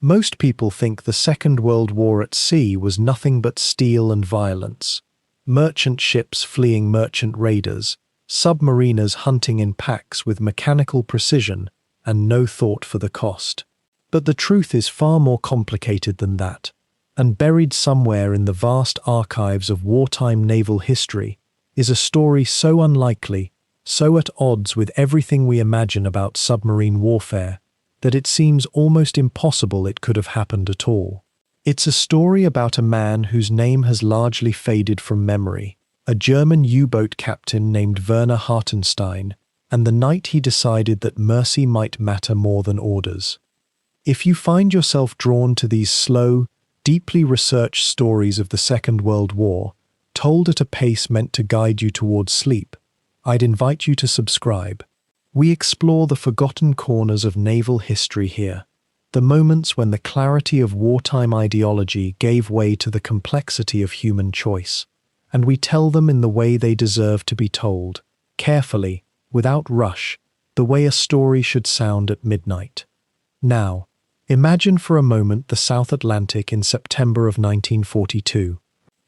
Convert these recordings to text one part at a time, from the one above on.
Most people think the Second World War at sea was nothing but steel and violence. Merchant ships fleeing merchant raiders, submariners hunting in packs with mechanical precision and no thought for the cost. But the truth is far more complicated than that, and buried somewhere in the vast archives of wartime naval history is a story so unlikely, so at odds with everything we imagine about submarine warfare, that it seems almost impossible it could have happened at all. It's a story about a man whose name has largely faded from memory, a German U-boat captain named Werner Hartenstein, and the night he decided that mercy might matter more than orders. If you find yourself drawn to these slow, deeply researched stories of the Second World War, told at a pace meant to guide you towards sleep, I'd invite you to subscribe. We explore the forgotten corners of naval history here, the moments when the clarity of wartime ideology gave way to the complexity of human choice, and we tell them in the way they deserve to be told, carefully, without rush, the way a story should sound at midnight. Now, imagine for a moment the South Atlantic in September of 1942.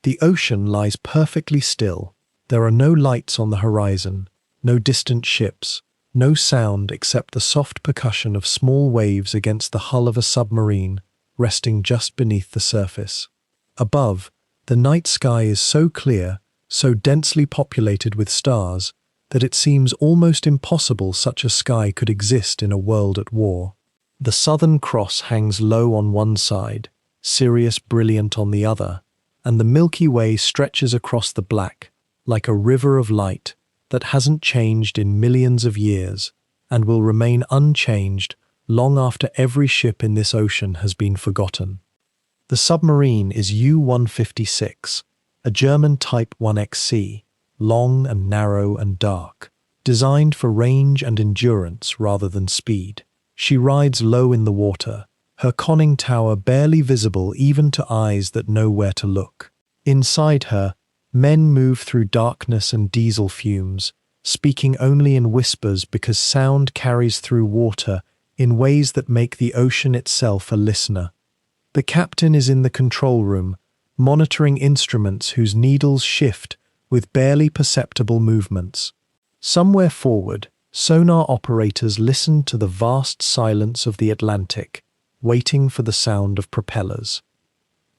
The ocean lies perfectly still. There are no lights on the horizon, no distant ships, no sound except the soft percussion of small waves against the hull of a submarine resting just beneath the surface. Above, the night sky is so clear, so densely populated with stars, that it seems almost impossible such a sky could exist in a world at war. The Southern Cross hangs low on one side, Sirius brilliant on the other, and the Milky Way stretches across the black, like a river of light that hasn't changed in millions of years and will remain unchanged long after every ship in this ocean has been forgotten. The submarine is U-156, a German Type 1XC, long and narrow and dark, designed for range and endurance rather than speed. She rides low in the water, her conning tower barely visible even to eyes that know where to look. Inside her, men move through darkness and diesel fumes, speaking only in whispers because sound carries through water in ways that make the ocean itself a listener. The captain is in the control room, monitoring instruments whose needles shift with barely perceptible movements. Somewhere forward, sonar operators listen to the vast silence of the Atlantic, waiting for the sound of propellers.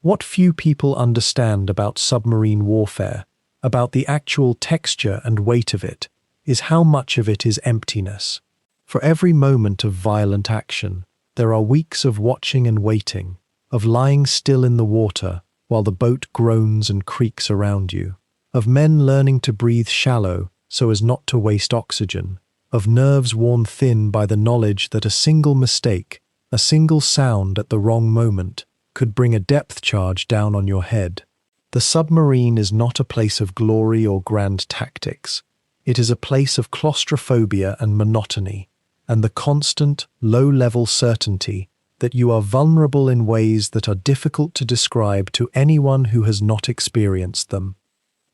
What few people understand about submarine warfare, about the actual texture and weight of it, is how much of it is emptiness. For every moment of violent action, there are weeks of watching and waiting, of lying still in the water while the boat groans and creaks around you, of men learning to breathe shallow so as not to waste oxygen, of nerves worn thin by the knowledge that a single mistake, a single sound at the wrong moment, could bring a depth charge down on your head. The submarine is not a place of glory or grand tactics. It is a place of claustrophobia and monotony, and the constant, low-level certainty that you are vulnerable in ways that are difficult to describe to anyone who has not experienced them.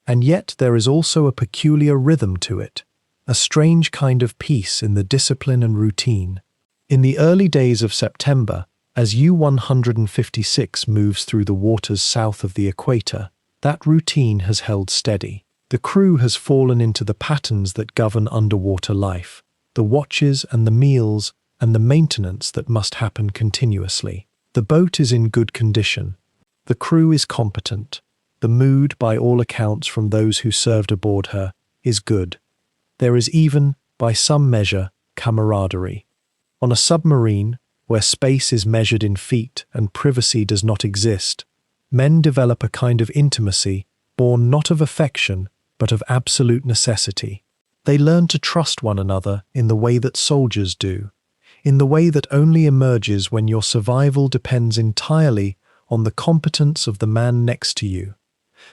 And yet there is also a peculiar rhythm to it, a strange kind of peace in the discipline and routine. In the early days of September, as U-156 moves through the waters south of the equator, that routine has held steady. The crew has fallen into the patterns that govern underwater life, the watches and the meals and the maintenance that must happen continuously. The boat is in good condition. The crew is competent. The mood, by all accounts from those who served aboard her, is good. There is even, by some measure, camaraderie. On a submarine, where space is measured in feet and privacy does not exist, men develop a kind of intimacy born not of affection, but of absolute necessity. They learn to trust one another in the way that soldiers do, in the way that only emerges when your survival depends entirely on the competence of the man next to you.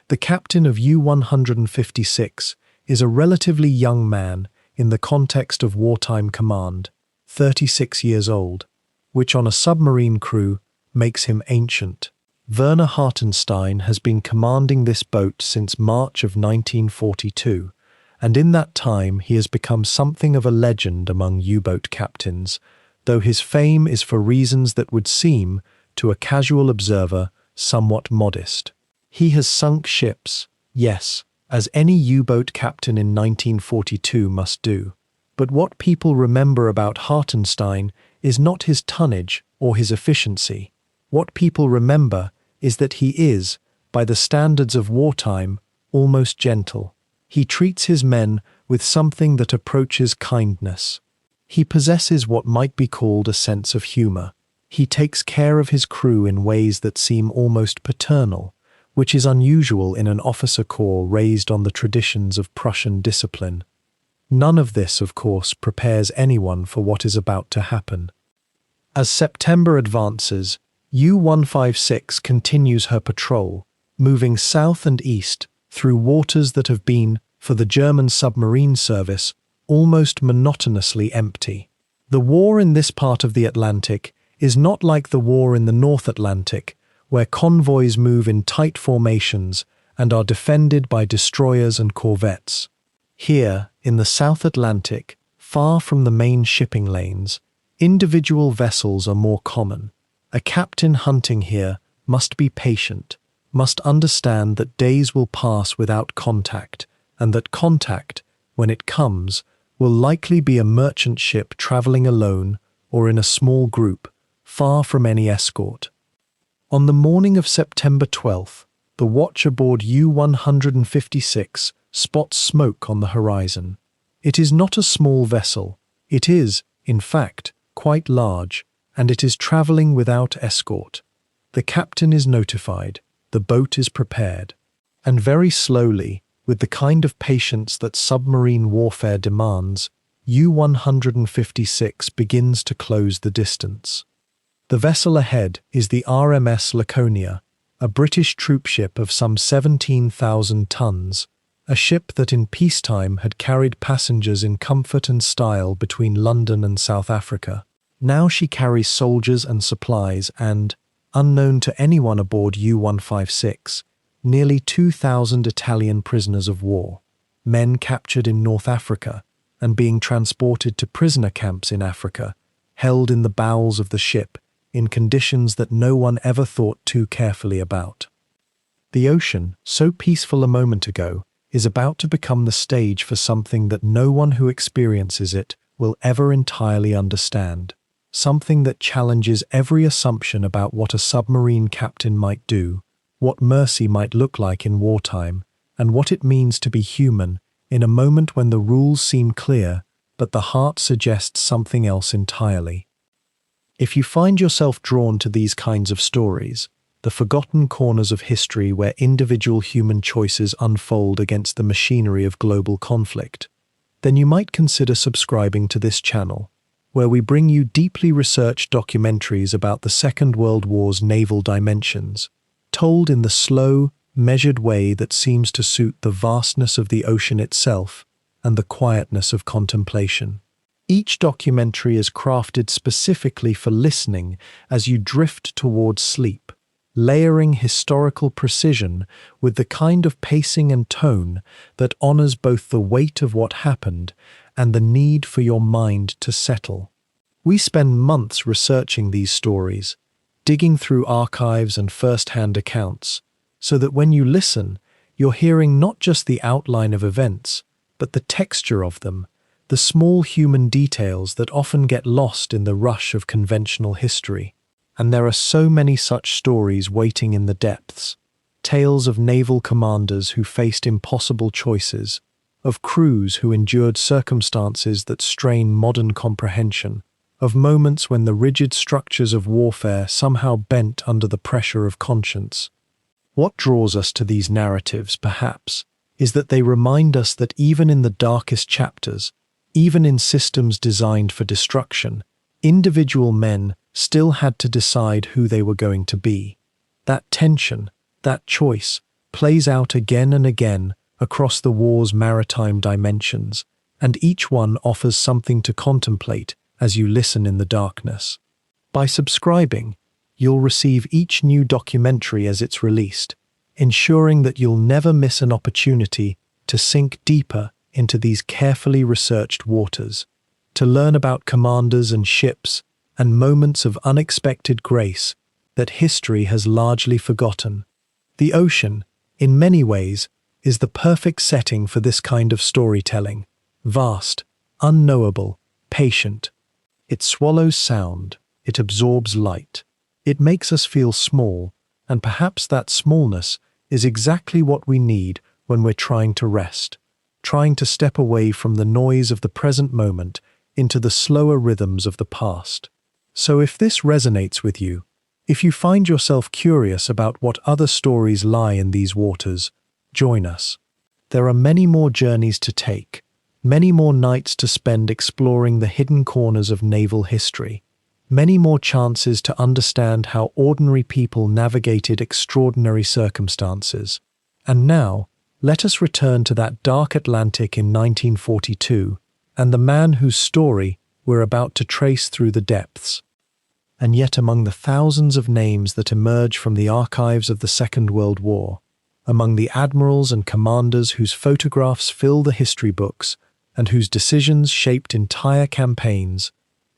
The captain of U-156 is a relatively young man in the context of wartime command, 36 years old, which on a submarine crew makes him ancient. Werner Hartenstein has been commanding this boat since March of 1942, and in that time he has become something of a legend among U-boat captains, though his fame is for reasons that would seem, to a casual observer, somewhat modest. He has sunk ships, yes, as any U-boat captain in 1942 must do. But what people remember about Hartenstein is not his tonnage or his efficiency. What people remember is that he is, by the standards of wartime, almost gentle. He treats his men with something that approaches kindness. He possesses what might be called a sense of humor. He takes care of his crew in ways that seem almost paternal, which is unusual in an officer corps raised on the traditions of Prussian discipline. None of this, of course, prepares anyone for what is about to happen. As September advances, U-156 continues her patrol, moving south and east through waters that have been, for the German submarine service, almost monotonously empty. The war in this part of the Atlantic is not like the war in the North Atlantic, where convoys move in tight formations and are defended by destroyers and corvettes. Here, in the South Atlantic, far from the main shipping lanes, individual vessels are more common. A captain hunting here must be patient, must understand that days will pass without contact, and that contact, when it comes, will likely be a merchant ship traveling alone or in a small group, far from any escort. On the morning of September 12th, the watch aboard U-156 spots smoke on the horizon. It is not a small vessel. It is, in fact, quite large, and it is traveling without escort. The captain is notified. The boat is prepared. And very slowly, with the kind of patience that submarine warfare demands, U-156 begins to close the distance. The vessel ahead is the RMS Laconia, a British troopship of some 17,000 tons, a ship that in peacetime had carried passengers in comfort and style between London and South Africa. Now she carries soldiers and supplies and, unknown to anyone aboard U-156, nearly 2,000 Italian prisoners of war, men captured in North Africa and being transported to prisoner camps in Africa, held in the bowels of the ship in conditions that no one ever thought too carefully about. The ocean, so peaceful a moment ago, is about to become the stage for something that no one who experiences it will ever entirely understand, something that challenges every assumption about what a submarine captain might do, what mercy might look like in wartime, and what it means to be human in a moment when the rules seem clear, but the heart suggests something else entirely. If you find yourself drawn to these kinds of stories, the forgotten corners of history where individual human choices unfold against the machinery of global conflict, then you might consider subscribing to this channel, where we bring you deeply researched documentaries about the Second World War's naval dimensions, told in the slow, measured way that seems to suit the vastness of the ocean itself and the quietness of contemplation. Each documentary is crafted specifically for listening as you drift towards sleep, layering historical precision with the kind of pacing and tone that honors both the weight of what happened and the need for your mind to settle. We spend months researching these stories, digging through archives and first-hand accounts, so that when you listen, you're hearing not just the outline of events, but the texture of them, the small human details that often get lost in the rush of conventional history. And there are so many such stories waiting in the depths. Tales of naval commanders who faced impossible choices, of crews who endured circumstances that strain modern comprehension, of moments when the rigid structures of warfare somehow bent under the pressure of conscience. What draws us to these narratives, perhaps, is that they remind us that even in the darkest chapters, even in systems designed for destruction, individual men still had to decide who they were going to be. That tension, that choice, plays out again and again across the war's maritime dimensions, and each one offers something to contemplate as you listen in the darkness. By subscribing, you'll receive each new documentary as it's released, ensuring that you'll never miss an opportunity to sink deeper into these carefully researched waters, to learn about commanders and ships and moments of unexpected grace that history has largely forgotten. The ocean, in many ways, is the perfect setting for this kind of storytelling. Vast, unknowable, patient. It swallows sound, it absorbs light. It makes us feel small, and perhaps that smallness is exactly what we need when we're trying to rest, trying to step away from the noise of the present moment into the slower rhythms of the past. So if this resonates with you, if you find yourself curious about what other stories lie in these waters, join us. There are many more journeys to take, many more nights to spend exploring the hidden corners of naval history, many more chances to understand how ordinary people navigated extraordinary circumstances. And now, let us return to that dark Atlantic in 1942 and the man whose story we're about to trace through the depths. And yet among the thousands of names that emerge from the archives of the Second World War, among the admirals and commanders whose photographs fill the history books and whose decisions shaped entire campaigns,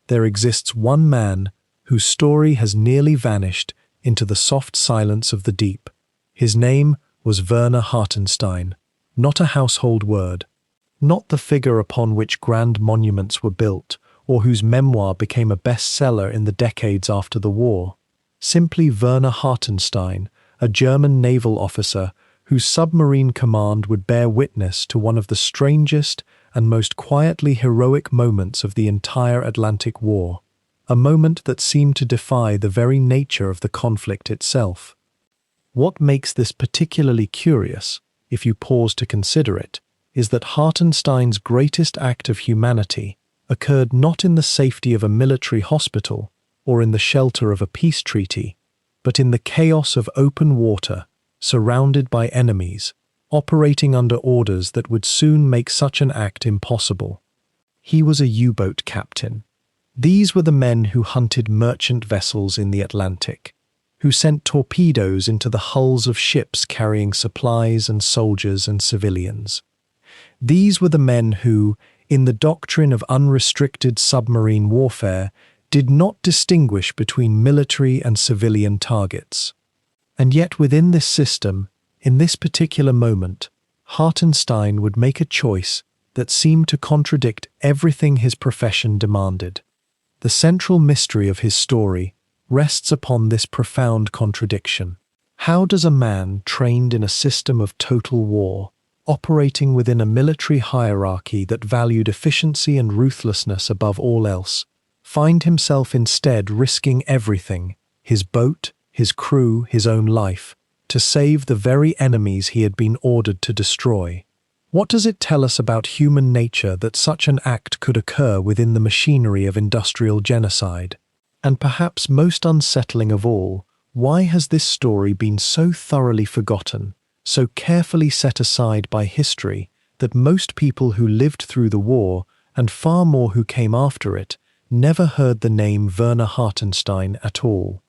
there exists one man whose story has nearly vanished into the soft silence of the deep. His name was Werner Hartenstein, not a household word, not the figure upon which grand monuments were built, or whose memoir became a bestseller in the decades after the war. Simply Werner Hartenstein, a German naval officer whose submarine command would bear witness to one of the strangest and most quietly heroic moments of the entire Atlantic War, a moment that seemed to defy the very nature of the conflict itself. What makes this particularly curious, if you pause to consider it, is that Hartenstein's greatest act of humanity occurred not in the safety of a military hospital or in the shelter of a peace treaty, but in the chaos of open water, surrounded by enemies, operating under orders that would soon make such an act impossible. He was a U-boat captain. These were the men who hunted merchant vessels in the Atlantic, who sent torpedoes into the hulls of ships carrying supplies and soldiers and civilians. These were the men who, in the doctrine of unrestricted submarine warfare, did not distinguish between military and civilian targets. And yet within this system, in this particular moment, Hartenstein would make a choice that seemed to contradict everything his profession demanded. The central mystery of his story rests upon this profound contradiction. How does a man trained in a system of total war, operating within a military hierarchy that valued efficiency and ruthlessness above all else, find himself instead risking everything, his boat, his crew, his own life, to save the very enemies he had been ordered to destroy? What does it tell us about human nature that such an act could occur within the machinery of industrial genocide? And perhaps most unsettling of all, why has this story been so thoroughly forgotten, so carefully set aside by history, that most people who lived through the war, and far more who came after it, never heard the name Werner Hartenstein at all?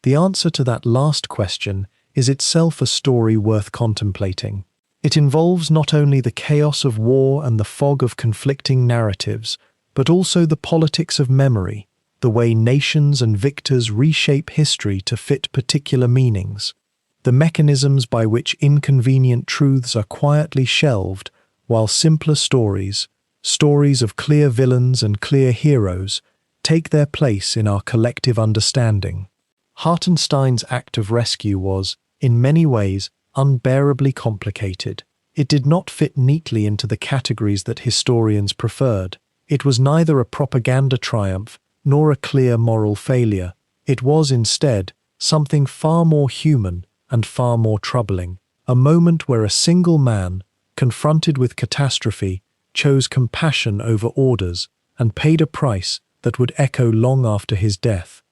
The answer to that last question is itself a story worth contemplating. It involves not only the chaos of war and the fog of conflicting narratives, but also the politics of memory, the way nations and victors reshape history to fit particular meanings, the mechanisms by which inconvenient truths are quietly shelved, while simpler stories, stories of clear villains and clear heroes, take their place in our collective understanding. Hartenstein's act of rescue was, in many ways, unbearably complicated. It did not fit neatly into the categories that historians preferred. It was neither a propaganda triumph nor a clear moral failure. It was instead something far more human and far more troubling, a moment where a single man, confronted with catastrophe, chose compassion over orders and paid a price that would echo long after his death.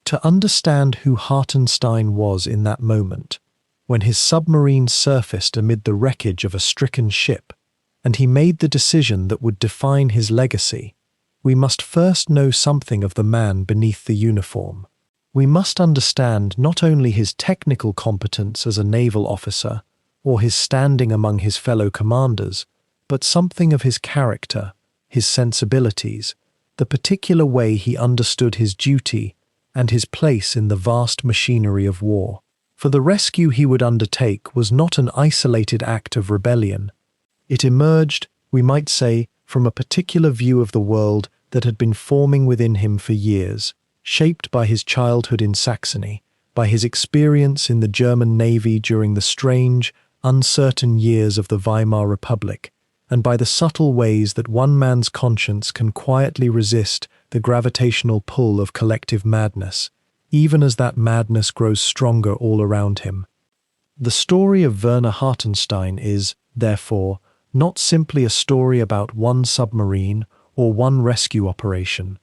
To understand who Hartenstein was in that moment, when his submarine surfaced amid the wreckage of a stricken ship, and he made the decision that would define his legacy, we must first know something of the man beneath the uniform. We must understand not only his technical competence as a naval officer, or his standing among his fellow commanders, but something of his character, his sensibilities, the particular way he understood his duty, and his place in the vast machinery of war. For the rescue he would undertake was not an isolated act of rebellion. It emerged, we might say, from a particular view of the world that had been forming within him for years, shaped by his childhood in Saxony, by his experience in the German Navy during the strange, uncertain years of the Weimar Republic, and by the subtle ways that one man's conscience can quietly resist the gravitational pull of collective madness, even as that madness grows stronger all around him. The story of Werner Hartenstein is, therefore, not simply a story about one submarine or one rescue operation.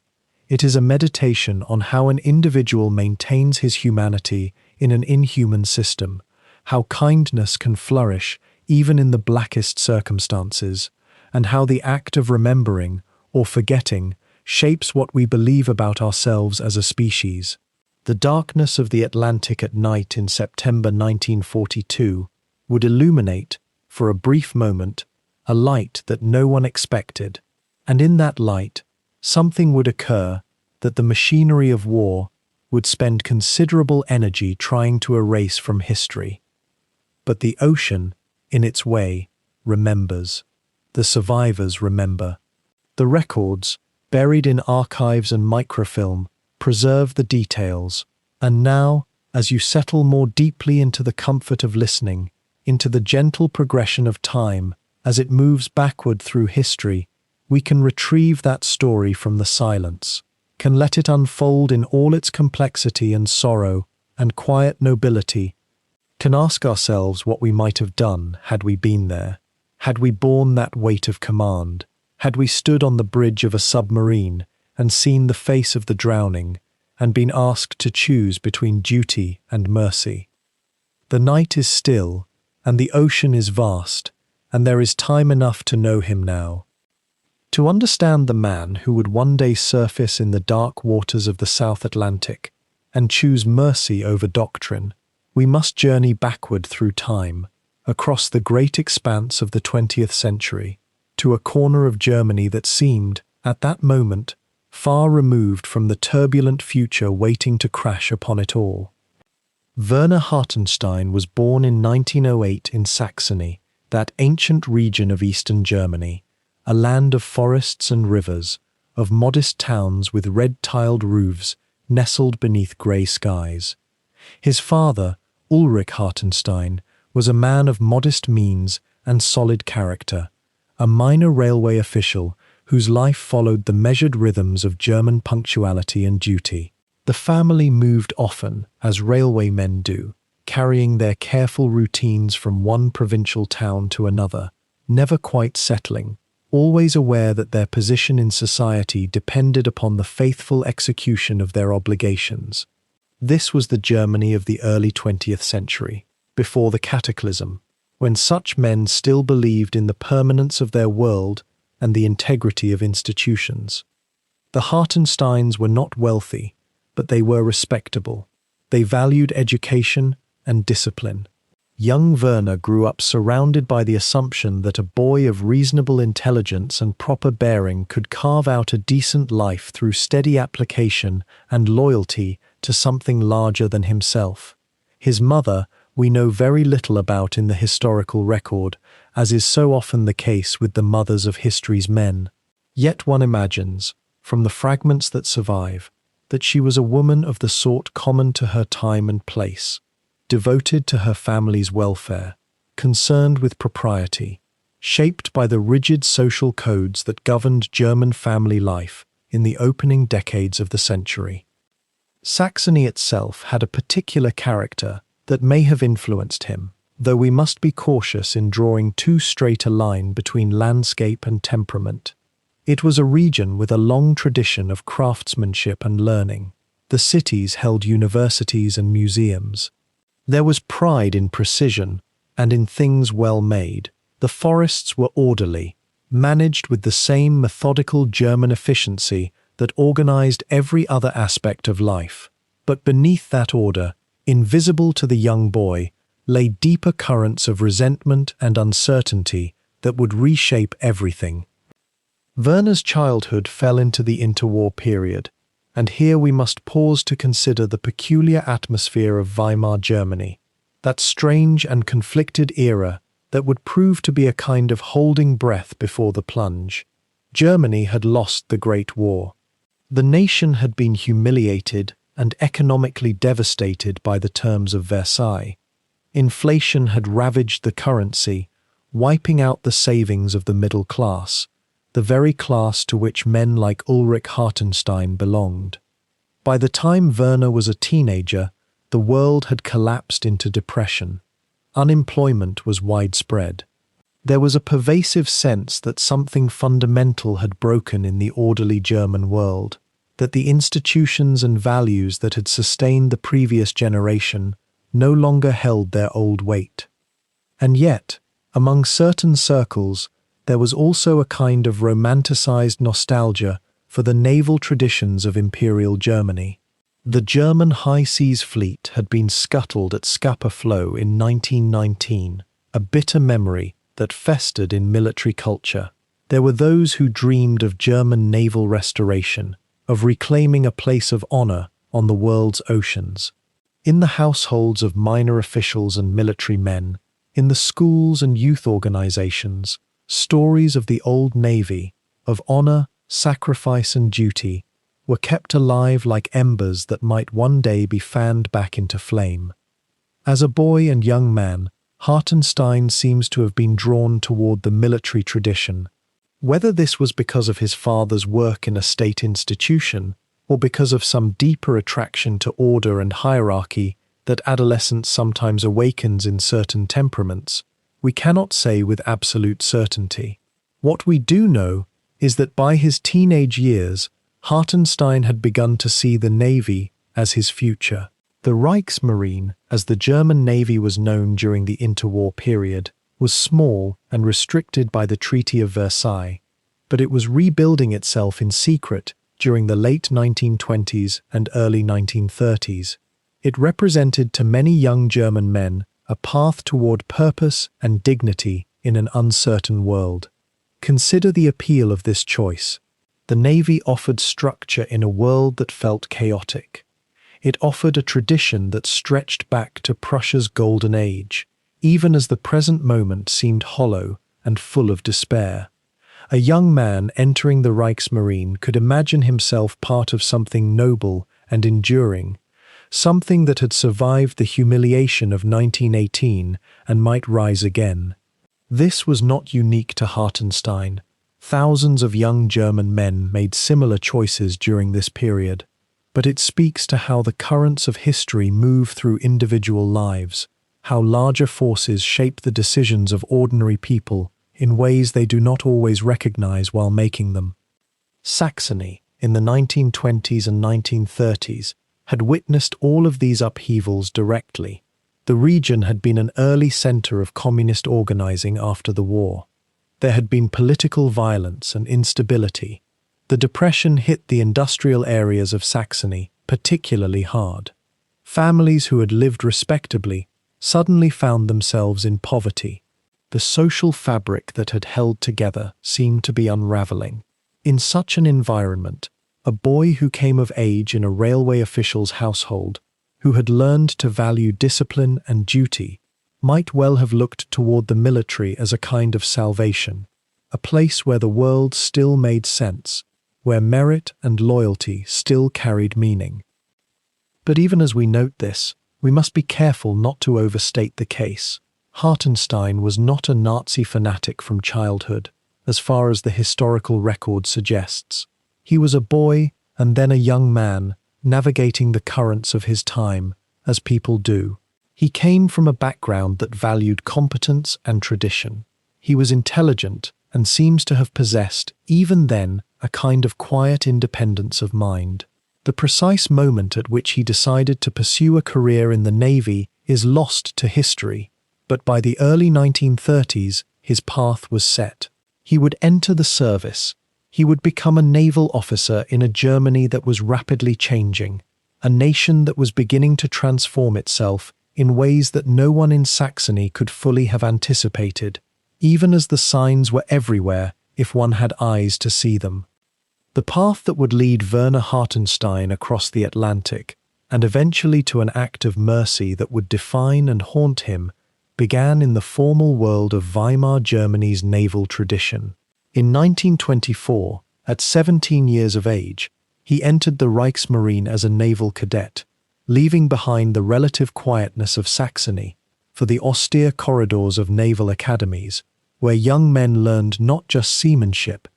It is a meditation on how an individual maintains his humanity in an inhuman system, how kindness can flourish even in the blackest circumstances, and how the act of remembering or forgetting shapes what we believe about ourselves as a species. The darkness of the Atlantic at night in September 1942 would illuminate, for a brief moment, a light that no one expected, and in that light, something would occur that the machinery of war would spend considerable energy trying to erase from history. But the ocean, in its way, remembers. The survivors remember. The records, buried in archives and microfilm, preserve the details. And now, as you settle more deeply into the comfort of listening, into the gentle progression of time, as it moves backward through history, we can retrieve that story from the silence, can let it unfold in all its complexity and sorrow and quiet nobility, can ask ourselves what we might have done had we been there, had we borne that weight of command, had we stood on the bridge of a submarine and seen the face of the drowning and been asked to choose between duty and mercy. The night is still, and the ocean is vast, and there is time enough to know him now. To understand the man who would one day surface in the dark waters of the South Atlantic and choose mercy over doctrine, we must journey backward through time, across the great expanse of the 20th century, to a corner of Germany that seemed, at that moment, far removed from the turbulent future waiting to crash upon it all. Werner Hartenstein was born in 1908 in Saxony, that ancient region of eastern Germany, a land of forests and rivers, of modest towns with red-tiled roofs nestled beneath grey skies. His father, Ulrich Hartenstein, was a man of modest means and solid character, a minor railway official whose life followed the measured rhythms of German punctuality and duty. The family moved often, as railwaymen do, carrying their careful routines from one provincial town to another, never quite settling, always aware that their position in society depended upon the faithful execution of their obligations. This was the Germany of the early 20th century, before the cataclysm, when such men still believed in the permanence of their world and the integrity of institutions. The Hartensteins were not wealthy, but they were respectable. They valued education and discipline. Young Werner grew up surrounded by the assumption that a boy of reasonable intelligence and proper bearing could carve out a decent life through steady application and loyalty to something larger than himself. His mother, we know very little about in the historical record, as is so often the case with the mothers of history's men. Yet one imagines, from the fragments that survive, that she was a woman of the sort common to her time and place, devoted to her family's welfare, concerned with propriety, shaped by the rigid social codes that governed German family life in the opening decades of the century. Saxony itself had a particular character that may have influenced him, though we must be cautious in drawing too straight a line between landscape and temperament. It was a region with a long tradition of craftsmanship and learning. The cities held universities and museums. There was pride in precision and in things well made. The forests were orderly, managed with the same methodical German efficiency that organized every other aspect of life. But beneath that order, invisible to the young boy, lay deeper currents of resentment and uncertainty that would reshape everything. Werner's childhood fell into the interwar period, And here we must pause to consider the peculiar atmosphere of Weimar Germany, that strange and conflicted era that would prove to be a kind of holding breath before the plunge. Germany had lost the Great War. The nation had been humiliated and economically devastated by the terms of Versailles. Inflation had ravaged the currency, wiping out the savings of the middle class, the very class to which men like Ulrich Hartenstein belonged. By the time Werner was a teenager, the world had collapsed into depression. Unemployment was widespread. There was a pervasive sense that something fundamental had broken in the orderly German world, that the institutions and values that had sustained the previous generation no longer held their old weight. And yet, among certain circles, there was also a kind of romanticized nostalgia for the naval traditions of Imperial Germany. The German High Seas Fleet had been scuttled at Scapa Flow in 1919, a bitter memory that festered in military culture. There were those who dreamed of German naval restoration, of reclaiming a place of honor on the world's oceans. In the households of minor officials and military men, in the schools and youth organizations, stories of the old Navy, of honor, sacrifice and duty, were kept alive like embers that might one day be fanned back into flame. As a boy and young man, Hartenstein seems to have been drawn toward the military tradition. Whether this was because of his father's work in a state institution, or because of some deeper attraction to order and hierarchy that adolescence sometimes awakens in certain temperaments, we cannot say with absolute certainty. What we do know is that by his teenage years, Hartenstein had begun to see the Navy as his future. The Reichsmarine, as the German Navy was known during the interwar period, was small and restricted by the Treaty of Versailles, but it was rebuilding itself in secret during the late 1920s and early 1930s. It represented to many young German men a path toward purpose and dignity in an uncertain world. Consider the appeal of this choice. The Navy offered structure in a world that felt chaotic. It offered a tradition that stretched back to Prussia's golden age, even as the present moment seemed hollow and full of despair. A young man entering the Reichsmarine could imagine himself part of something noble and enduring, something that had survived the humiliation of 1918 and might rise again. This was not unique to Hartenstein. Thousands of young German men made similar choices during this period, but it speaks to how the currents of history move through individual lives, how larger forces shape the decisions of ordinary people in ways they do not always recognize while making them. Saxony, in the 1920s and 1930s, had witnessed all of these upheavals directly. The region had been an early center of communist organizing after the war. There had been political violence and instability. The depression hit the industrial areas of Saxony particularly hard. Families who had lived respectably suddenly found themselves in poverty. The social fabric that had held together seemed to be unraveling. In such an environment, a boy who came of age in a railway official's household, who had learned to value discipline and duty, might well have looked toward the military as a kind of salvation, a place where the world still made sense, where merit and loyalty still carried meaning. But even as we note this, we must be careful not to overstate the case. Hartenstein was not a Nazi fanatic from childhood, as far as the historical record suggests. He was a boy and then a young man, navigating the currents of his time, as people do. He came from a background that valued competence and tradition. He was intelligent and seems to have possessed, even then, a kind of quiet independence of mind. The precise moment at which he decided to pursue a career in the Navy is lost to history, but by the early 1930s, his path was set. He would enter the service. He would become a naval officer in a Germany that was rapidly changing, a nation that was beginning to transform itself in ways that no one in Saxony could fully have anticipated, even as the signs were everywhere if one had eyes to see them. The path that would lead Werner Hartenstein across the Atlantic, and eventually to an act of mercy that would define and haunt him, began in the formal world of Weimar Germany's naval tradition. In 1924, at 17 years of age, he entered the Reichsmarine as a naval cadet, leaving behind the relative quietness of Saxony for the austere corridors of naval academies, where young men learned not just seamanship,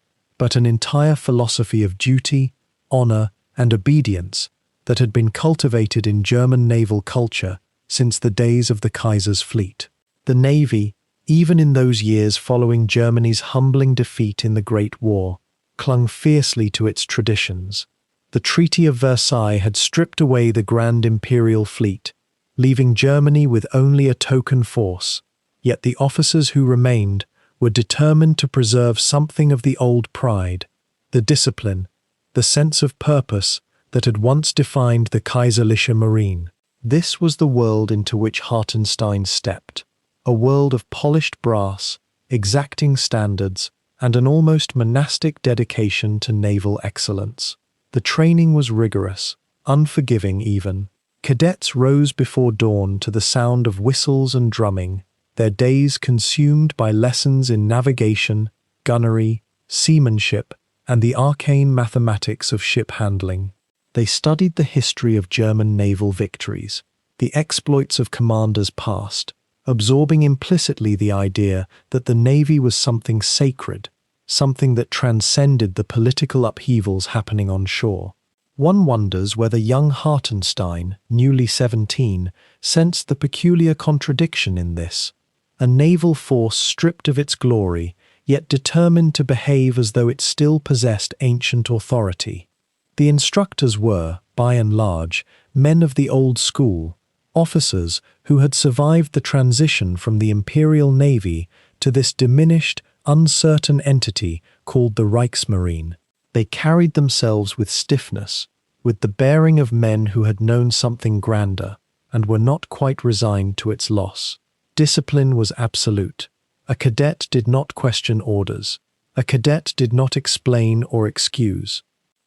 but an entire philosophy of duty, honor, and obedience that had been cultivated in German naval culture since the days of the Kaiser's fleet. The Navy, even in those years following Germany's humbling defeat in the Great War, clung fiercely to its traditions. The Treaty of Versailles had stripped away the Grand Imperial Fleet, leaving Germany with only a token force, yet the officers who remained were determined to preserve something of the old pride, the discipline, the sense of purpose that had once defined the Kaiserliche Marine. This was the world into which Hartenstein stepped, a world of polished brass, exacting standards, and an almost monastic dedication to naval excellence. The training was rigorous, unforgiving even. Cadets rose before dawn to the sound of whistles and drumming, their days consumed by lessons in navigation, gunnery, seamanship, and the arcane mathematics of ship handling. They studied the history of German naval victories, the exploits of commanders past, absorbing implicitly the idea that the Navy was something sacred, something that transcended the political upheavals happening on shore. One wonders whether young Hartenstein, newly 17, sensed the peculiar contradiction in this, a naval force stripped of its glory, yet determined to behave as though it still possessed ancient authority. The instructors were, by and large, men of the old school, officers who had survived the transition from the Imperial Navy to this diminished, uncertain entity called the Reichsmarine. They carried themselves with stiffness, with the bearing of men who had known something grander, and were not quite resigned to its loss. Discipline was absolute. A cadet did not question orders. A cadet did not explain or excuse.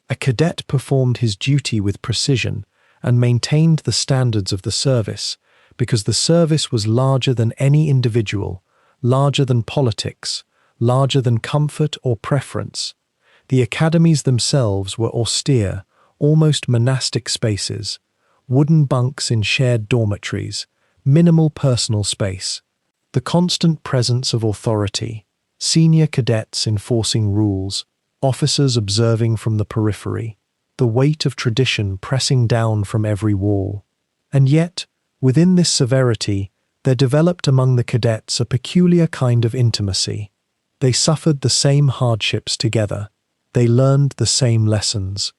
A cadet performed his duty with precision and maintained the standards of the service, because the service was larger than any individual, larger than politics, larger than comfort or preference. The academies themselves were austere, almost monastic spaces, wooden bunks in shared dormitories, minimal personal space, the constant presence of authority, senior cadets enforcing rules, officers observing from the periphery, the weight of tradition pressing down from every wall. And yet, within this severity, there developed among the cadets a peculiar kind of intimacy. They suffered the same hardships together. They learned the same lessons.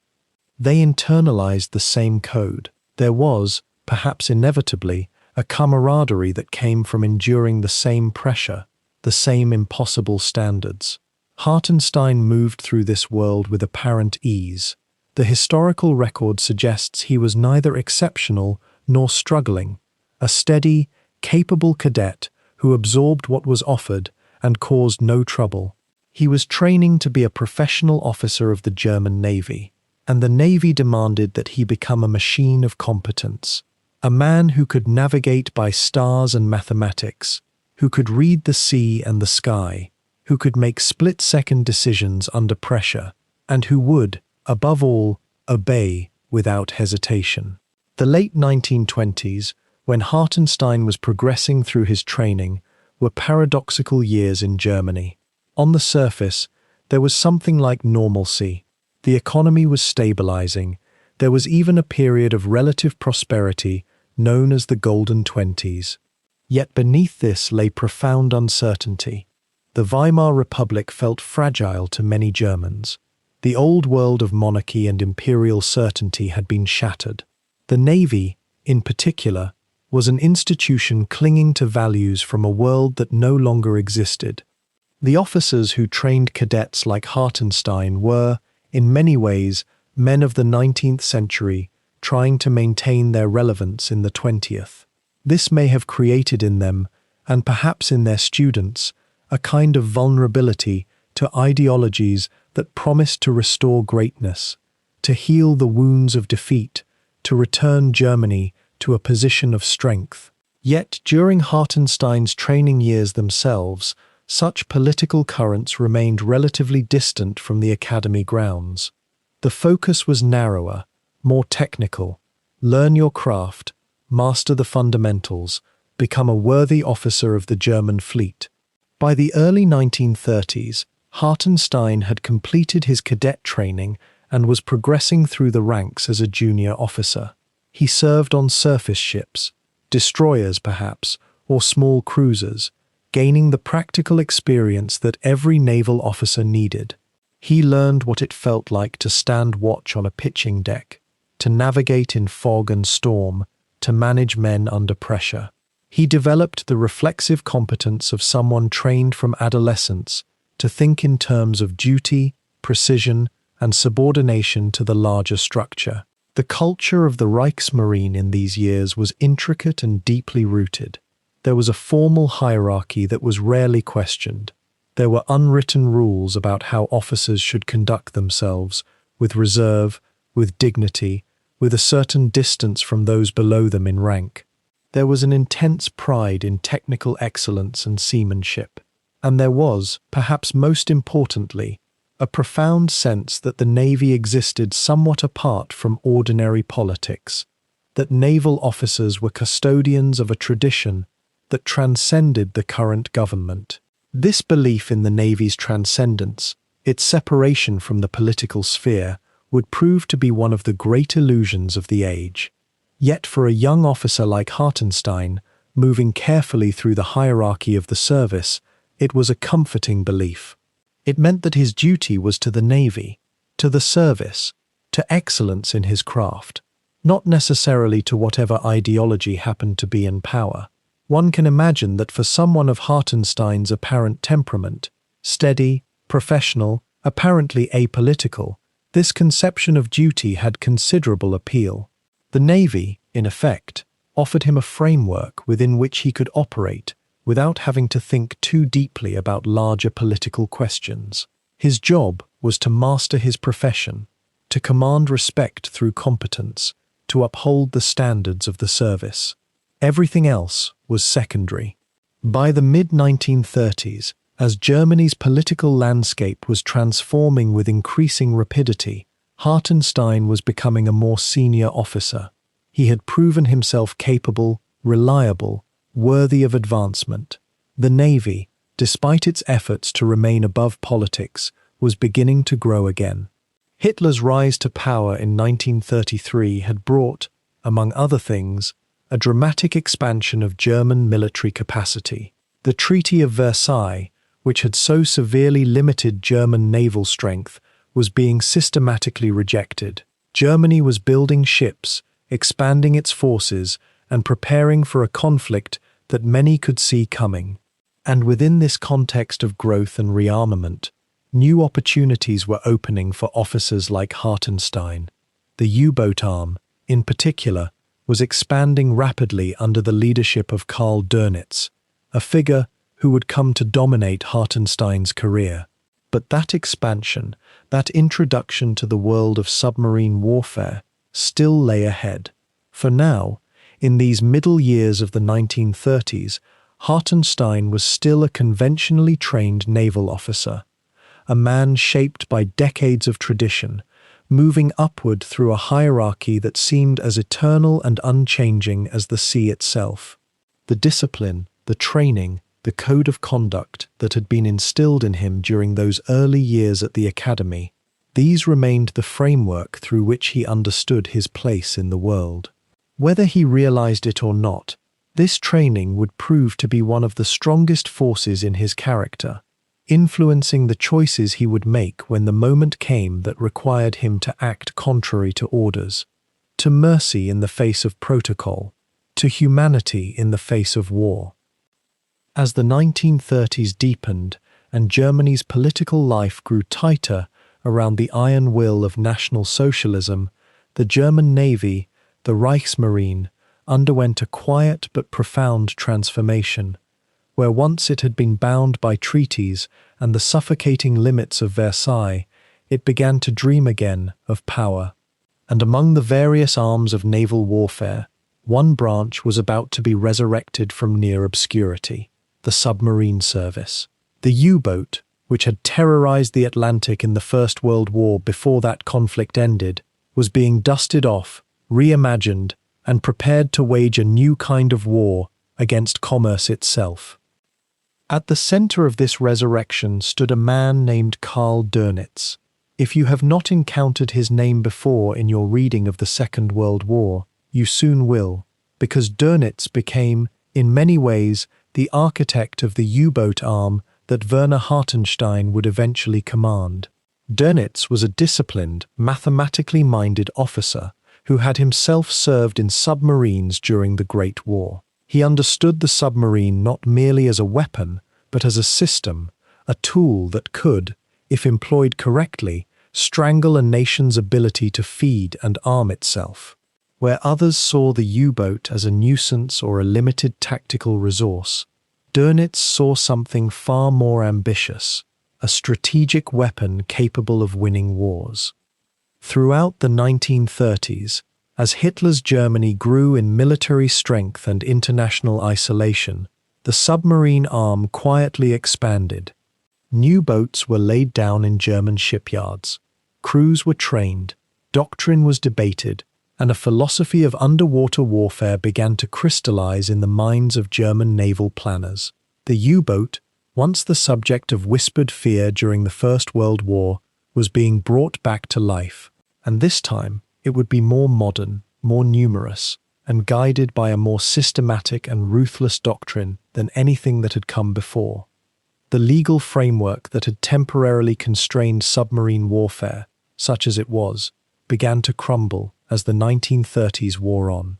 They internalized the same code. There was, perhaps inevitably, a camaraderie that came from enduring the same pressure, the same impossible standards. Hartenstein moved through this world with apparent ease. The historical record suggests he was neither exceptional nor struggling, a steady, capable cadet who absorbed what was offered and caused no trouble. He was training to be a professional officer of the German Navy, and the Navy demanded that he become a machine of competence, a man who could navigate by stars and mathematics, who could read the sea and the sky, who could make split-second decisions under pressure, and who would, above all, obey without hesitation. The late 1920s, when Hartenstein was progressing through his training, were paradoxical years in Germany. On the surface, there was something like normalcy. The economy was stabilizing. There was even a period of relative prosperity known as the Golden Twenties. Yet beneath this lay profound uncertainty. The Weimar Republic felt fragile to many Germans. The old world of monarchy and imperial certainty had been shattered. The Navy, in particular, was an institution clinging to values from a world that no longer existed. The officers who trained cadets like Hartenstein were, in many ways, men of the 19th century trying to maintain their relevance in the 20th. This may have created in them, and perhaps in their students, a kind of vulnerability to ideologies that promised to restore greatness, to heal the wounds of defeat, to return Germany to a position of strength. Yet, during Hartenstein's training years themselves, such political currents remained relatively distant from the academy grounds. The focus was narrower, more technical. Learn your craft, master the fundamentals, become a worthy officer of the German fleet. By the early 1930s, Hartenstein had completed his cadet training and was progressing through the ranks as a junior officer. He served on surface ships, destroyers perhaps, or small cruisers, gaining the practical experience that every naval officer needed. He learned what it felt like to stand watch on a pitching deck, to navigate in fog and storm, to manage men under pressure. He developed the reflexive competence of someone trained from adolescence to think in terms of duty, precision, and subordination to the larger structure. The culture of the Reichsmarine in these years was intricate and deeply rooted. There was a formal hierarchy that was rarely questioned. There were unwritten rules about how officers should conduct themselves, with reserve, with dignity, with a certain distance from those below them in rank. There was an intense pride in technical excellence and seamanship. And there was, perhaps most importantly, a profound sense that the Navy existed somewhat apart from ordinary politics, that naval officers were custodians of a tradition that transcended the current government. This belief in the Navy's transcendence, its separation from the political sphere, would prove to be one of the great illusions of the age. Yet for a young officer like Hartenstein, moving carefully through the hierarchy of the service, it was a comforting belief. It meant that his duty was to the Navy, to the service, to excellence in his craft, not necessarily to whatever ideology happened to be in power. One can imagine that for someone of Hartenstein's apparent temperament, steady, professional, apparently apolitical, this conception of duty had considerable appeal. The Navy, in effect, offered him a framework within which he could operate without having to think too deeply about larger political questions. His job was to master his profession, to command respect through competence, to uphold the standards of the service. Everything else was secondary. By the mid-1930s, as Germany's political landscape was transforming with increasing rapidity, Hartenstein was becoming a more senior officer. He had proven himself capable, reliable, worthy of advancement. The Navy, despite its efforts to remain above politics, was beginning to grow again. Hitler's rise to power in 1933 had brought, among other things, a dramatic expansion of German military capacity. The Treaty of Versailles, which had so severely limited German naval strength, was being systematically rejected. Germany was building ships, expanding its forces, and preparing for a conflict that many could see coming. And within this context of growth and rearmament, new opportunities were opening for officers like Hartenstein. The U-boat arm, in particular, was expanding rapidly under the leadership of Karl Dönitz, a figure who would come to dominate Hartenstein's career. But that expansion, that introduction to the world of submarine warfare, still lay ahead. For now, in these middle years of the 1930s, Hartenstein was still a conventionally trained naval officer, a man shaped by decades of tradition, moving upward through a hierarchy that seemed as eternal and unchanging as the sea itself. The discipline, the training, the code of conduct that had been instilled in him during those early years at the academy, these remained the framework through which he understood his place in the world. Whether he realized it or not, this training would prove to be one of the strongest forces in his character, influencing the choices he would make when the moment came that required him to act contrary to orders, to mercy in the face of protocol, to humanity in the face of war. As the 1930s deepened and Germany's political life grew tighter around the iron will of National Socialism, the German Navy, the Reichsmarine, underwent a quiet but profound transformation. Where once it had been bound by treaties and the suffocating limits of Versailles, it began to dream again of power. And among the various arms of naval warfare, one branch was about to be resurrected from near obscurity: the submarine service. The U-boat, which had terrorized the Atlantic in the First World War before that conflict ended, was being dusted off, reimagined, and prepared to wage a new kind of war against commerce itself. At the center of this resurrection stood a man named Karl Dönitz. If you have not encountered his name before in your reading of the Second World War, you soon will, because Dönitz became, in many ways, the architect of the U-boat arm that Werner Hartenstein would eventually command. Dönitz was a disciplined, mathematically minded officer who had himself served in submarines during the Great War. He understood the submarine not merely as a weapon, but as a system, a tool that could, if employed correctly, strangle a nation's ability to feed and arm itself. Where others saw the U-boat as a nuisance or a limited tactical resource, Dönitz saw something far more ambitious: a strategic weapon capable of winning wars. Throughout the 1930s, as Hitler's Germany grew in military strength and international isolation, the submarine arm quietly expanded. New boats were laid down in German shipyards, crews were trained, doctrine was debated, and a philosophy of underwater warfare began to crystallize in the minds of German naval planners. The U-boat, once the subject of whispered fear during the First World War, was being brought back to life, and this time it would be more modern, more numerous, and guided by a more systematic and ruthless doctrine than anything that had come before. The legal framework that had temporarily constrained submarine warfare, such as it was, began to crumble as the 1930s wore on.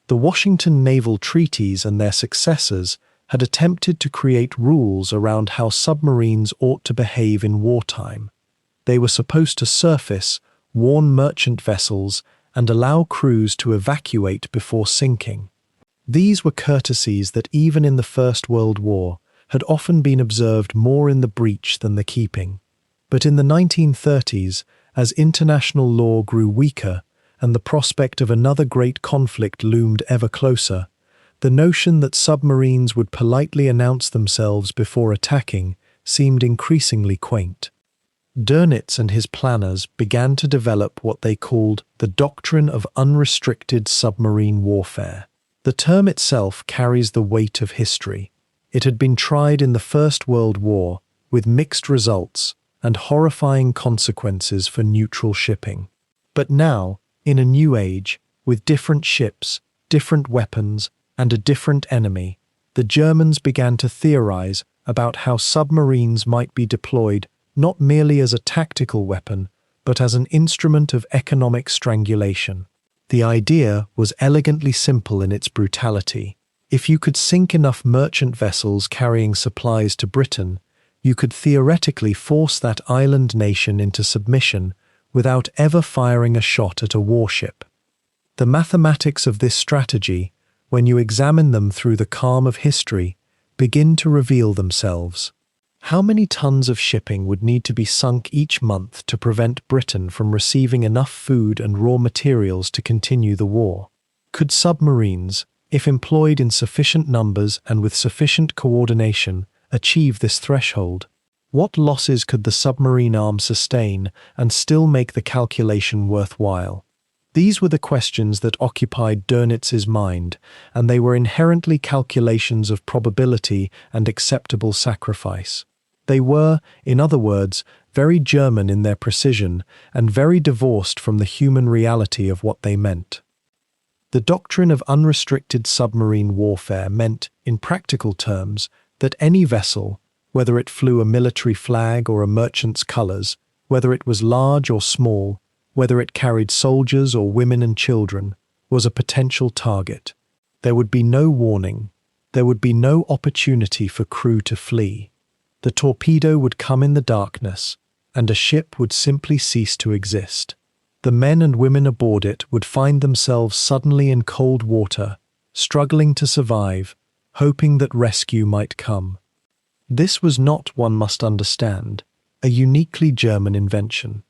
The Washington naval treaties and their successors had attempted to create rules around how submarines ought to behave in wartime. They were supposed to surface, warn merchant vessels, and allow crews to evacuate before sinking. These were courtesies that even in the First World War had often been observed more in the breach than the keeping. But in the 1930s, as international law grew weaker and the prospect of another great conflict loomed ever closer, the notion that submarines would politely announce themselves before attacking seemed increasingly quaint. Dönitz and his planners began to develop what they called the doctrine of unrestricted submarine warfare. The term itself carries the weight of history. It had been tried in the First World War with mixed results and horrifying consequences for neutral shipping. But now, in a new age, with different ships, different weapons, and a different enemy, the Germans began to theorize about how submarines might be deployed not merely as a tactical weapon, but as an instrument of economic strangulation. The idea was elegantly simple in its brutality. If you could sink enough merchant vessels carrying supplies to Britain, you could theoretically force that island nation into submission without ever firing a shot at a warship. The mathematics of this strategy, when you examine them through the calm of history, begin to reveal themselves. How many tons of shipping would need to be sunk each month to prevent Britain from receiving enough food and raw materials to continue the war? Could submarines, if employed in sufficient numbers and with sufficient coordination, achieve this threshold? What losses could the submarine arm sustain and still make the calculation worthwhile? These were the questions that occupied Dönitz's mind, and they were inherently calculations of probability and acceptable sacrifice. They were, in other words, very German in their precision and very divorced from the human reality of what they meant. The doctrine of unrestricted submarine warfare meant, in practical terms, that any vessel, whether it flew a military flag or a merchant's colors, whether it was large or small, whether it carried soldiers or women and children, was a potential target. There would be no warning. There would be no opportunity for crew to flee. The torpedo would come in the darkness, and a ship would simply cease to exist. The men and women aboard it would find themselves suddenly in cold water, struggling to survive, hoping that rescue might come. This was not, one must understand, a uniquely German invention.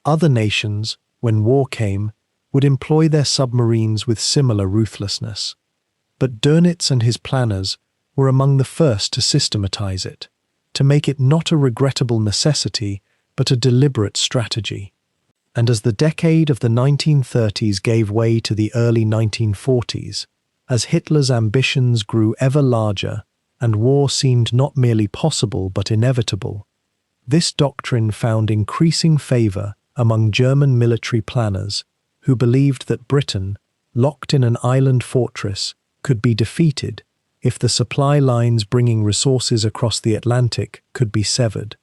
Other nations, when war came, would employ their submarines with similar ruthlessness. But Dönitz and his planners were among the first to systematize it, to make it not a regrettable necessity, but a deliberate strategy. And as the decade of the 1930s gave way to the early 1940s, as Hitler's ambitions grew ever larger and war seemed not merely possible but inevitable, this doctrine found increasing favor among German military planners who believed that Britain, locked in an island fortress, could be defeated if the supply lines bringing resources across the Atlantic could be severed.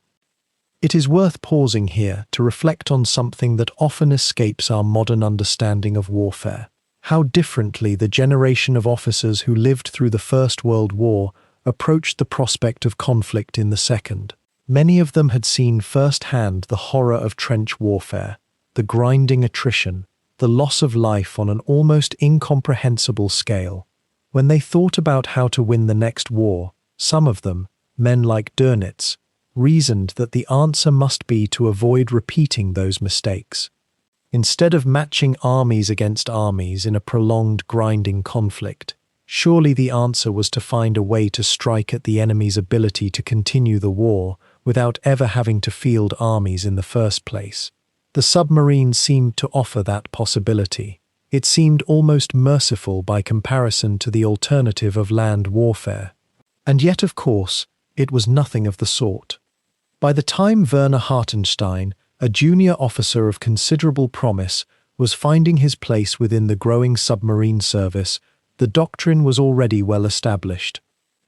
It is worth pausing here to reflect on something that often escapes our modern understanding of warfare. How differently the generation of officers who lived through the First World War approached the prospect of conflict in the Second. Many of them had seen firsthand the horror of trench warfare, the grinding attrition, the loss of life on an almost incomprehensible scale. When they thought about how to win the next war, some of them, men like Dönitz, reasoned that the answer must be to avoid repeating those mistakes. Instead of matching armies against armies in a prolonged grinding conflict, surely the answer was to find a way to strike at the enemy's ability to continue the war without ever having to field armies in the first place. The submarine seemed to offer that possibility. It seemed almost merciful by comparison to the alternative of land warfare. And yet, of course, it was nothing of the sort. By the time Werner Hartenstein, a junior officer of considerable promise, was finding his place within the growing submarine service, the doctrine was already well established.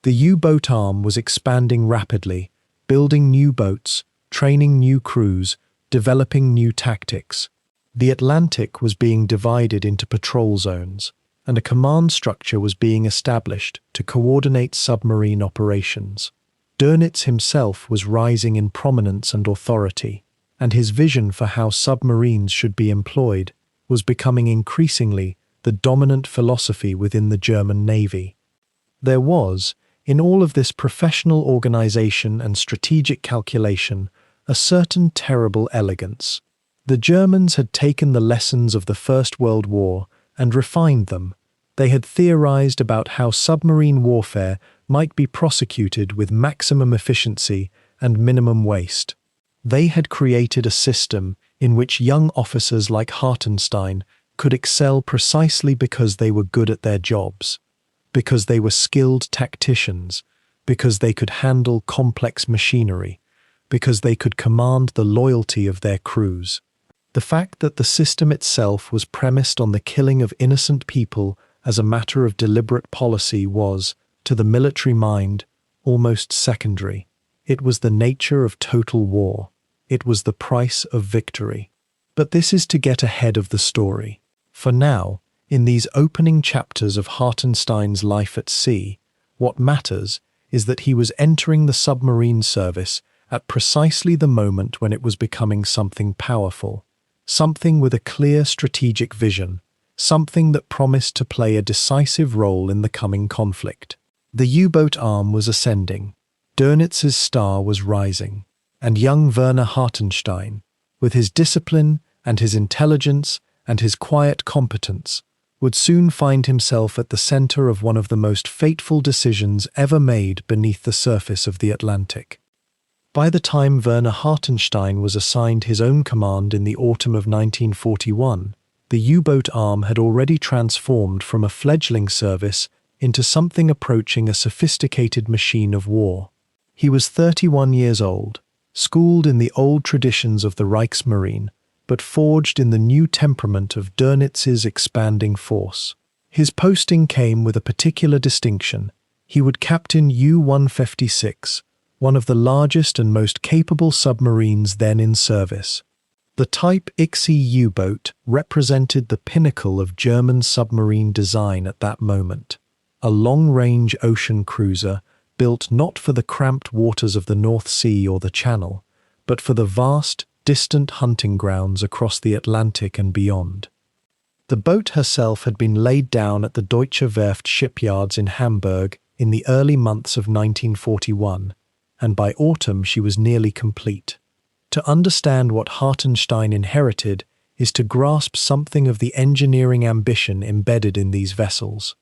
The U-boat arm was expanding rapidly, building new boats, training new crews, developing new tactics. The Atlantic was being divided into patrol zones, and a command structure was being established to coordinate submarine operations. Dönitz himself was rising in prominence and authority, and his vision for how submarines should be employed was becoming increasingly the dominant philosophy within the German Navy. There was, in all of this professional organization and strategic calculation, a certain terrible elegance. The Germans had taken the lessons of the First World War and refined them. They had theorized about how submarine warfare might be prosecuted with maximum efficiency and minimum waste. They had created a system in which young officers like Hartenstein could excel precisely because they were good at their jobs, because they were skilled tacticians, because they could handle complex machinery, because they could command the loyalty of their crews. The fact that the system itself was premised on the killing of innocent people as a matter of deliberate policy was, to the military mind, almost secondary. It was the nature of total war. It was the price of victory. But this is to get ahead of the story. For now, in these opening chapters of Hartenstein's life at sea, what matters is that he was entering the submarine service at precisely the moment when it was becoming something powerful, something with a clear strategic vision, something that promised to play a decisive role in the coming conflict. The U-boat arm was ascending, Dönitz's star was rising, and young Werner Hartenstein, with his discipline and his intelligence and his quiet competence, would soon find himself at the center of one of the most fateful decisions ever made beneath the surface of the Atlantic. By the time Werner Hartenstein was assigned his own command in the autumn of 1941, the U-boat arm had already transformed from a fledgling service into something approaching a sophisticated machine of war. He was 31 years old, schooled in the old traditions of the Reichsmarine, but forged in the new temperament of Dönitz's expanding force. His posting came with a particular distinction. He would captain U-156, one of the largest and most capable submarines then in service. The Type IXI U-boat represented the pinnacle of German submarine design at that moment. A long-range ocean cruiser built not for the cramped waters of the North Sea or the Channel, but for the vast, distant hunting grounds across the Atlantic and beyond. The boat herself had been laid down at the Deutsche Werft shipyards in Hamburg in the early months of 1941, and by autumn she was nearly complete. To understand what Hartenstein inherited is to grasp something of the engineering ambition embedded in these vessels.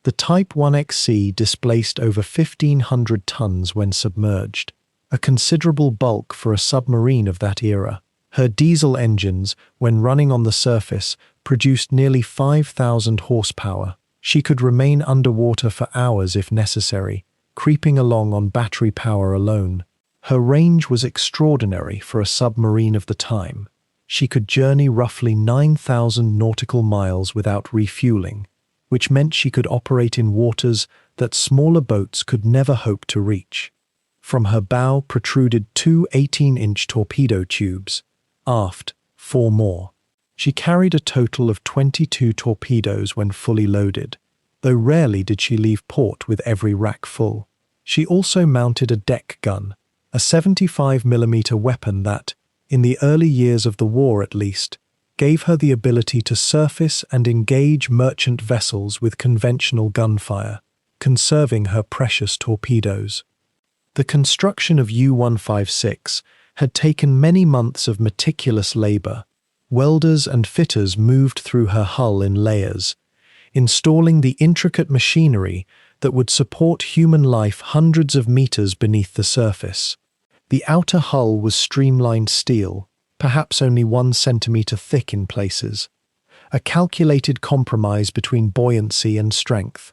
The Type 1XC displaced over 1,500 tons when submerged, a considerable bulk for a submarine of that era. Her diesel engines, when running on the surface, produced nearly 5,000 horsepower. She could remain underwater for hours if necessary, creeping along on battery power alone. Her range was extraordinary for a submarine of the time. She could journey roughly 9,000 nautical miles without refueling, which meant she could operate in waters that smaller boats could never hope to reach. From her bow protruded two 18-inch torpedo tubes. Aft, 4 more. She carried a total of 22 torpedoes when fully loaded, though rarely did she leave port with every rack full. She also mounted a deck gun, a 75mm weapon that, in the early years of the war at least, gave her the ability to surface and engage merchant vessels with conventional gunfire, conserving her precious torpedoes. The construction of U-156 had taken many months of meticulous labor. Welders and fitters moved through her hull in layers, installing the intricate machinery that would support human life hundreds of meters beneath the surface. The outer hull was streamlined steel, perhaps only 1 centimeter thick in places, a calculated compromise between buoyancy and strength.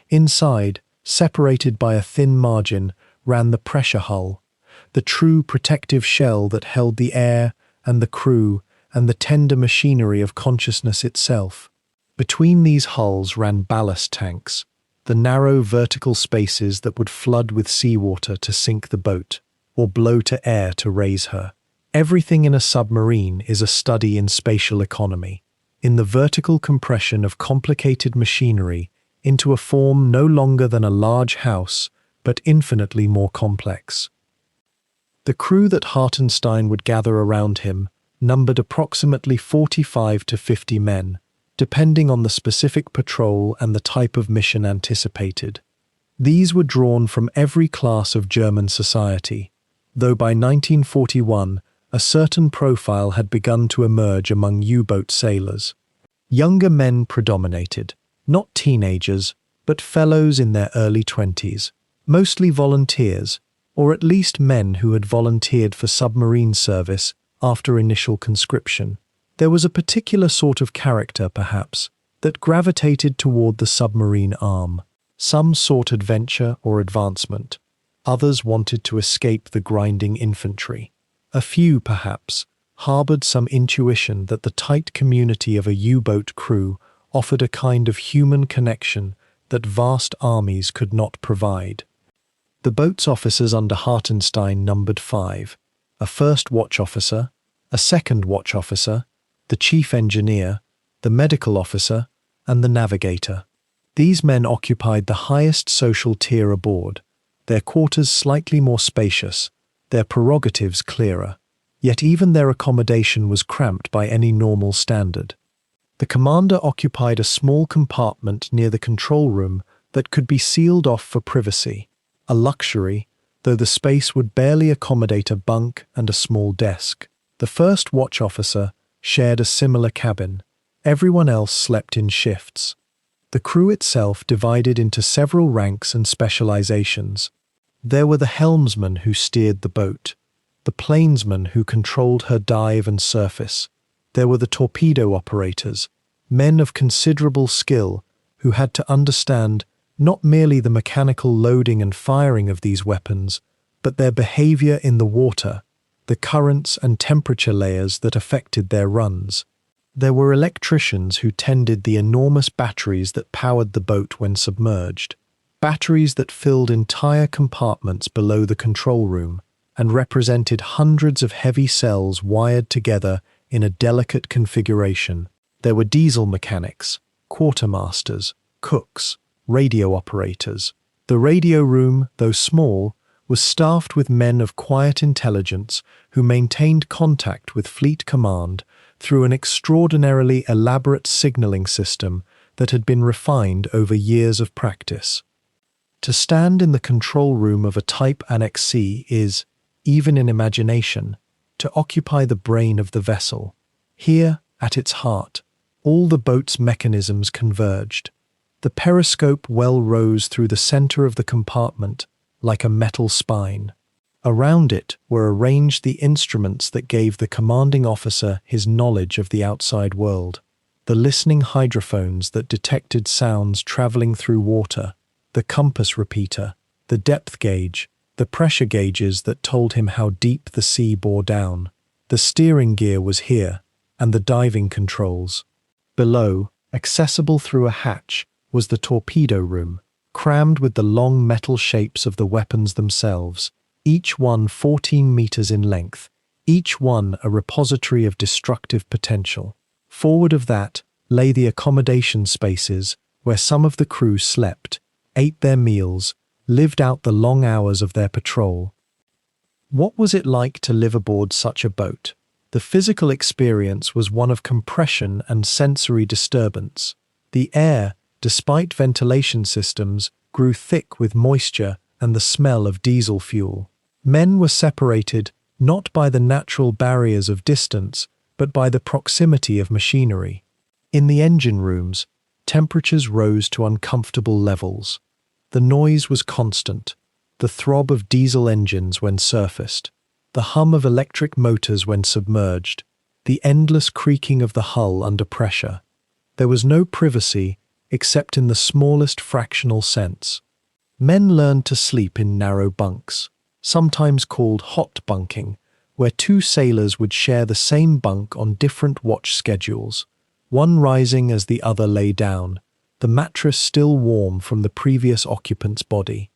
Inside, separated by a thin margin, ran the pressure hull, the true protective shell that held the air and the crew and the tender machinery of consciousness itself. Between these hulls ran ballast tanks, the narrow vertical spaces that would flood with seawater to sink the boat, or blow to air to raise her. Everything in a submarine is a study in spatial economy, in the vertical compression of complicated machinery into a form no longer than a large house, but infinitely more complex. The crew that Hartenstein would gather around him numbered approximately 45 to 50 men, depending on the specific patrol and the type of mission anticipated. These were drawn from every class of German society, though by 1941 a certain profile had begun to emerge among U-boat sailors. Younger men predominated, not teenagers, but fellows in their early 20s, mostly volunteers, or at least men who had volunteered for submarine service after initial conscription. There was a particular sort of character, perhaps, that gravitated toward the submarine arm. Some sought adventure or advancement. Others wanted to escape the grinding infantry. A few, perhaps, harbored some intuition that the tight community of a U-boat crew offered a kind of human connection that vast armies could not provide. The boat's officers under Hartenstein numbered 5, a first watch officer, a second watch officer, the chief engineer, the medical officer, and the navigator. These men occupied the highest social tier aboard, their quarters slightly more spacious, their prerogatives clearer, yet even their accommodation was cramped by any normal standard. The commander occupied a small compartment near the control room that could be sealed off for privacy, a luxury, though the space would barely accommodate a bunk and a small desk. The first watch officer shared a similar cabin. Everyone else slept in shifts. The crew itself divided into several ranks and specializations. There were the helmsmen who steered the boat, the plainsmen who controlled her dive and surface. There were the torpedo operators, men of considerable skill who had to understand not merely the mechanical loading and firing of these weapons, but their behavior in the water, the currents and temperature layers that affected their runs. There were electricians who tended the enormous batteries that powered the boat when submerged, batteries that filled entire compartments below the control room and represented hundreds of heavy cells wired together in a delicate configuration. There were diesel mechanics, quartermasters, cooks, radio operators. The radio room, though small, was staffed with men of quiet intelligence who maintained contact with Fleet Command through an extraordinarily elaborate signaling system that had been refined over years of practice. To stand in the control room of a Type Annex C is, even in imagination, to occupy the brain of the vessel. Here, at its heart, all the boat's mechanisms converged. The periscope well rose through the center of the compartment like a metal spine. Around it were arranged the instruments that gave the commanding officer his knowledge of the outside world. The listening hydrophones that detected sounds traveling through water, the compass repeater, the depth gauge, the pressure gauges that told him how deep the sea bore down. The steering gear was here, and the diving controls. Below, accessible through a hatch, was the torpedo room, crammed with the long metal shapes of the weapons themselves, each one 14 meters in length, each one a repository of destructive potential. Forward of that lay the accommodation spaces where some of the crew slept, ate their meals, lived out the long hours of their patrol. What was it like to live aboard such a boat? The physical experience was one of compression and sensory disturbance. The air, despite ventilation systems, grew thick with moisture and the smell of diesel fuel. Men were separated not by the natural barriers of distance, but by the proximity of machinery. In the engine rooms, temperatures rose to uncomfortable levels. The noise was constant, the throb of diesel engines when surfaced, the hum of electric motors when submerged, the endless creaking of the hull under pressure. There was no privacy except in the smallest fractional sense. Men learned to sleep in narrow bunks, sometimes called hot bunking, where two sailors would share the same bunk on different watch schedules, one rising as the other lay down, the mattress still warm from the previous occupant's body.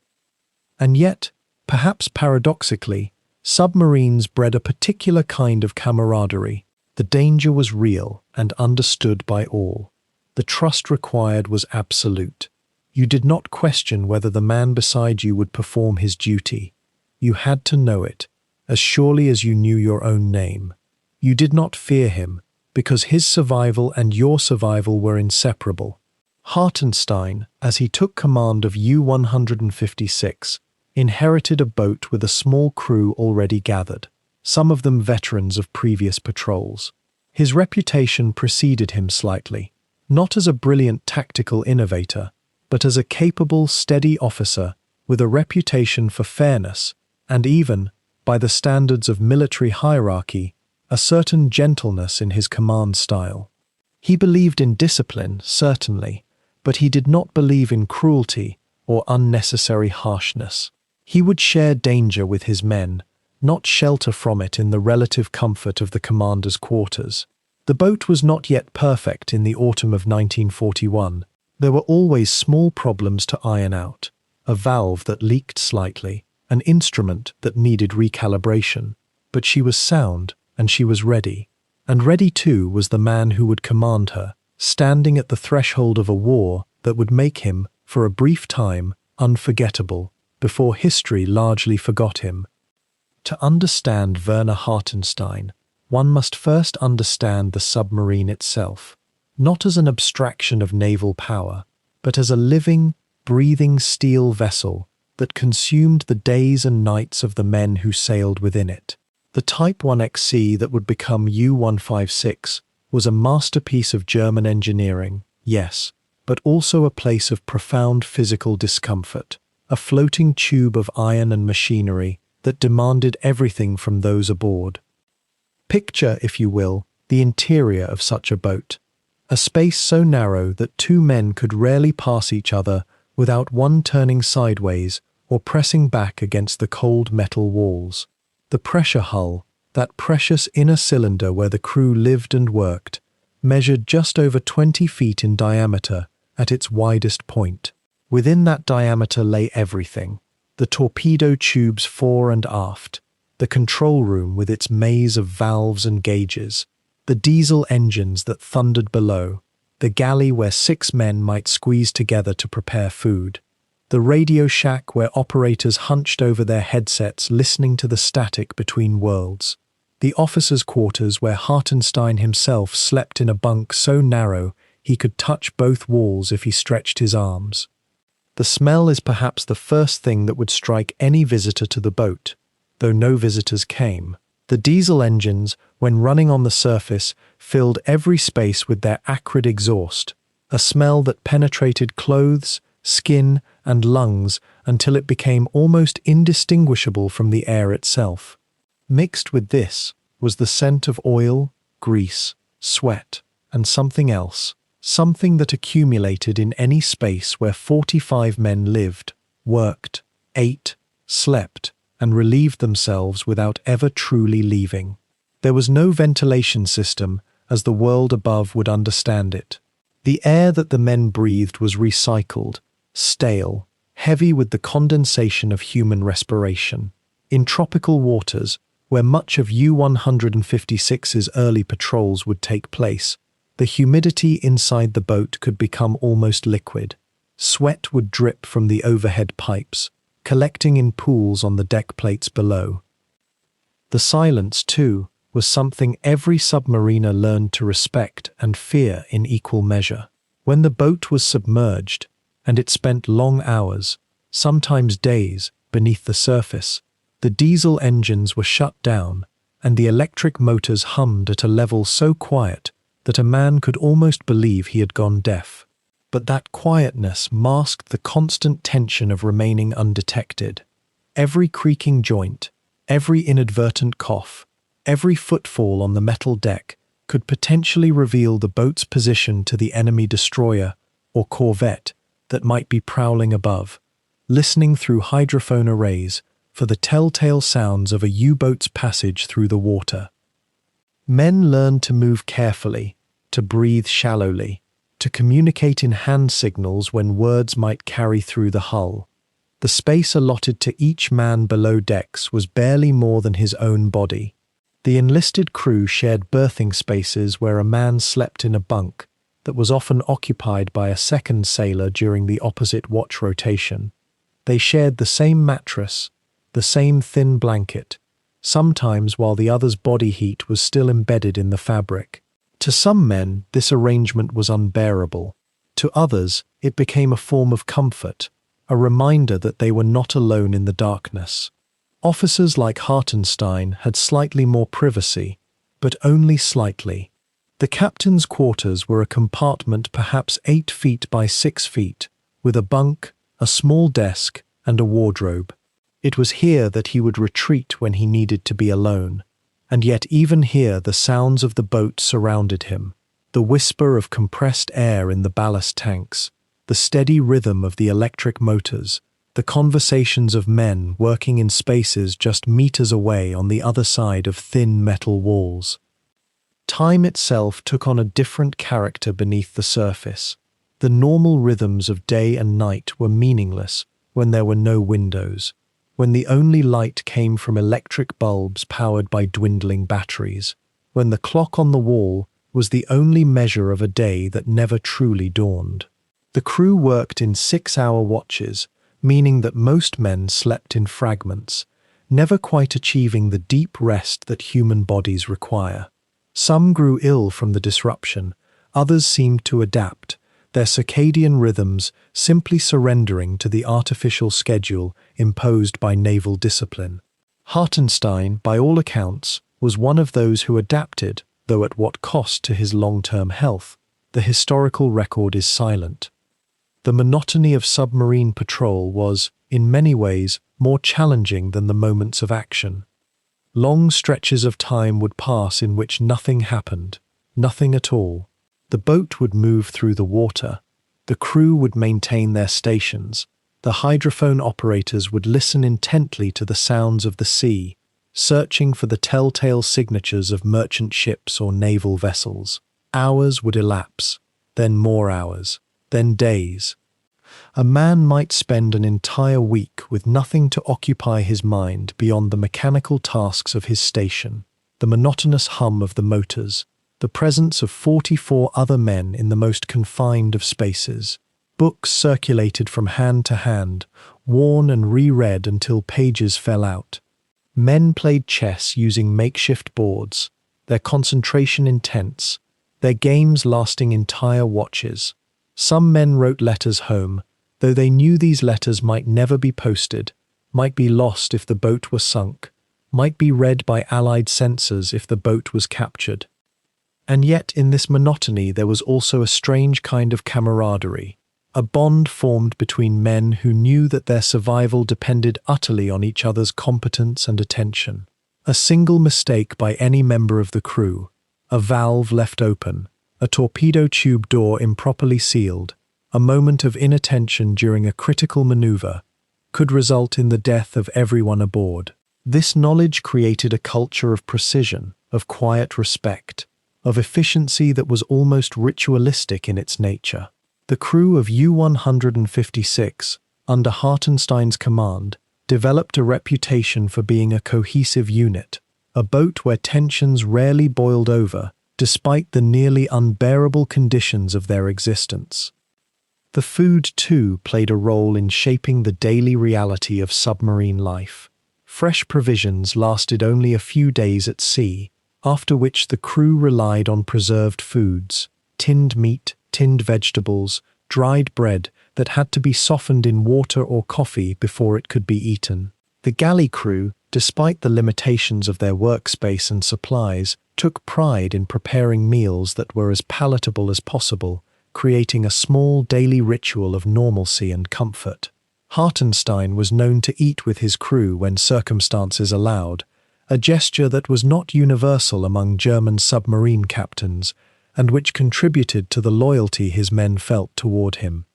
And yet, perhaps paradoxically, submarines bred a particular kind of camaraderie. The danger was real and understood by all. The trust required was absolute. You did not question whether the man beside you would perform his duty. You had to know it, as surely as you knew your own name. You did not fear him, because his survival and your survival were inseparable. Hartenstein, as he took command of U-156, inherited a boat with a small crew already gathered, some of them veterans of previous patrols. His reputation preceded him slightly, not as a brilliant tactical innovator, but as a capable, steady officer with a reputation for fairness and even, by the standards of military hierarchy, a certain gentleness in his command style. He believed in discipline, certainly, but he did not believe in cruelty or unnecessary harshness. He would share danger with his men, not shelter from it in the relative comfort of the commander's quarters. The boat was not yet perfect in the autumn of 1941. There were always small problems to iron out, a valve that leaked slightly, an instrument that needed recalibration. But she was sound, and she was ready. And ready too was the man who would command her, standing at the threshold of a war that would make him, for a brief time, unforgettable, before history largely forgot him. To understand Werner Hartenstein, one must first understand the submarine itself, not as an abstraction of naval power, but as a living, breathing steel vessel that consumed the days and nights of the men who sailed within it. The Type 1XC that would become U-156 was a masterpiece of German engineering, yes, but also a place of profound physical discomfort, a floating tube of iron and machinery that demanded everything from those aboard. Picture, if you will, the interior of such a boat, a space so narrow that two men could rarely pass each other without one turning sideways or pressing back against the cold metal walls. The pressure hull, that precious inner cylinder where the crew lived and worked, measured just over 20 feet in diameter at its widest point. Within that diameter lay everything: the torpedo tubes fore and aft, the control room with its maze of valves and gauges, the diesel engines that thundered below, the galley where 6 men might squeeze together to prepare food, the radio shack where operators hunched over their headsets listening to the static between worlds, the officers' quarters where Hartenstein himself slept in a bunk so narrow he could touch both walls if he stretched his arms. The smell is perhaps the first thing that would strike any visitor to the boat, though no visitors came. The diesel engines, when running on the surface, filled every space with their acrid exhaust, a smell that penetrated clothes, skin, and lungs until it became almost indistinguishable from the air itself. Mixed with this was the scent of oil, grease, sweat, and something else, something that accumulated in any space where 45 men lived, worked, ate, slept, and relieved themselves without ever truly leaving. There was no ventilation system, as the world above would understand it. The air that the men breathed was recycled, stale, heavy with the condensation of human respiration. In tropical waters, where much of U-156's early patrols would take place, the humidity inside the boat could become almost liquid. Sweat would drip from the overhead pipes, collecting in pools on the deck plates below. The silence, too, was something every submariner learned to respect and fear in equal measure. When the boat was submerged, and it spent long hours, sometimes days, beneath the surface, the diesel engines were shut down, and the electric motors hummed at a level so quiet that a man could almost believe he had gone deaf. But that quietness masked the constant tension of remaining undetected. Every creaking joint, every inadvertent cough, every footfall on the metal deck could potentially reveal the boat's position to the enemy destroyer or corvette that might be prowling above, listening through hydrophone arrays for the telltale sounds of a U-boat's passage through the water. Men learned to move carefully, to breathe shallowly, to communicate in hand signals when words might carry through the hull. The space allotted to each man below decks was barely more than his own body. The enlisted crew shared berthing spaces where a man slept in a bunk that was often occupied by a second sailor during the opposite watch rotation. They shared the same mattress, the same thin blanket, sometimes while the other's body heat was still embedded in the fabric. To some men, this arrangement was unbearable. To others, it became a form of comfort, a reminder that they were not alone in the darkness. Officers like Hartenstein had slightly more privacy, but only slightly. The captain's quarters were a compartment perhaps 8 feet by 6 feet, with a bunk, a small desk, and a wardrobe. It was here that he would retreat when he needed to be alone. And yet even here the sounds of the boat surrounded him, the whisper of compressed air in the ballast tanks, the steady rhythm of the electric motors, the conversations of men working in spaces just meters away on the other side of thin metal walls. Time itself took on a different character beneath the surface. The normal rhythms of day and night were meaningless when there were no windows, when the only light came from electric bulbs powered by dwindling batteries, when the clock on the wall was the only measure of a day that never truly dawned. The crew worked in 6-hour watches, meaning that most men slept in fragments, never quite achieving the deep rest that human bodies require. Some grew ill from the disruption, others seemed to adapt, their circadian rhythms simply surrendering to the artificial schedule imposed by naval discipline. Hartenstein, by all accounts, was one of those who adapted, though at what cost to his long-term health. The historical record is silent. The monotony of submarine patrol was, in many ways, more challenging than the moments of action. Long stretches of time would pass in which nothing happened, nothing at all. The boat would move through the water, the crew would maintain their stations, the hydrophone operators would listen intently to the sounds of the sea, searching for the telltale signatures of merchant ships or naval vessels. Hours would elapse, then more hours, then days. A man might spend an entire week with nothing to occupy his mind beyond the mechanical tasks of his station, the monotonous hum of the motors, the presence of 44 other men in the most confined of spaces. Books circulated from hand to hand, worn and reread until pages fell out. Men played chess using makeshift boards, their concentration intense, their games lasting entire watches. Some men wrote letters home, though they knew these letters might never be posted, might be lost if the boat were sunk. might be read by Allied sensors if the boat was captured. And yet in this monotony there was also a strange kind of camaraderie, a bond formed between men who knew that their survival depended utterly on each other's competence and attention. A single mistake by any member of the crew, a valve left open, a torpedo tube door improperly sealed, a moment of inattention during a critical maneuver, could result in the death of everyone aboard. This knowledge created a culture of precision, of quiet respect, of efficiency that was almost ritualistic in its nature. The crew of U-156, under Hartenstein's command, developed a reputation for being a cohesive unit, a boat where tensions rarely boiled over, despite the nearly unbearable conditions of their existence. The food, too, played a role in shaping the daily reality of submarine life. Fresh provisions lasted only a few days at sea, after which the crew relied on preserved foods, tinned meat, tinned vegetables, dried bread that had to be softened in water or coffee before it could be eaten. The galley crew, despite the limitations of their workspace and supplies, took pride in preparing meals that were as palatable as possible, creating a small daily ritual of normalcy and comfort. Hartenstein was known to eat with his crew when circumstances allowed, a gesture that was not universal among German submarine captains, and which contributed to the loyalty his men felt toward him.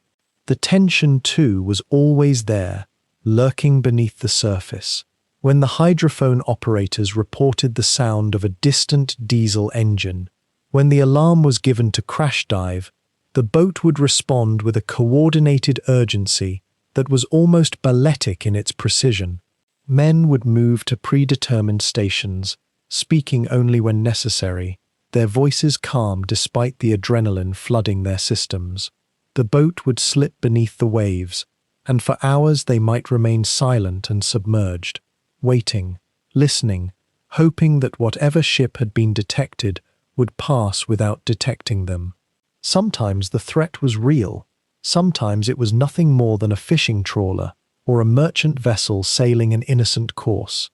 The tension, too, was always there, lurking beneath the surface. When the hydrophone operators reported the sound of a distant diesel engine, when the alarm was given to crash dive, the boat would respond with a coordinated urgency that was almost balletic in its precision. Men would move to predetermined stations, speaking only when necessary, their voices calm despite the adrenaline flooding their systems. The boat would slip beneath the waves, and for hours they might remain silent and submerged, waiting, listening, hoping that whatever ship had been detected would pass without detecting them. Sometimes the threat was real, sometimes it was nothing more than a fishing trawler or a merchant vessel sailing an innocent course.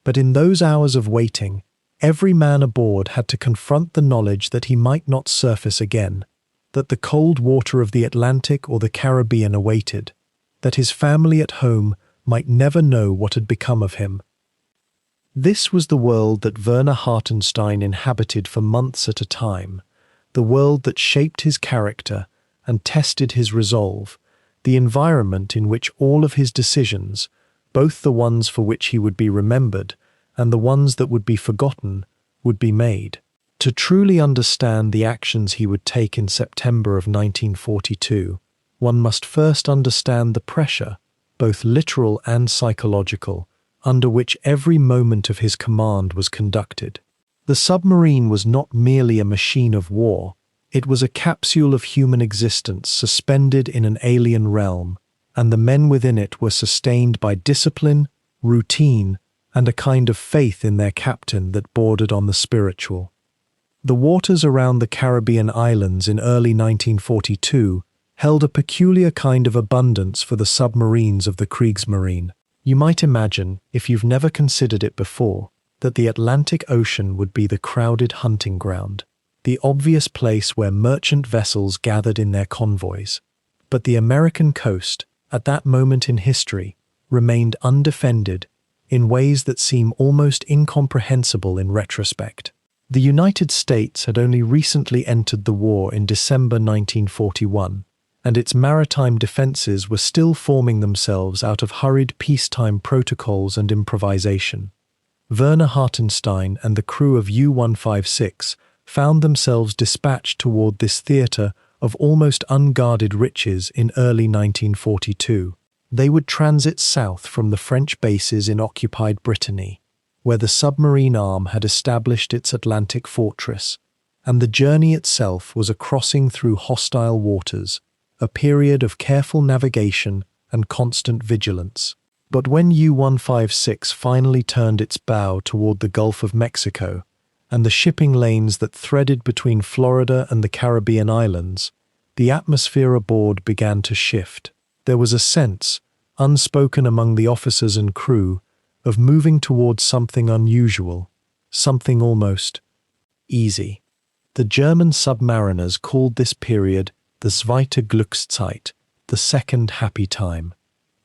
But in those hours of waiting, every man aboard had to confront the knowledge that he might not surface again, that the cold water of the Atlantic or the Caribbean awaited, that his family at home might never know what had become of him. This was the world that Werner Hartenstein inhabited for months at a time, the world that shaped his character and tested his resolve, the environment in which all of his decisions, both the ones for which he would be remembered and the ones that would be forgotten, would be made. To truly understand the actions he would take in September of 1942, one must first understand the pressure, both literal and psychological, under which every moment of his command was conducted. The submarine was not merely a machine of war, it was a capsule of human existence suspended in an alien realm, and the men within it were sustained by discipline, routine, and a kind of faith in their captain that bordered on the spiritual. The waters around the Caribbean islands in early 1942 held a peculiar kind of abundance for the submarines of the Kriegsmarine. You might imagine, if you've never considered it before, that the Atlantic Ocean would be the crowded hunting ground, the obvious place where merchant vessels gathered in their convoys. But the American coast, at that moment in history, remained undefended in ways that seem almost incomprehensible in retrospect. The United States had only recently entered the war in December 1941, and its maritime defenses were still forming themselves out of hurried peacetime protocols and improvisation. Werner Hartenstein and the crew of U-156 found themselves dispatched toward this theatre of almost unguarded riches in early 1942. They would transit south from the French bases in occupied Brittany, where the submarine arm had established its Atlantic fortress, and the journey itself was a crossing through hostile waters, a period of careful navigation and constant vigilance. But when U-156 finally turned its bow toward the Gulf of Mexico and the shipping lanes that threaded between Florida and the Caribbean islands, the atmosphere aboard began to shift. There was a sense, unspoken among the officers and crew, of moving towards something unusual, something almost easy. The German submariners called this period the Zweite Glückszeit, the second happy time.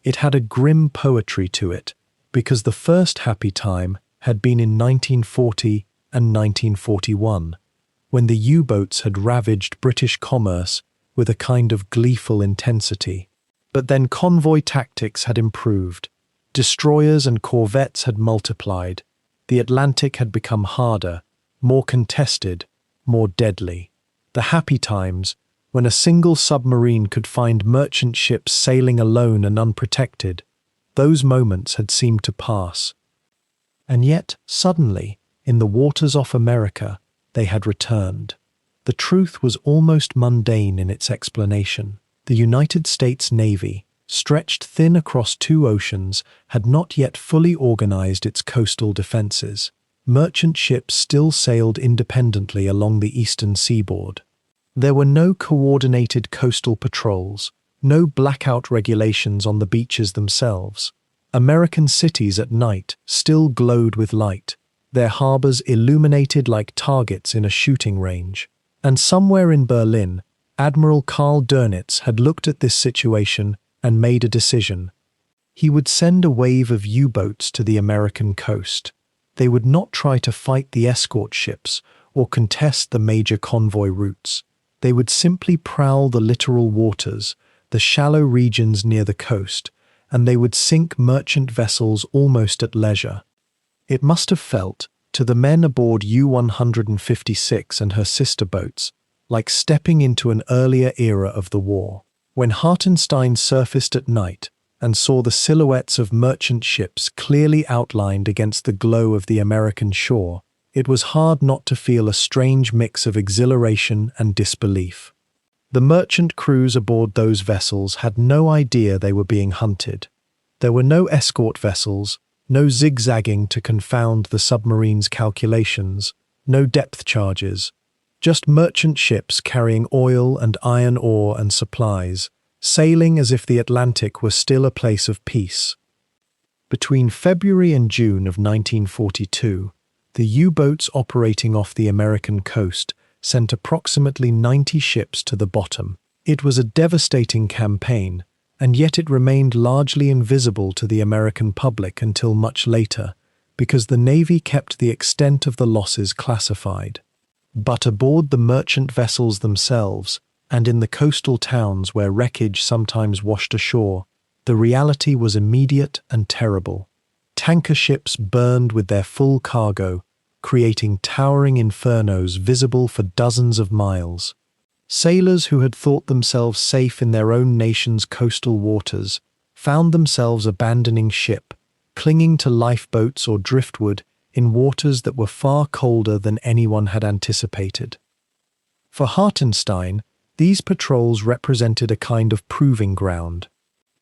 It had a grim poetry to it, because the first happy time had been in 1940 and 1941, when the U-boats had ravaged British commerce with a kind of gleeful intensity. But then convoy tactics had improved. Destroyers and corvettes had multiplied. The Atlantic had become harder, more contested, more deadly. The happy times, when a single submarine could find merchant ships sailing alone and unprotected, those moments had seemed to pass. And yet, suddenly, in the waters off America, they had returned. The truth was almost mundane in its explanation. The United States Navy, stretched thin across two oceans, had not yet fully organized its coastal defenses. Merchant ships still sailed independently along the eastern seaboard. There were no coordinated coastal patrols, no blackout regulations on the beaches themselves. American cities at night still glowed with light, their harbors illuminated like targets in a shooting range. And somewhere in Berlin, Admiral Karl Dönitz had looked at this situation and made a decision. He would send a wave of U-boats to the American coast. They would not try to fight the escort ships or contest the major convoy routes. They would simply prowl the littoral waters, the shallow regions near the coast, and they would sink merchant vessels almost at leisure. It must have felt, to the men aboard U-156 and her sister boats, like stepping into an earlier era of the war. When Hartenstein surfaced at night and saw the silhouettes of merchant ships clearly outlined against the glow of the American shore, it was hard not to feel a strange mix of exhilaration and disbelief. The merchant crews aboard those vessels had no idea they were being hunted. There were no escort vessels, no zigzagging to confound the submarine's calculations, no depth charges, just merchant ships carrying oil and iron ore and supplies, sailing as if the Atlantic were still a place of peace. Between February and June of 1942, the U-boats operating off the American coast sent approximately 90 ships to the bottom. It was a devastating campaign, and yet it remained largely invisible to the American public until much later, because the Navy kept the extent of the losses classified. But aboard the merchant vessels themselves, and in the coastal towns where wreckage sometimes washed ashore, the reality was immediate and terrible. Tanker ships burned with their full cargo, creating towering infernos visible for dozens of miles. Sailors who had thought themselves safe in their own nation's coastal waters found themselves abandoning ship, clinging to lifeboats or driftwood in waters that were far colder than anyone had anticipated. For Hartenstein, these patrols represented a kind of proving ground.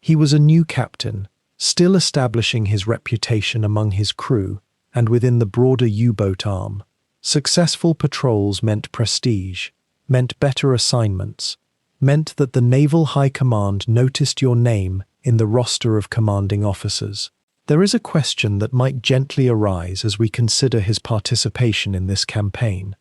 He was a new captain, still establishing his reputation among his crew and within the broader U-boat arm. Successful patrols meant prestige, meant better assignments, meant that the Naval High Command noticed your name in the roster of commanding officers. There is a question that might gently arise as we consider his participation in this campaign.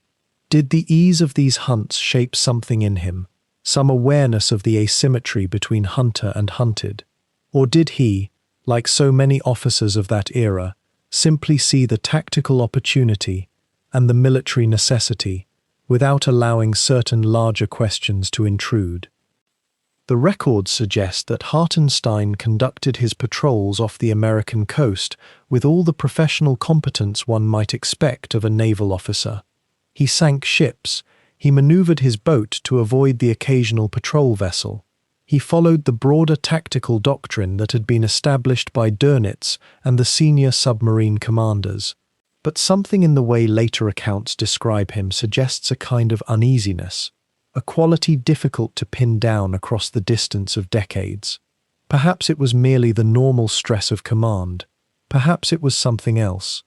Did the ease of these hunts shape something in him, some awareness of the asymmetry between hunter and hunted? Or did he, like so many officers of that era, simply see the tactical opportunity and the military necessity without allowing certain larger questions to intrude? The records suggest that Hartenstein conducted his patrols off the American coast with all the professional competence one might expect of a naval officer. He sank ships, he maneuvered his boat to avoid the occasional patrol vessel. He followed the broader tactical doctrine that had been established by Dönitz and the senior submarine commanders. But something in the way later accounts describe him suggests a kind of uneasiness, a quality difficult to pin down across the distance of decades. Perhaps it was merely the normal stress of command. Perhaps it was something else.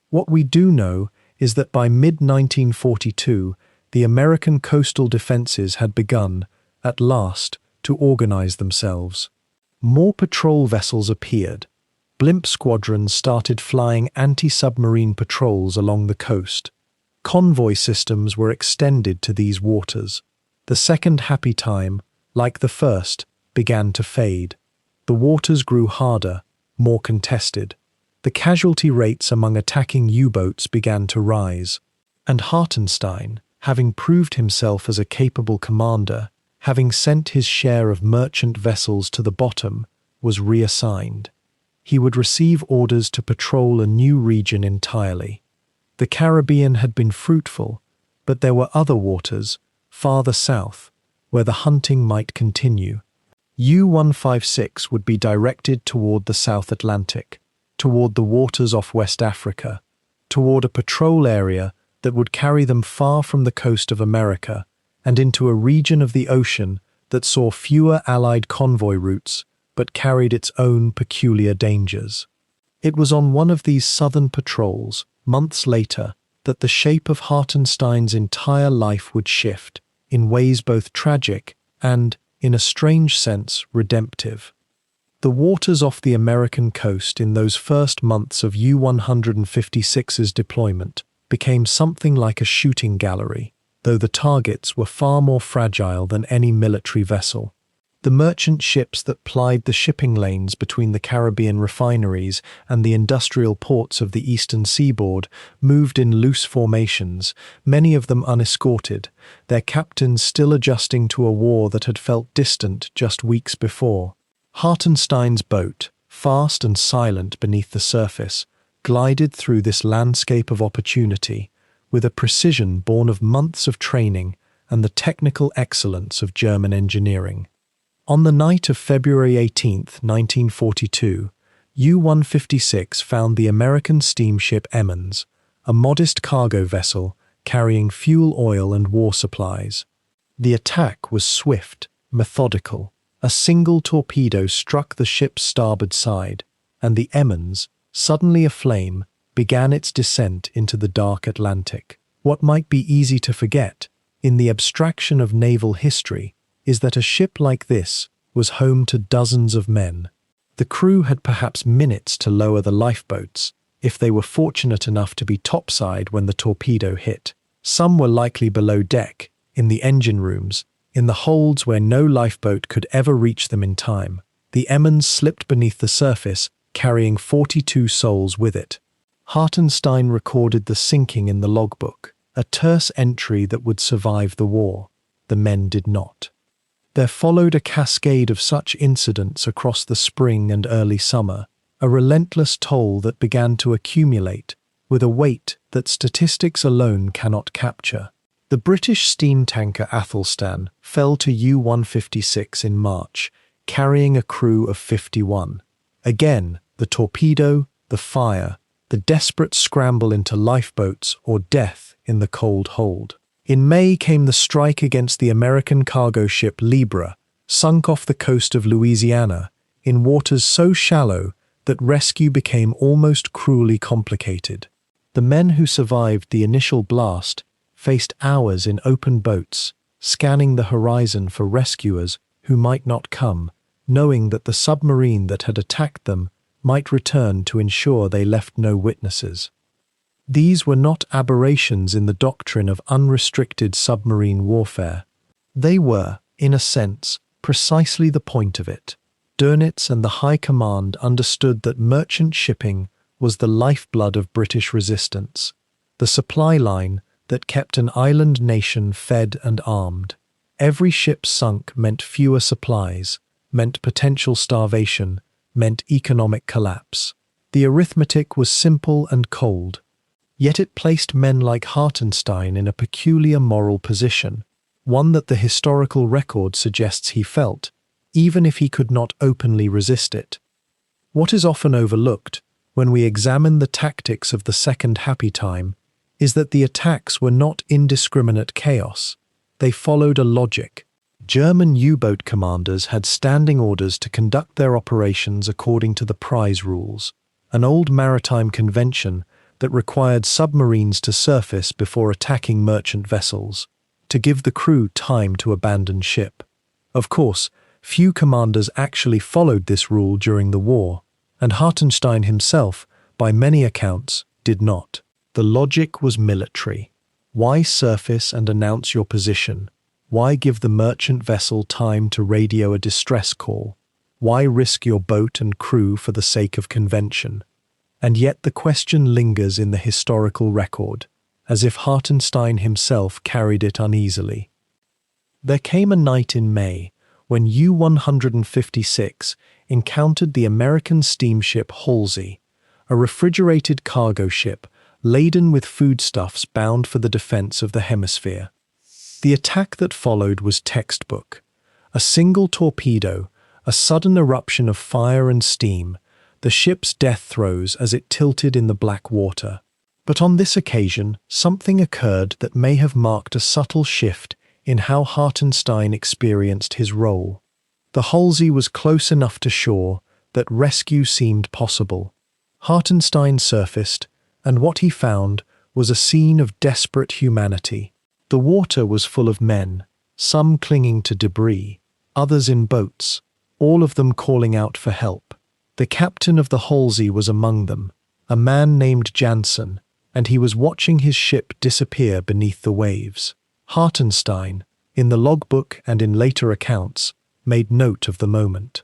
What we do know is that by mid-1942, the American coastal defenses had begun, at last, to organize themselves. More patrol vessels appeared. blimp squadrons started flying anti-submarine patrols along the coast. Convoy systems were extended to these waters. The second happy time, like the first, began to fade. The waters grew harder, more contested. The casualty rates among attacking U-boats began to rise. And Hartenstein, having proved himself as a capable commander, having sent his share of merchant vessels to the bottom, was reassigned. He would receive orders to patrol a new region entirely. The Caribbean had been fruitful, but there were other waters, farther south, where the hunting might continue. U-156 would be directed toward the South Atlantic, toward the waters off West Africa, toward a patrol area that would carry them far from the coast of America and into a region of the ocean that saw fewer Allied convoy routes but carried its own peculiar dangers. It was on one of these southern patrols, months later, that the shape of Hartenstein's entire life would shift, in ways both tragic and, in a strange sense, redemptive. The waters off the American coast in those first months of U-156's deployment became something like a shooting gallery, though the targets were far more fragile than any military vessel. The merchant ships that plied the shipping lanes between the Caribbean refineries and the industrial ports of the eastern seaboard moved in loose formations, many of them unescorted, their captains still adjusting to a war that had felt distant just weeks before. Hartenstein's boat, fast and silent beneath the surface, glided through this landscape of opportunity with a precision born of months of training and the technical excellence of German engineering. On the night of February 18, 1942, U-156 found the American steamship Emmons, a modest cargo vessel carrying fuel oil and war supplies. The attack was swift, methodical. A single torpedo struck the ship's starboard side, and the Emmons, suddenly aflame, began its descent into the dark Atlantic. What might be easy to forget, in the abstraction of naval history, is that a ship like this was home to dozens of men. The crew had perhaps minutes to lower the lifeboats, if they were fortunate enough to be topside when the torpedo hit. Some were likely below deck, in the engine rooms, in the holds where no lifeboat could ever reach them in time. The Emmons slipped beneath the surface, carrying 42 souls with it. Hartenstein recorded the sinking in the logbook, a terse entry that would survive the war. The men did not. There followed a cascade of such incidents across the spring and early summer, a relentless toll that began to accumulate, with a weight that statistics alone cannot capture. The British steam tanker Athelstan fell to U-156 in March, carrying a crew of 51. Again, the torpedo, the fire, the desperate scramble into lifeboats or death in the cold hold. In May came the strike against the American cargo ship Libra, sunk off the coast of Louisiana, in waters so shallow that rescue became almost cruelly complicated. The men who survived the initial blast faced hours in open boats, scanning the horizon for rescuers who might not come, knowing that the submarine that had attacked them might return to ensure they left no witnesses. These were not aberrations in the doctrine of unrestricted submarine warfare. They were, in a sense, precisely the point of it. Dönitz and the High Command understood that merchant shipping was the lifeblood of British resistance, the supply line that kept an island nation fed and armed. Every ship sunk meant fewer supplies, meant potential starvation, meant economic collapse. The arithmetic was simple and cold, yet it placed men like Hartenstein in a peculiar moral position, one that the historical record suggests he felt, even if he could not openly resist it. What is often overlooked, when we examine the tactics of the Second Happy Time, is that the attacks were not indiscriminate chaos. They followed a logic. German U-boat commanders had standing orders to conduct their operations according to the prize rules, an old maritime convention that required submarines to surface before attacking merchant vessels, to give the crew time to abandon ship. Of course, few commanders actually followed this rule during the war, and Hartenstein himself, by many accounts, did not. The logic was military. Why surface and announce your position? Why give the merchant vessel time to radio a distress call? Why risk your boat and crew for the sake of convention? And yet the question lingers in the historical record, as if Hartenstein himself carried it uneasily. There came a night in May when U-156 encountered the American steamship Halsey, a refrigerated cargo ship laden with foodstuffs bound for the defense of the hemisphere. The attack that followed was textbook. A single torpedo, a sudden eruption of fire and steam, the ship's death throes as it tilted in the black water. But on this occasion, something occurred that may have marked a subtle shift in how Hartenstein experienced his role. The Halsey was close enough to shore that rescue seemed possible. Hartenstein surfaced, and what he found was a scene of desperate humanity. The water was full of men, some clinging to debris, others in boats, all of them calling out for help. The captain of the Halsey was among them, a man named Jansen, and he was watching his ship disappear beneath the waves. Hartenstein, in the logbook and in later accounts, made note of the moment.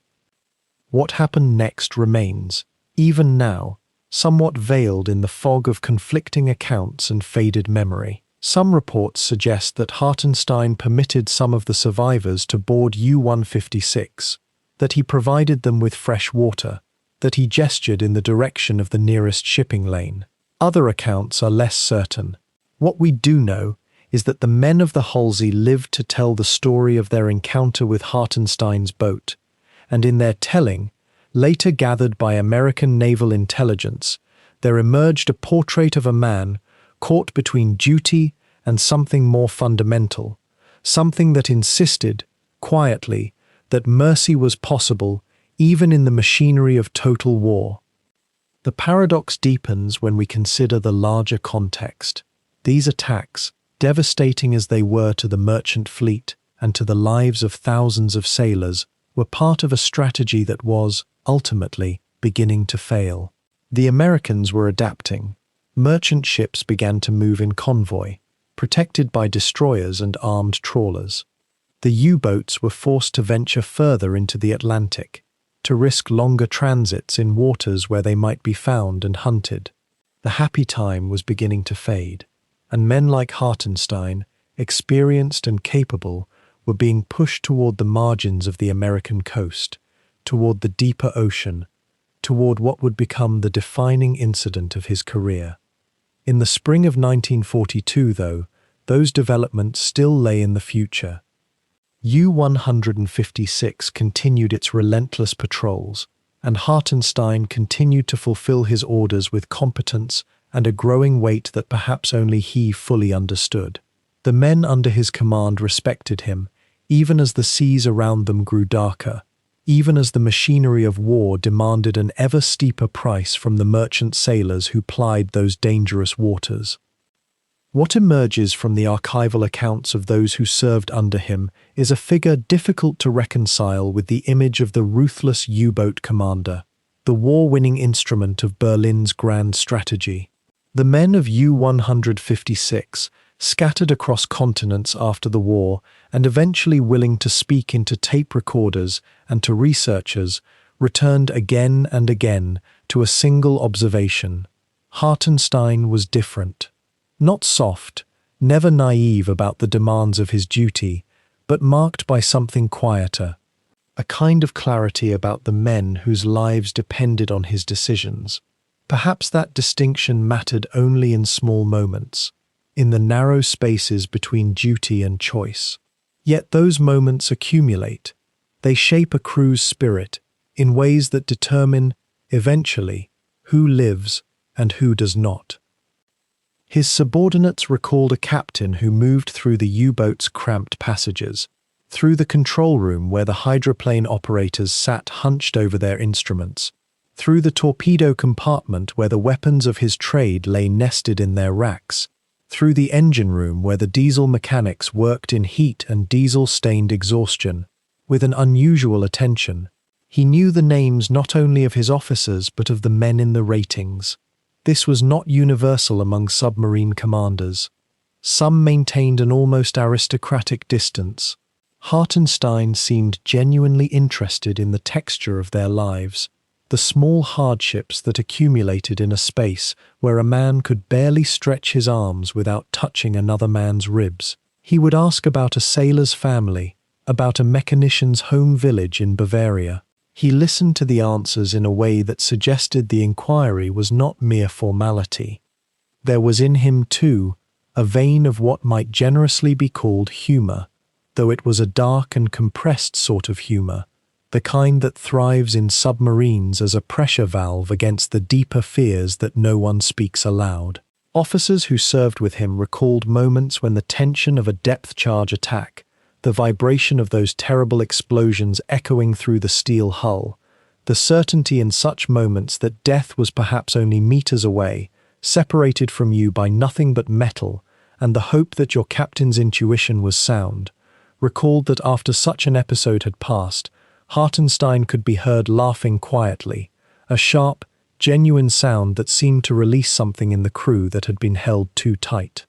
What happened next remains, even now, somewhat veiled in the fog of conflicting accounts and faded memory. Some reports suggest that Hartenstein permitted some of the survivors to board U-156, that he provided them with fresh water, that he gestured in the direction of the nearest shipping lane. Other accounts are less certain. What we do know is that the men of the Halsey lived to tell the story of their encounter with Hartenstein's boat, and in their telling, later gathered by American naval intelligence, there emerged a portrait of a man caught between duty and something more fundamental, something that insisted, quietly, that mercy was possible even in the machinery of total war. The paradox deepens when we consider the larger context. These attacks, devastating as they were to the merchant fleet and to the lives of thousands of sailors, were part of a strategy that was, ultimately, beginning to fail. The Americans were adapting. Merchant ships began to move in convoy, protected by destroyers and armed trawlers. The U-boats were forced to venture further into the Atlantic, to risk longer transits in waters where they might be found and hunted. The happy time was beginning to fade, and men like Hartenstein, experienced and capable, were being pushed toward the margins of the American coast, toward the deeper ocean, toward what would become the defining incident of his career. In the spring of 1942, though, those developments still lay in the future. U-156 continued its relentless patrols, and Hartenstein continued to fulfill his orders with competence and a growing weight that perhaps only he fully understood. The men under his command respected him, even as the seas around them grew darker, even as the machinery of war demanded an ever steeper price from the merchant sailors who plied those dangerous waters. What emerges from the archival accounts of those who served under him is a figure difficult to reconcile with the image of the ruthless U-boat commander, the war-winning instrument of Berlin's grand strategy. The men of U-156, scattered across continents after the war and eventually willing to speak into tape recorders and to researchers, returned again and again to a single observation: Hartenstein was different. Not soft, never naive about the demands of his duty, but marked by something quieter, a kind of clarity about the men whose lives depended on his decisions. Perhaps that distinction mattered only in small moments, in the narrow spaces between duty and choice. Yet those moments accumulate. They shape a crew's spirit in ways that determine, eventually, who lives and who does not. His subordinates recalled a captain who moved through the U-boat's cramped passages, through the control room where the hydroplane operators sat hunched over their instruments, through the torpedo compartment where the weapons of his trade lay nested in their racks, through the engine room where the diesel mechanics worked in heat and diesel-stained exhaustion. With an unusual attention, He knew the names not only of his officers but of the men in the ratings. This was not universal among submarine commanders. Some maintained an almost aristocratic distance. Hartenstein seemed genuinely interested in the texture of their lives, the small hardships that accumulated in a space where a man could barely stretch his arms without touching another man's ribs. He would ask about a sailor's family, about a mechanician's home village in Bavaria. He listened to the answers in a way that suggested the inquiry was not mere formality. There was in him, too, a vein of what might generously be called humour, though it was a dark and compressed sort of humour, the kind that thrives in submarines as a pressure valve against the deeper fears that no one speaks aloud. Officers who served with him recalled moments when the tension of a depth-charge attack, the vibration of those terrible explosions echoing through the steel hull, the certainty in such moments that death was perhaps only meters away, separated from you by nothing but metal, and the hope that your captain's intuition was sound, recalled that after such an episode had passed, Hartenstein could be heard laughing quietly, a sharp, genuine sound that seemed to release something in the crew that had been held too tight.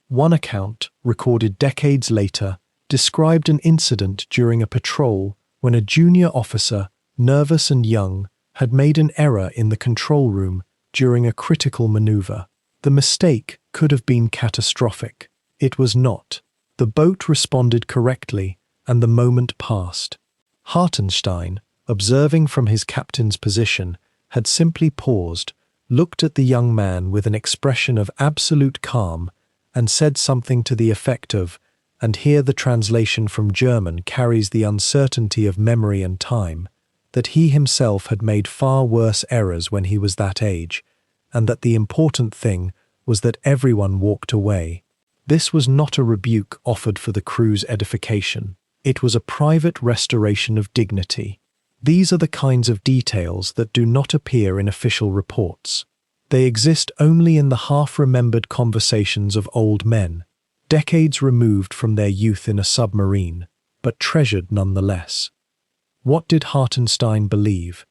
One account, recorded decades later, described an incident during a patrol when a junior officer, nervous and young, had made an error in the control room during a critical maneuver. The mistake could have been catastrophic. It was not. The boat responded correctly, and the moment passed. Hartenstein, observing from his captain's position, had simply paused, looked at the young man with an expression of absolute calm, and said something to the effect of, and here the translation from German carries the uncertainty of memory and time, that he himself had made far worse errors when he was that age, and that the important thing was that everyone walked away. This was not a rebuke offered for the crew's edification. It was a private restoration of dignity. These are the kinds of details that do not appear in official reports. They exist only in the half-remembered conversations of old men, decades removed from their youth in a submarine, but treasured nonetheless. What did Hartenstein believe?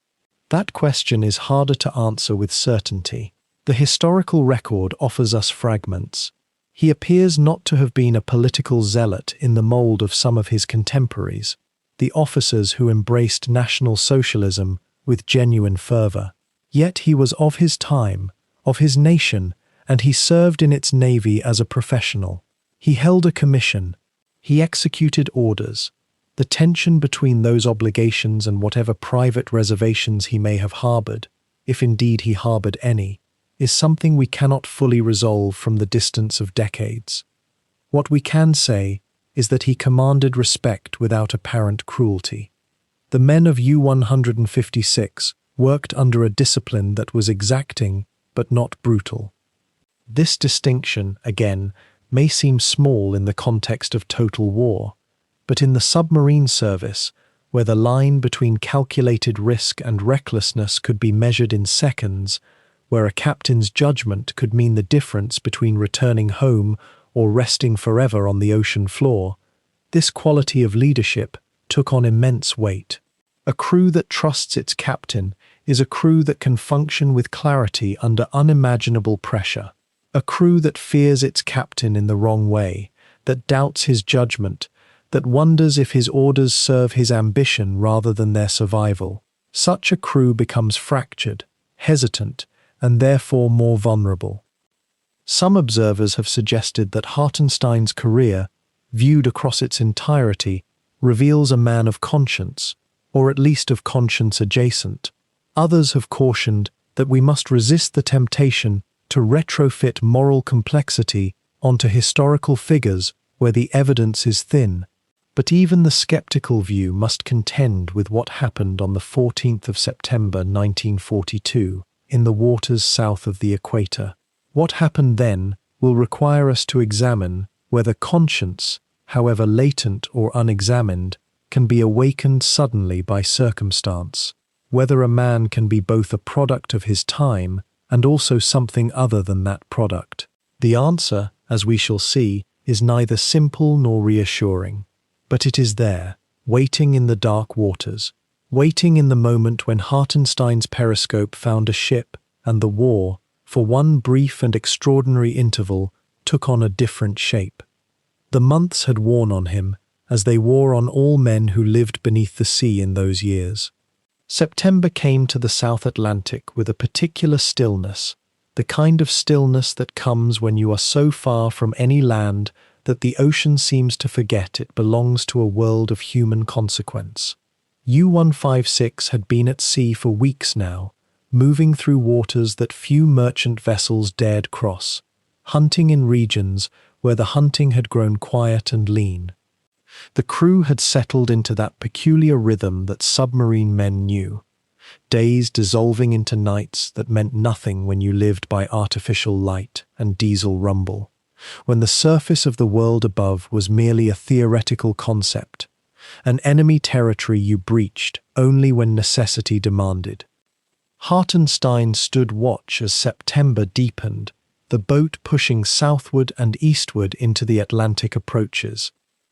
That question is harder to answer with certainty. The historical record offers us fragments. He appears not to have been a political zealot in the mould of some of his contemporaries, the officers who embraced National Socialism with genuine fervour. Yet he was of his time, of his nation, and he served in its navy as a professional. He held a commission. He executed orders. The tension between those obligations and whatever private reservations he may have harboured, if indeed he harboured any, is something we cannot fully resolve from the distance of decades. What we can say is that he commanded respect without apparent cruelty. The men of U-156 worked under a discipline that was exacting but not brutal. This distinction, again, may seem small in the context of total war, but in the submarine service, where the line between calculated risk and recklessness could be measured in seconds, where a captain's judgment could mean the difference between returning home or resting forever on the ocean floor, this quality of leadership took on immense weight. A crew that trusts its captain is a crew that can function with clarity under unimaginable pressure. A crew that fears its captain in the wrong way, that doubts his judgment, that wonders if his orders serve his ambition rather than their survival. Such a crew becomes fractured, hesitant, and therefore more vulnerable. Some observers have suggested that Hartenstein's career, viewed across its entirety, reveals a man of conscience, or at least of conscience adjacent. Others have cautioned that we must resist the temptation to retrofit moral complexity onto historical figures where the evidence is thin. But even the skeptical view must contend with what happened on the 14th of September 1942 in the waters south of the equator. What happened then will require us to examine whether conscience, however latent or unexamined, can be awakened suddenly by circumstance, whether a man can be both a product of his time and also something other than that product. The answer, as we shall see, is neither simple nor reassuring, but it is there, waiting in the dark waters, waiting in the moment when Hartenstein's periscope found a ship and the war, for one brief and extraordinary interval, took on a different shape. The months had worn on him, as they wore on all men who lived beneath the sea in those years. September came to the South Atlantic with a particular stillness, the kind of stillness that comes when you are so far from any land that the ocean seems to forget it belongs to a world of human consequence. U-156 had been at sea for weeks now, moving through waters that few merchant vessels dared cross, hunting in regions where the hunting had grown quiet and lean. The crew had settled into that peculiar rhythm that submarine men knew, days dissolving into nights that meant nothing when you lived by artificial light and diesel rumble, when the surface of the world above was merely a theoretical concept, an enemy territory you breached only when necessity demanded. Hartenstein stood watch as September deepened, the boat pushing southward and eastward into the Atlantic approaches.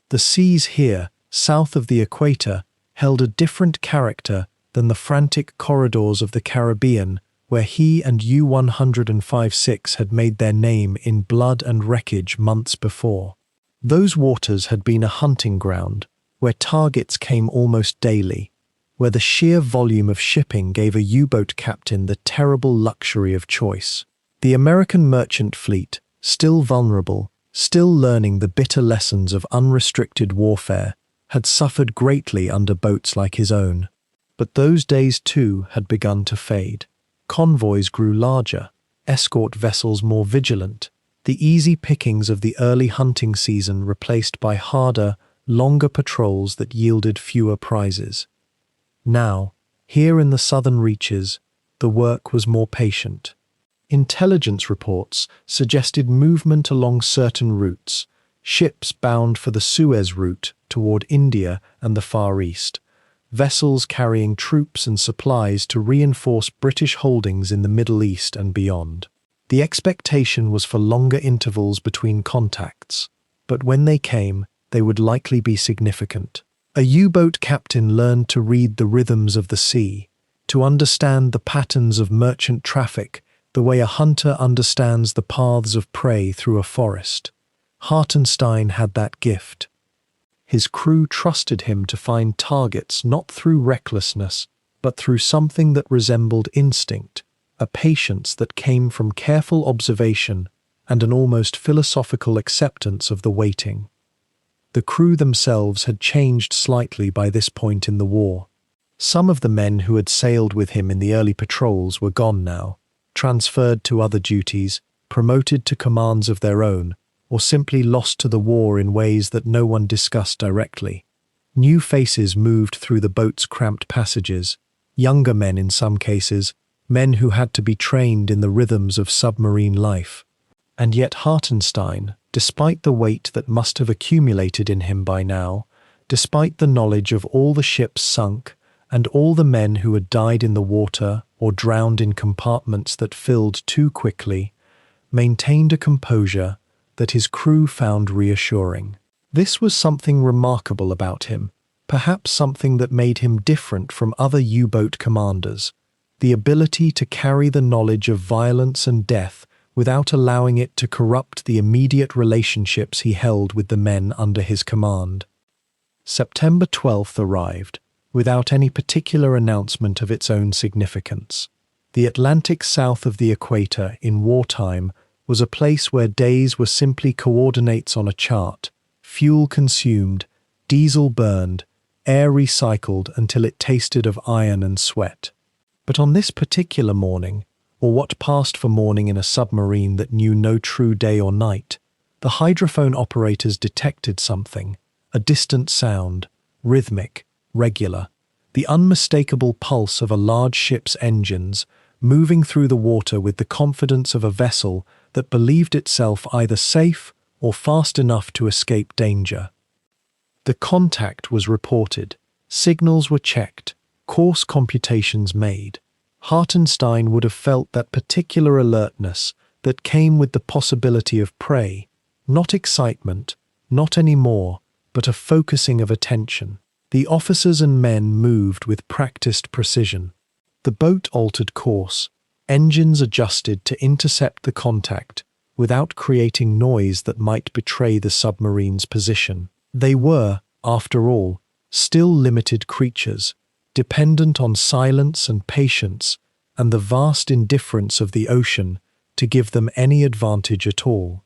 The seas here, south of the equator, held a different character than the frantic corridors of the Caribbean, where he and U-156 had made their name in blood and wreckage months before. Those waters had been a hunting ground, where targets came almost daily, where the sheer volume of shipping gave a U-boat captain the terrible luxury of choice. The American merchant fleet, still vulnerable, still learning the bitter lessons of unrestricted warfare, had suffered greatly under boats like his own. But those days too had begun to fade. Convoys grew larger, escort vessels more vigilant, the easy pickings of the early hunting season replaced by harder, longer patrols that yielded fewer prizes. Now, here in the southern reaches, the work was more patient. Intelligence reports suggested movement along certain routes, ships bound for the Suez route toward India and the Far East, vessels carrying troops and supplies to reinforce British holdings in the Middle East and beyond. The expectation was for longer intervals between contacts, but when they came, they would likely be significant. A U-boat captain learned to read the rhythms of the sea, to understand the patterns of merchant traffic the way a hunter understands the paths of prey through a forest. Hartenstein had that gift. His crew trusted him to find targets not through recklessness, but through something that resembled instinct, a patience that came from careful observation and an almost philosophical acceptance of the waiting. The crew themselves had changed slightly by this point in the war. Some of the men who had sailed with him in the early patrols were gone now, transferred to other duties, promoted to commands of their own, or simply lost to the war in ways that no one discussed directly. New faces moved through the boat's cramped passages, younger men in some cases, men who had to be trained in the rhythms of submarine life. And yet Hartenstein, despite the weight that must have accumulated in him by now, despite the knowledge of all the ships sunk and all the men who had died in the water or drowned in compartments that filled too quickly, maintained a composure that his crew found reassuring. This was something remarkable about him, perhaps something that made him different from other U-boat commanders, the ability to carry the knowledge of violence and death without allowing it to corrupt the immediate relationships he held with the men under his command. September 12th arrived, without any particular announcement of its own significance. The Atlantic south of the equator in wartime was a place where days were simply coordinates on a chart, fuel consumed, diesel burned, air recycled until it tasted of iron and sweat. But on this particular morning, or what passed for morning in a submarine that knew no true day or night, the hydrophone operators detected something, a distant sound, rhythmic, regular, the unmistakable pulse of a large ship's engines, moving through the water with the confidence of a vessel that believed itself either safe or fast enough to escape danger. The contact was reported, signals were checked, course computations made. Hartenstein would have felt that particular alertness that came with the possibility of prey, not excitement, not any more, but a focusing of attention. The officers and men moved with practiced precision. The boat altered course, engines adjusted to intercept the contact without creating noise that might betray the submarine's position. They were, after all, still limited creatures, dependent on silence and patience and the vast indifference of the ocean to give them any advantage at all.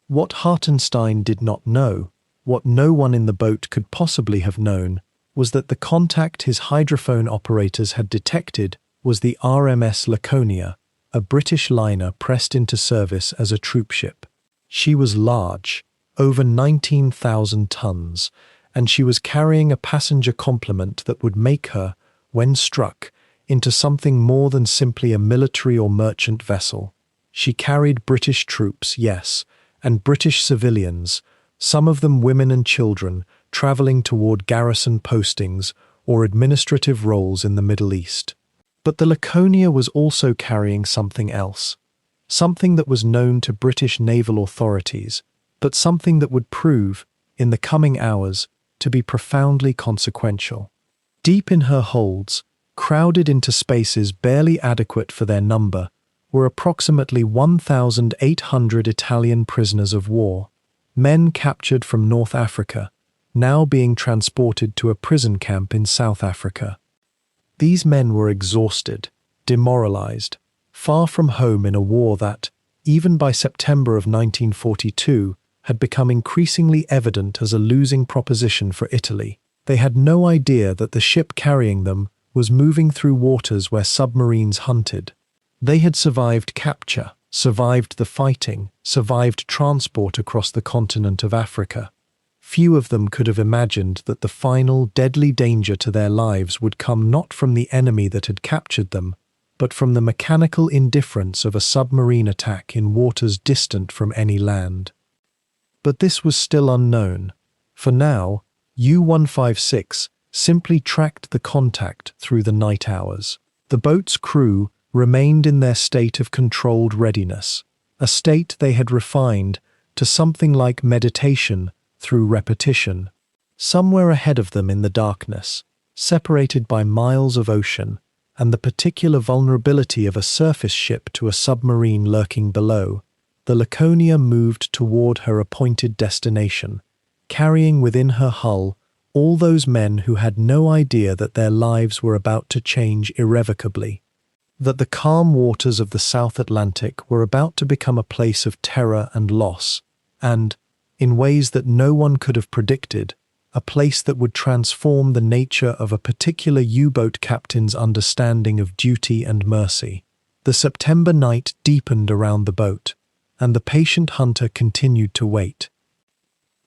What Hartenstein did not know, what no one in the boat could possibly have known, was that the contact his hydrophone operators had detected was the RMS Laconia, a British liner pressed into service as a troopship. She was large, over 19,000 tons, and she was carrying a passenger complement that would make her, when struck, into something more than simply a military or merchant vessel. She carried British troops, yes, and British civilians, some of them women and children, traveling toward garrison postings or administrative roles in the Middle East. But the Laconia was also carrying something else, something that was known to British naval authorities, but something that would prove, in the coming hours, to be profoundly consequential. Deep in her holds, crowded into spaces barely adequate for their number, were approximately 1,800 Italian prisoners of war, men captured from North Africa, now being transported to a prison camp in South Africa. These men were exhausted, demoralized, far from home in a war that, even by September of 1942, had become increasingly evident as a losing proposition for Italy. They had no idea that the ship carrying them was moving through waters where submarines hunted. They had survived capture, survived the fighting, survived transport across the continent of Africa. Few of them could have imagined that the final, deadly danger to their lives would come not from the enemy that had captured them, but from the mechanical indifference of a submarine attack in waters distant from any land. But this was still unknown, for now, U-156 simply tracked the contact through the night hours. The boat's crew remained in their state of controlled readiness, a state they had refined to something like meditation through repetition. Somewhere ahead of them in the darkness, separated by miles of ocean and the particular vulnerability of a surface ship to a submarine lurking below, the Laconia moved toward her appointed destination, carrying within her hull all those men who had no idea that their lives were about to change irrevocably, that the calm waters of the South Atlantic were about to become a place of terror and loss, and, in ways that no one could have predicted, a place that would transform the nature of a particular U-boat captain's understanding of duty and mercy. The September night deepened around the boat, and the patient hunter continued to wait.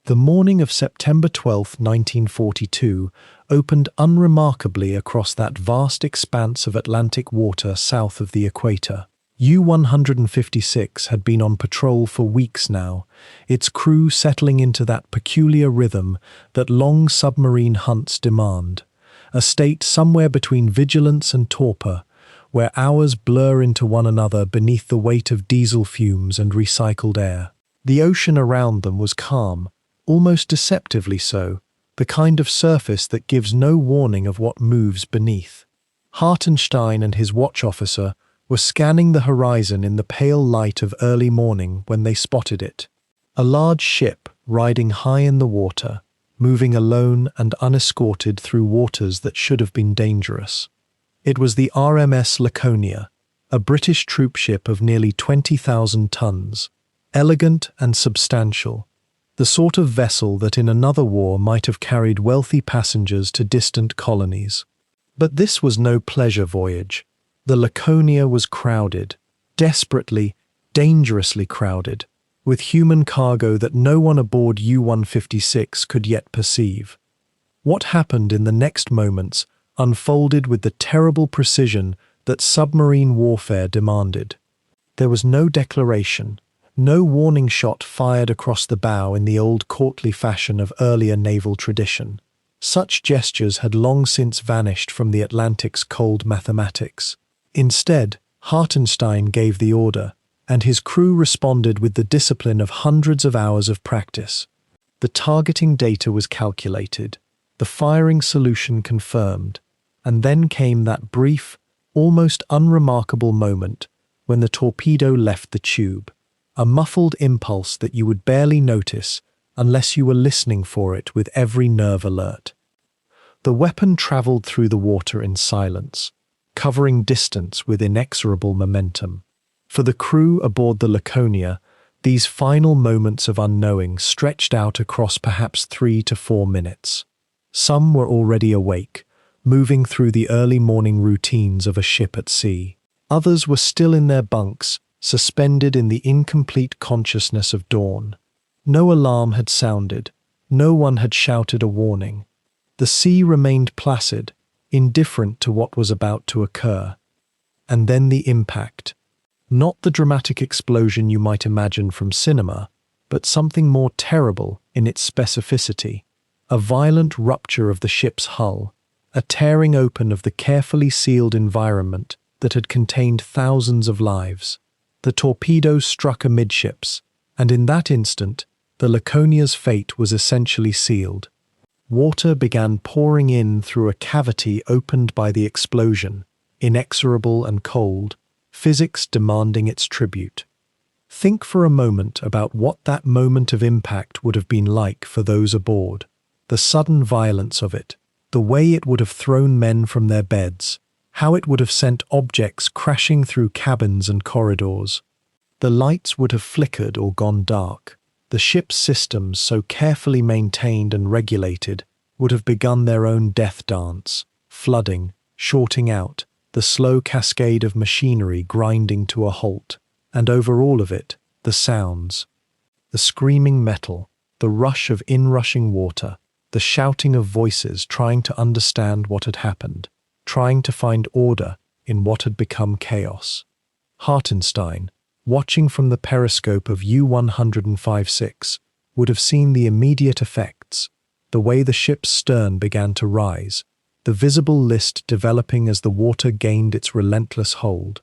The morning of September 12, 1942, opened unremarkably across that vast expanse of Atlantic water south of the equator. U-156 had been on patrol for weeks now, its crew settling into that peculiar rhythm that long submarine hunts demand, a state somewhere between vigilance and torpor, where hours blur into one another beneath the weight of diesel fumes and recycled air. The ocean around them was calm, almost deceptively so, the kind of surface that gives no warning of what moves beneath. Hartenstein and his watch officer were scanning the horizon in the pale light of early morning when they spotted it. A large ship riding high in the water, moving alone and unescorted through waters that should have been dangerous. It was the RMS Laconia, a British troopship of nearly 20,000 tons, elegant and substantial, the sort of vessel that in another war might have carried wealthy passengers to distant colonies. But this was no pleasure voyage. The Laconia was crowded, desperately, dangerously crowded, with human cargo that no one aboard U-156 could yet perceive. What happened in the next moments unfolded with the terrible precision that submarine warfare demanded. There was no declaration, no warning shot fired across the bow in the old courtly fashion of earlier naval tradition. Such gestures had long since vanished from the Atlantic's cold mathematics. Instead, Hartenstein gave the order, and his crew responded with the discipline of hundreds of hours of practice. The targeting data was calculated, The firing solution confirmed, and then came that brief, almost unremarkable moment when the torpedo left the tube, a muffled impulse that you would barely notice unless you were listening for it with every nerve alert. The weapon traveled through the water in silence, covering distance with inexorable momentum. For the crew aboard the Laconia, these final moments of unknowing stretched out across perhaps 3 to 4 minutes. Some were already awake, moving through the early morning routines of a ship at sea. Others were still in their bunks, suspended in the incomplete consciousness of dawn. No alarm had sounded, no one had shouted a warning. The sea remained placid, indifferent to what was about to occur. And then the impact. Not the dramatic explosion you might imagine from cinema, but something more terrible in its specificity. A violent rupture of the ship's hull, a tearing open of the carefully sealed environment that had contained thousands of lives. The torpedo struck amidships, and in that instant, the Laconia's fate was essentially sealed. Water began pouring in through a cavity opened by the explosion, inexorable and cold, physics demanding its tribute. Think for a moment about what that moment of impact would have been like for those aboard. The sudden violence of it, the way it would have thrown men from their beds, how it would have sent objects crashing through cabins and corridors. The lights would have flickered or gone dark. The ship's systems, so carefully maintained and regulated, would have begun their own death dance, flooding, shorting out, the slow cascade of machinery grinding to a halt, and over all of it, the sounds. The screaming metal, the rush of inrushing water, the shouting of voices trying to understand what had happened, trying to find order in what had become chaos. Hartenstein, watching from the periscope of U-105-6, would have seen the immediate effects, the way the ship's stern began to rise, the visible list developing as the water gained its relentless hold.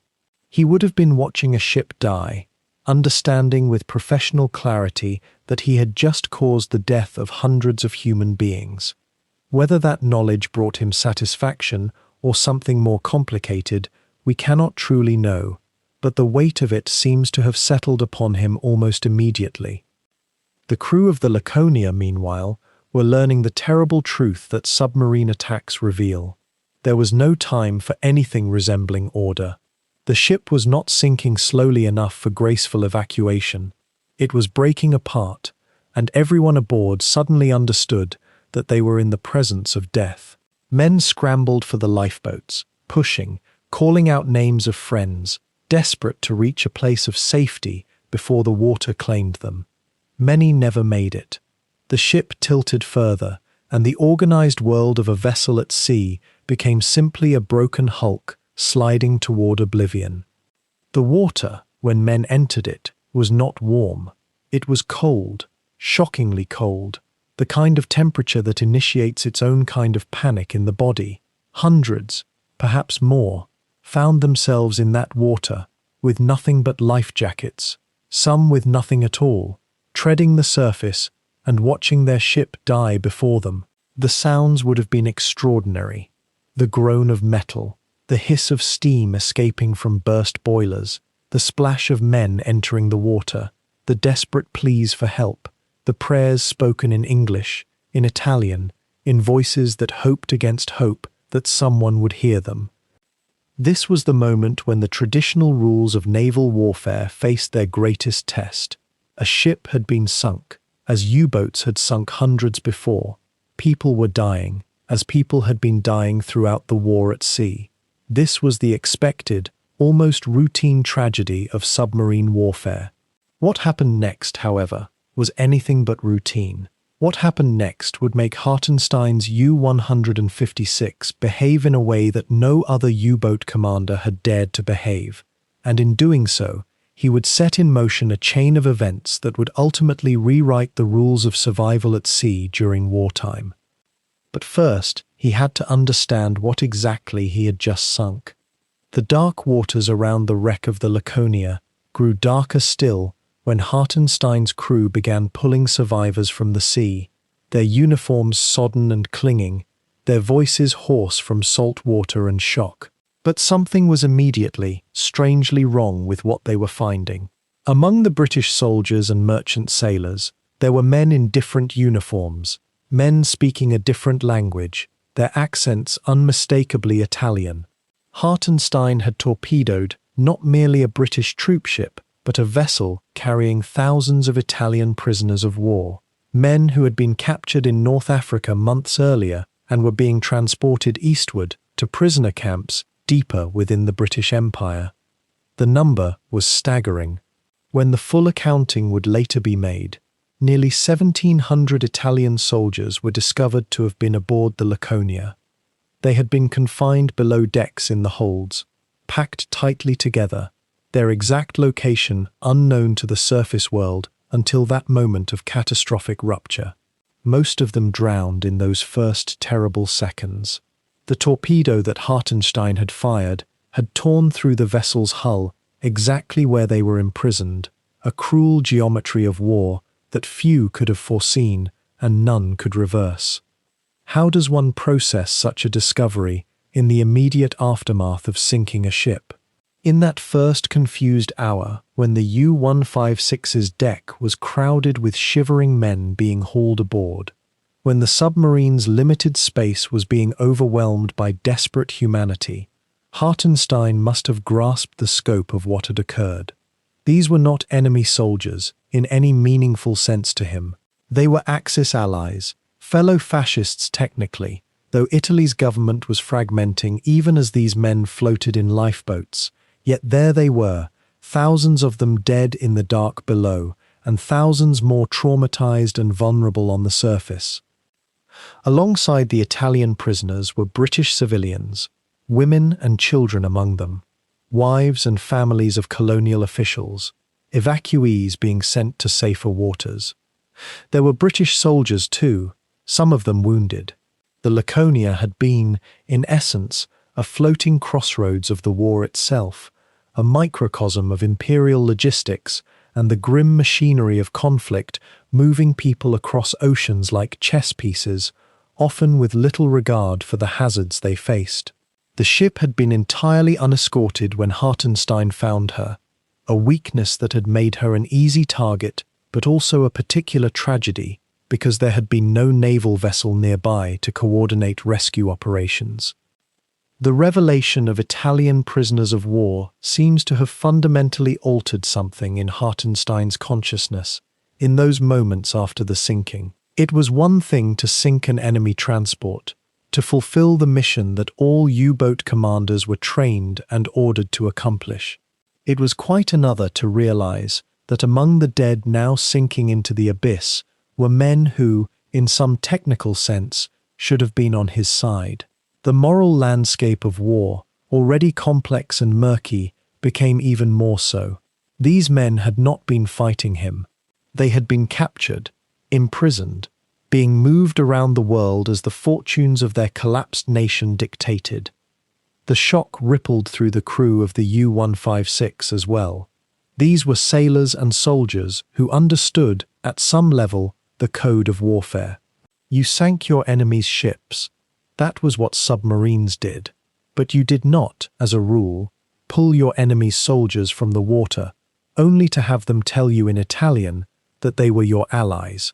He would have been watching a ship die, understanding with professional clarity that he had just caused the death of hundreds of human beings. Whether that knowledge brought him satisfaction or something more complicated, we cannot truly know, but the weight of it seems to have settled upon him almost immediately. The crew of the Laconia, meanwhile, were learning the terrible truth that submarine attacks reveal. There was no time for anything resembling order. The ship was not sinking slowly enough for graceful evacuation. It was breaking apart, and everyone aboard suddenly understood that they were in the presence of death. Men scrambled for the lifeboats, pushing, calling out names of friends, desperate to reach a place of safety before the water claimed them. Many never made it. The ship tilted further, and the organized world of a vessel at sea became simply a broken hulk sliding toward oblivion. The water, when men entered it, was not warm. It was cold, shockingly cold, the kind of temperature that initiates its own kind of panic in the body. Hundreds, perhaps more, found themselves in that water, with nothing but life jackets, some with nothing at all, treading the surface and watching their ship die before them. The sounds would have been extraordinary. The groan of metal, the hiss of steam escaping from burst boilers, the splash of men entering the water, the desperate pleas for help, the prayers spoken in English, in Italian, in voices that hoped against hope that someone would hear them. This was the moment when the traditional rules of naval warfare faced their greatest test. A ship had been sunk, as U-boats had sunk hundreds before. People were dying, as people had been dying throughout the war at sea. This was the expected, almost routine tragedy of submarine warfare. What happened next, however, was anything but routine. What happened next would make Hartenstein's U-156 behave in a way that no other U-boat commander had dared to behave, and in doing so, he would set in motion a chain of events that would ultimately rewrite the rules of survival at sea during wartime. But first, he had to understand what exactly he had just sunk. The dark waters around the wreck of the Laconia grew darker still when Hartenstein's crew began pulling survivors from the sea. their uniforms sodden and clinging, their voices hoarse from salt water and shock. But something was immediately, strangely wrong with what they were finding. Among the British soldiers and merchant sailors, there were men in different uniforms, men speaking a different language, their accents unmistakably Italian. Hartenstein had torpedoed not merely a British troopship, but a vessel carrying thousands of Italian prisoners of war, men who had been captured in North Africa months earlier and were being transported eastward to prisoner camps deeper within the British Empire. The number was staggering. When the full accounting would later be made, nearly 1,700 Italian soldiers were discovered to have been aboard the Laconia. They had been confined below decks in the holds, packed tightly together, their exact location unknown to the surface world until that moment of catastrophic rupture. Most of them drowned in those first terrible seconds. The torpedo that Hartenstein had fired had torn through the vessel's hull exactly where they were imprisoned, a cruel geometry of war that few could have foreseen and none could reverse. How does one process such a discovery in the immediate aftermath of sinking a ship? In that first confused hour, when the U-156's deck was crowded with shivering men being hauled aboard, when the submarine's limited space was being overwhelmed by desperate humanity, Hartenstein must have grasped the scope of what had occurred. These were not enemy soldiers in any meaningful sense to him. They were Axis allies, fellow fascists technically, though Italy's government was fragmenting even as these men floated in lifeboats. Yet there they were, thousands of them dead in the dark below, and thousands more traumatized and vulnerable on the surface. Alongside the Italian prisoners were British civilians, women and children among them, wives and families of colonial officials, evacuees being sent to safer waters. There were British soldiers too, some of them wounded. The Laconia had been, in essence, a floating crossroads of the war itself, a microcosm of imperial logistics and the grim machinery of conflict moving people across oceans like chess pieces, often with little regard for the hazards they faced. The ship had been entirely unescorted when Hartenstein found her, a weakness that had made her an easy target, but also a particular tragedy because there had been no naval vessel nearby to coordinate rescue operations. The revelation of Italian prisoners of war seems to have fundamentally altered something in Hartenstein's consciousness in those moments after the sinking. It was one thing to sink an enemy transport, to fulfill the mission that all U-boat commanders were trained and ordered to accomplish. It was quite another to realize that among the dead now sinking into the abyss were men who, in some technical sense, should have been on his side. The moral landscape of war, already complex and murky, became even more so. These men had not been fighting him. They had been captured, imprisoned, being moved around the world as the fortunes of their collapsed nation dictated. The shock rippled through the crew of the U-156 as well. These were sailors and soldiers who understood, at some level, the code of warfare. You sank your enemy's ships. That was what submarines did. But you did not, as a rule, pull your enemy's soldiers from the water, only to have them tell you in Italian that they were your allies,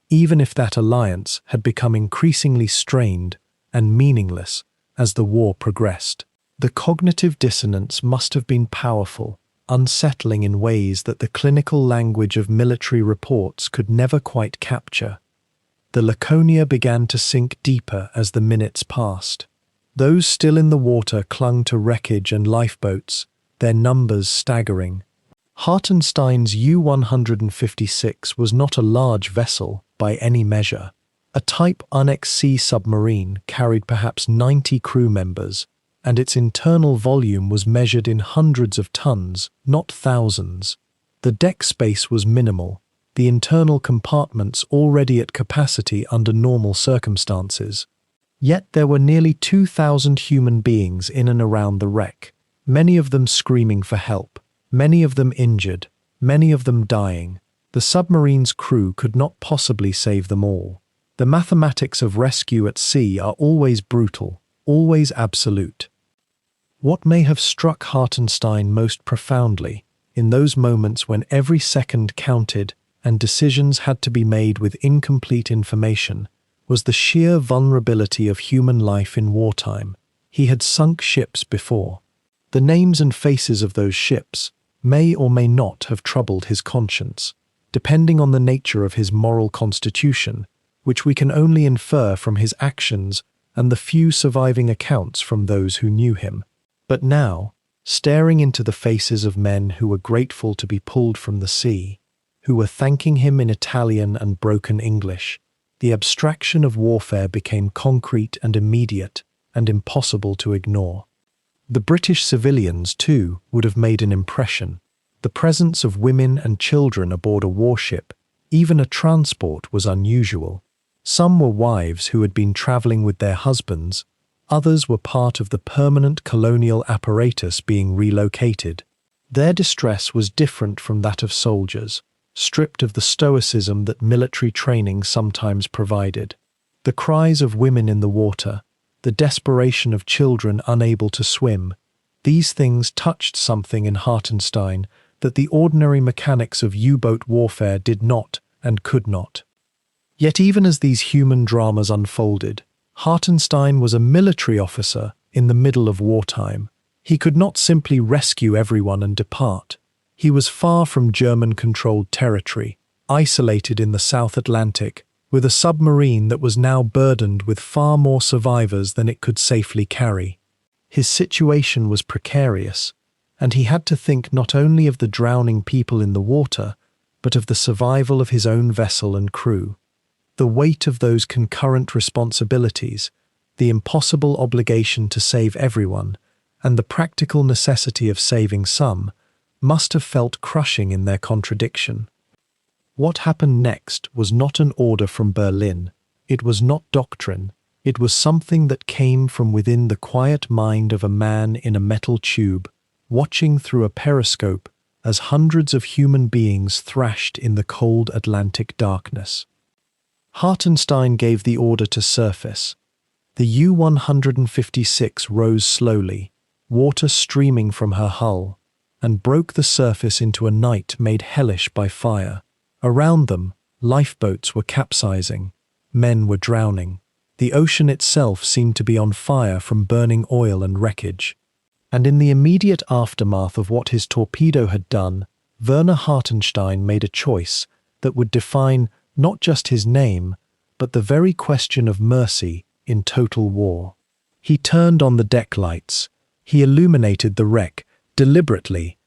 even if that alliance had become increasingly strained and meaningless as the war progressed. The cognitive dissonance must have been powerful, unsettling in ways that the clinical language of military reports could never quite capture. The Laconia began to sink deeper as the minutes passed. Those still in the water clung to wreckage and lifeboats, their numbers staggering. Hartenstein's U-156 was not a large vessel by any measure. A Type Unix C submarine carried perhaps 90 crew members, and its internal volume was measured in hundreds of tons, not thousands. The deck space was minimal, the internal compartments already at capacity under normal circumstances. Yet there were nearly 2,000 human beings in and around the wreck, many of them screaming for help, many of them injured, many of them dying. The submarine's crew could not possibly save them all. The mathematics of rescue at sea are always brutal, always absolute. What may have struck Hartenstein most profoundly, in those moments when every second counted and decisions had to be made with incomplete information, was the sheer vulnerability of human life in wartime. He had sunk ships before. The names and faces of those ships may or may not have troubled his conscience, depending on the nature of his moral constitution, which we can only infer from his actions and the few surviving accounts from those who knew him. But now, staring into the faces of men who were grateful to be pulled from the sea, who were thanking him in Italian and broken English, the abstraction of warfare became concrete and immediate and impossible to ignore. The British civilians, too, would have made an impression. The presence of women and children aboard a warship, even a transport, was unusual. Some were wives who had been travelling with their husbands, others were part of the permanent colonial apparatus being relocated. Their distress was different from that of soldiers, stripped of the stoicism that military training sometimes provided. The cries of women in the water, the desperation of children unable to swim, these things touched something in Hartenstein that the ordinary mechanics of U-boat warfare did not and could not. Yet even as these human dramas unfolded, Hartenstein was a military officer in the middle of wartime. He could not simply rescue everyone and depart. He was far from German-controlled territory, isolated in the South Atlantic, with a submarine that was now burdened with far more survivors than it could safely carry. His situation was precarious, and he had to think not only of the drowning people in the water, but of the survival of his own vessel and crew. The weight of those concurrent responsibilities, the impossible obligation to save everyone, and the practical necessity of saving some, must have felt crushing in their contradiction. What happened next was not an order from Berlin. It was not doctrine. It was something that came from within the quiet mind of a man in a metal tube, watching through a periscope as hundreds of human beings thrashed in the cold Atlantic darkness. Hartenstein gave the order to surface. The U-156 rose slowly, water streaming from her hull, and broke the surface into a night made hellish by fire. Around them, lifeboats were capsizing. Men were drowning. The ocean itself seemed to be on fire from burning oil and wreckage. And in the immediate aftermath of what his torpedo had done, Werner Hartenstein made a choice that would define not just his name, but the very question of mercy in total war. He turned on the deck lights. He illuminated the wreck, deliberately,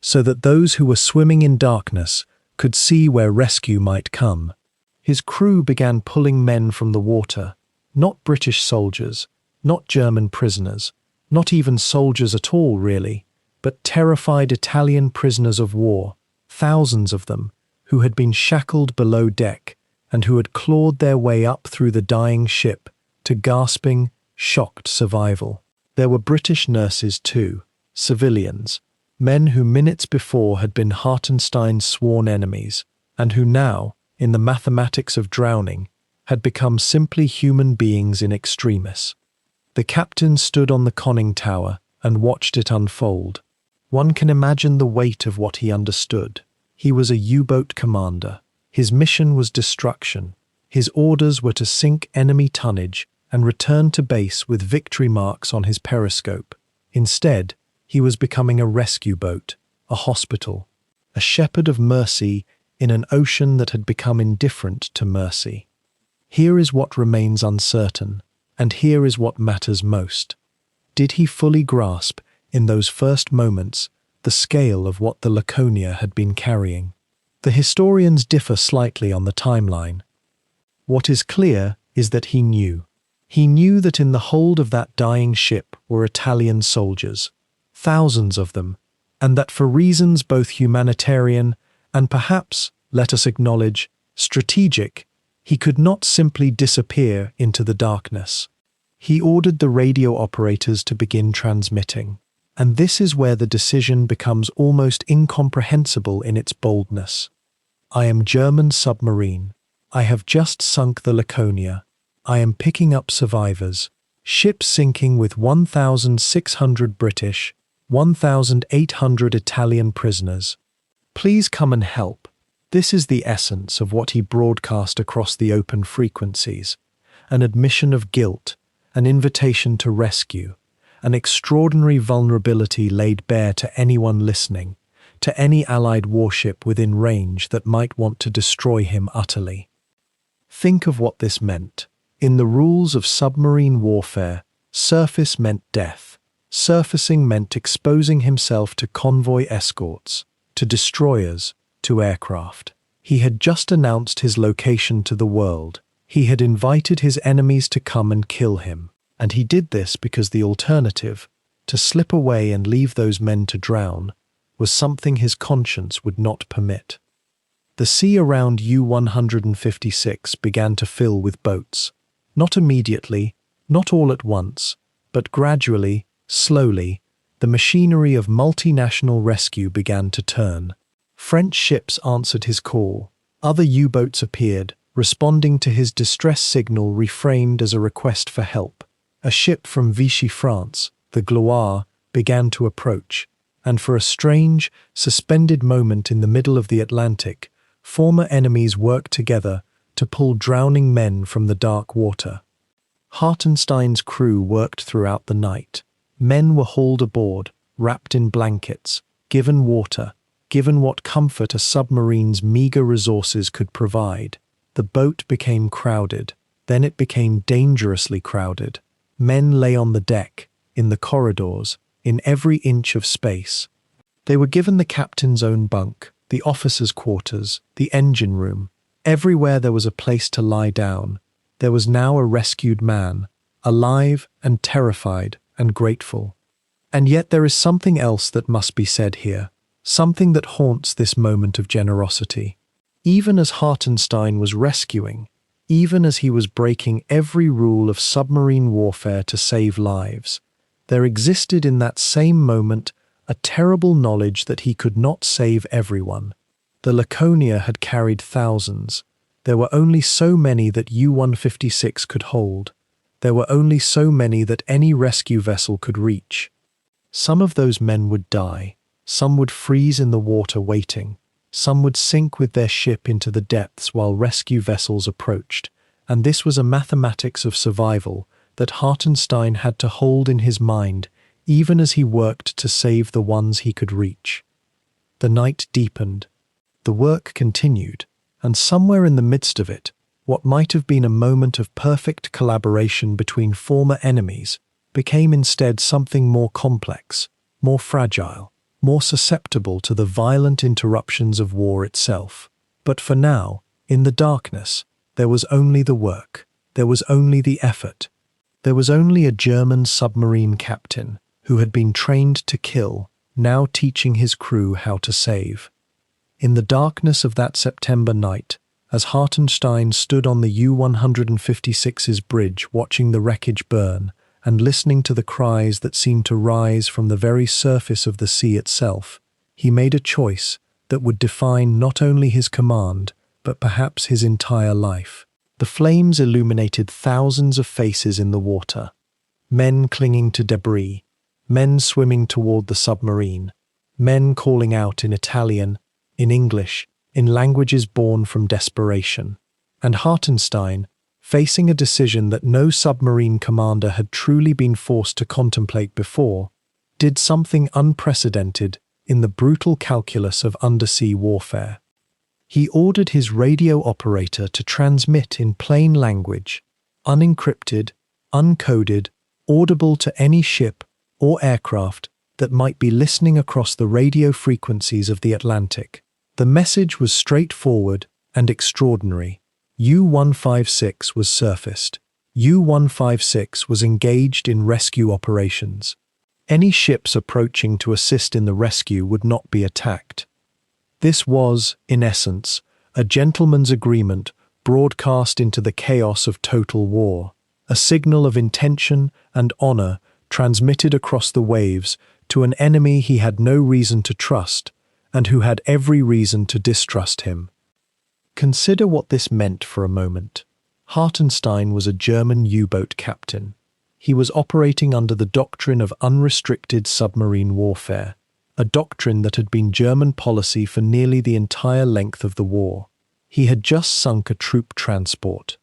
so that those who were swimming in darkness could see where rescue might come. His crew began pulling men from the water, not British soldiers, not German prisoners, not even soldiers at all, really, but terrified Italian prisoners of war, thousands of them, who had been shackled below deck and who had clawed their way up through the dying ship to gasping, shocked survival. There were British nurses too, civilians, men who minutes before had been Hartenstein's sworn enemies, and who now, in the mathematics of drowning, had become simply human beings in extremis. The captain stood on the conning tower and watched it unfold. One can imagine the weight of what he understood. He was a U-boat commander. His mission was destruction. His orders were to sink enemy tonnage and return to base with victory marks on his periscope. Instead, he was becoming a rescue boat, a hospital, a shepherd of mercy in an ocean that had become indifferent to mercy. Here is what remains uncertain, and here is what matters most. Did he fully grasp, in those first moments, the scale of what the Laconia had been carrying? The historians differ slightly on the timeline. What is clear is that he knew. He knew that in the hold of that dying ship were Italian soldiers, thousands of them, and that for reasons both humanitarian and perhaps, let us acknowledge, strategic, he could not simply disappear into the darkness. He ordered the radio operators to begin transmitting, and this is where the decision becomes almost incomprehensible in its boldness. I am German submarine. I have just sunk the Laconia. I am picking up survivors. Ship sinking with 1,600 British, 1,800 Italian prisoners. Please come and help. This is the essence of what he broadcast across the open frequencies. An admission of guilt, an invitation to rescue, an extraordinary vulnerability laid bare to anyone listening, to any Allied warship within range that might want to destroy him utterly. Think of what this meant. In the rules of submarine warfare, surface meant death. Surfacing meant exposing himself to convoy escorts, to destroyers, to aircraft. He had just announced his location to the world. He had invited his enemies to come and kill him. And he did this because the alternative, to slip away and leave those men to drown, was something his conscience would not permit. The sea around U-156 began to fill with boats. Not immediately, not all at once, but gradually, slowly, the machinery of multinational rescue began to turn. French ships answered his call. Other U-boats appeared, responding to his distress signal reframed as a request for help. A ship from Vichy, France, the Gloire, began to approach, and for a strange, suspended moment in the middle of the Atlantic, former enemies worked together to pull drowning men from the dark water. Hartenstein's crew worked throughout the night. Men were hauled aboard, wrapped in blankets, given water, given what comfort a submarine's meager resources could provide. The boat became crowded, then it became dangerously crowded. Men lay on the deck, in the corridors, in every inch of space. They were given the captain's own bunk, the officers' quarters, the engine room. Everywhere there was a place to lie down. There was now a rescued man, alive and terrified and grateful. And yet there is something else that must be said here, something that haunts this moment of generosity. Even as Hartenstein was rescuing, even as he was breaking every rule of submarine warfare to save lives, there existed in that same moment a terrible knowledge that he could not save everyone. The Laconia had carried thousands. There were only so many that U-156 could hold. There were only so many that any rescue vessel could reach. Some of those men would die. Some would freeze in the water waiting. Some would sink with their ship into the depths while rescue vessels approached, and this was a mathematics of survival that Hartenstein had to hold in his mind even as he worked to save the ones he could reach. The night deepened. The work continued, and somewhere in the midst of it, what might have been a moment of perfect collaboration between former enemies became instead something more complex, more fragile, more susceptible to the violent interruptions of war itself. But for now, in the darkness, there was only the work, there was only the effort. There was only a German submarine captain who had been trained to kill, now teaching his crew how to save. In the darkness of that September night, as Hartenstein stood on the U-156's bridge watching the wreckage burn, and listening to the cries that seemed to rise from the very surface of the sea itself, he made a choice that would define not only his command, but perhaps his entire life. The flames illuminated thousands of faces in the water. Men clinging to debris, men swimming toward the submarine, men calling out in Italian, in English, in languages born from desperation. And Hartenstein, facing a decision that no submarine commander had truly been forced to contemplate before, did something unprecedented in the brutal calculus of undersea warfare. He ordered his radio operator to transmit in plain language, unencrypted, uncoded, audible to any ship or aircraft that might be listening across the radio frequencies of the Atlantic. The message was straightforward and extraordinary. U-156 was surfaced. U-156 was engaged in rescue operations. Any ships approaching to assist in the rescue would not be attacked. This was, in essence, a gentleman's agreement broadcast into the chaos of total war, a signal of intention and honor transmitted across the waves to an enemy he had no reason to trust and who had every reason to distrust him. Consider what this meant for a moment. Hartenstein was a German U-boat captain. He was operating under the doctrine of unrestricted submarine warfare, a doctrine that had been German policy for nearly the entire length of the war. He had just sunk a troop transport.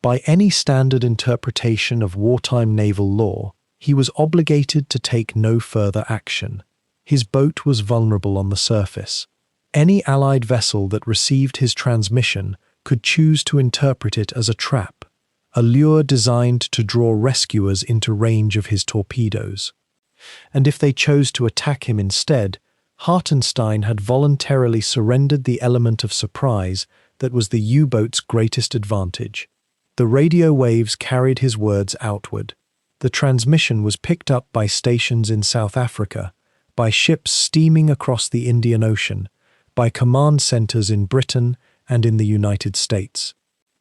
By any standard interpretation of wartime naval law, he was obligated to take no further action. His boat was vulnerable on the surface. Any Allied vessel that received his transmission could choose to interpret it as a trap, a lure designed to draw rescuers into range of his torpedoes. And if they chose to attack him instead, Hartenstein had voluntarily surrendered the element of surprise that was the U-boat's greatest advantage. The radio waves carried his words outward. The transmission was picked up by stations in South Africa, by ships steaming across the Indian Ocean, by command centers in Britain and in the United States.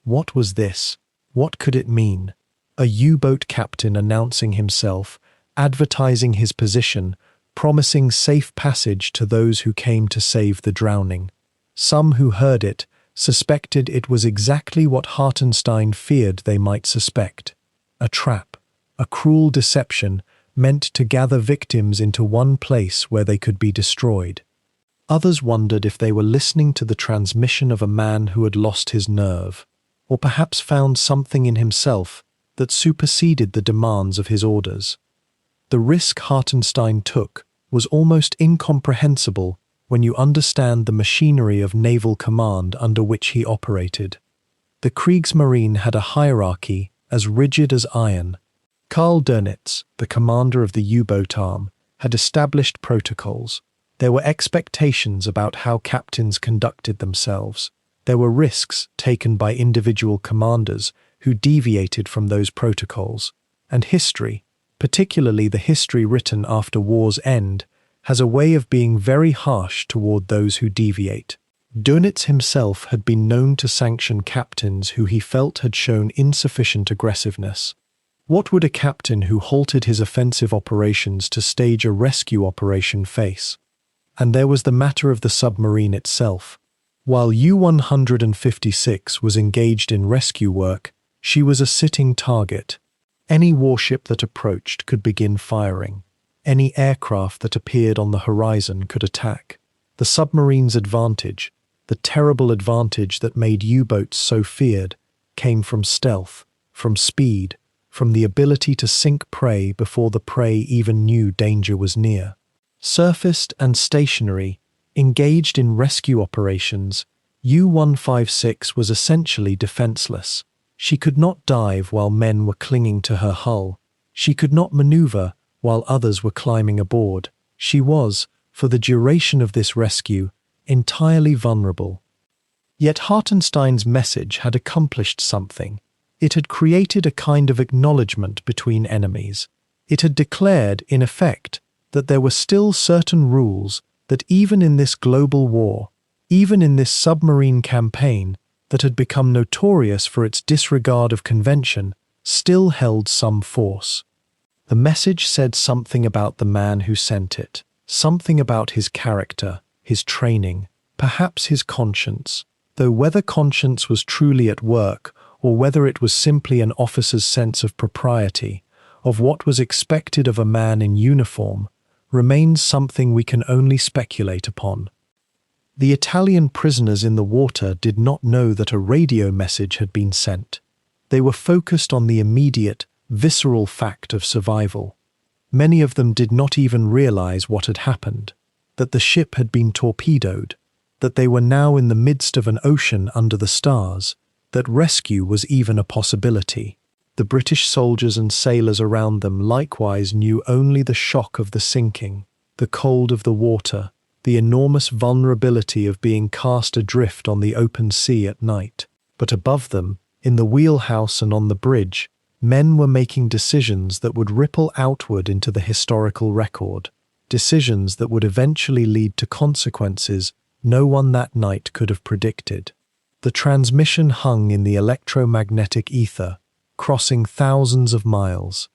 What was this? What could it mean? A U-boat captain announcing himself, advertising his position, promising safe passage to those who came to save the drowning. Some who heard it suspected it was exactly what Hartenstein feared they might suspect. A trap, a cruel deception meant to gather victims into one place where they could be destroyed. Others wondered if they were listening to the transmission of a man who had lost his nerve, or perhaps found something in himself that superseded the demands of his orders. The risk Hartenstein took was almost incomprehensible when you understand the machinery of naval command under which he operated. The Kriegsmarine had a hierarchy as rigid as iron. Karl Dönitz, the commander of the U-boat arm, had established protocols. There were expectations about how captains conducted themselves. There were risks taken by individual commanders who deviated from those protocols. And history, particularly the history written after war's end, has a way of being very harsh toward those who deviate. Dönitz himself had been known to sanction captains who he felt had shown insufficient aggressiveness. What would a captain who halted his offensive operations to stage a rescue operation face? And there was the matter of the submarine itself. While U-156 was engaged in rescue work, she was a sitting target. Any warship that approached could begin firing. Any aircraft that appeared on the horizon could attack. The submarine's advantage, the terrible advantage that made U-boats so feared, came from stealth, from speed, from the ability to sink prey before the prey even knew danger was near. Surfaced and stationary, engaged in rescue operations, U-156 was essentially defenseless. She could not dive while men were clinging to her hull. She could not maneuver while others were climbing aboard. She was, for the duration of this rescue, entirely vulnerable. Yet Hartenstein's message had accomplished something. It had created a kind of acknowledgement between enemies. It had declared, in effect, that there were still certain rules that even in this global war, even in this submarine campaign that had become notorious for its disregard of convention, still held some force. The message said something about the man who sent it, something about his character, his training, perhaps his conscience, though whether conscience was truly at work or whether it was simply an officer's sense of propriety, of what was expected of a man in uniform, remains something we can only speculate upon. The Italian prisoners in the water did not know that a radio message had been sent. They were focused on the immediate, visceral fact of survival. Many of them did not even realize what had happened, that the ship had been torpedoed, that they were now in the midst of an ocean under the stars, that rescue was even a possibility. The British soldiers and sailors around them likewise knew only the shock of the sinking, the cold of the water, the enormous vulnerability of being cast adrift on the open sea at night. But above them, in the wheelhouse and on the bridge, men were making decisions that would ripple outward into the historical record, decisions that would eventually lead to consequences no one that night could have predicted. The transmission hung in the electromagnetic ether, crossing thousands of miles.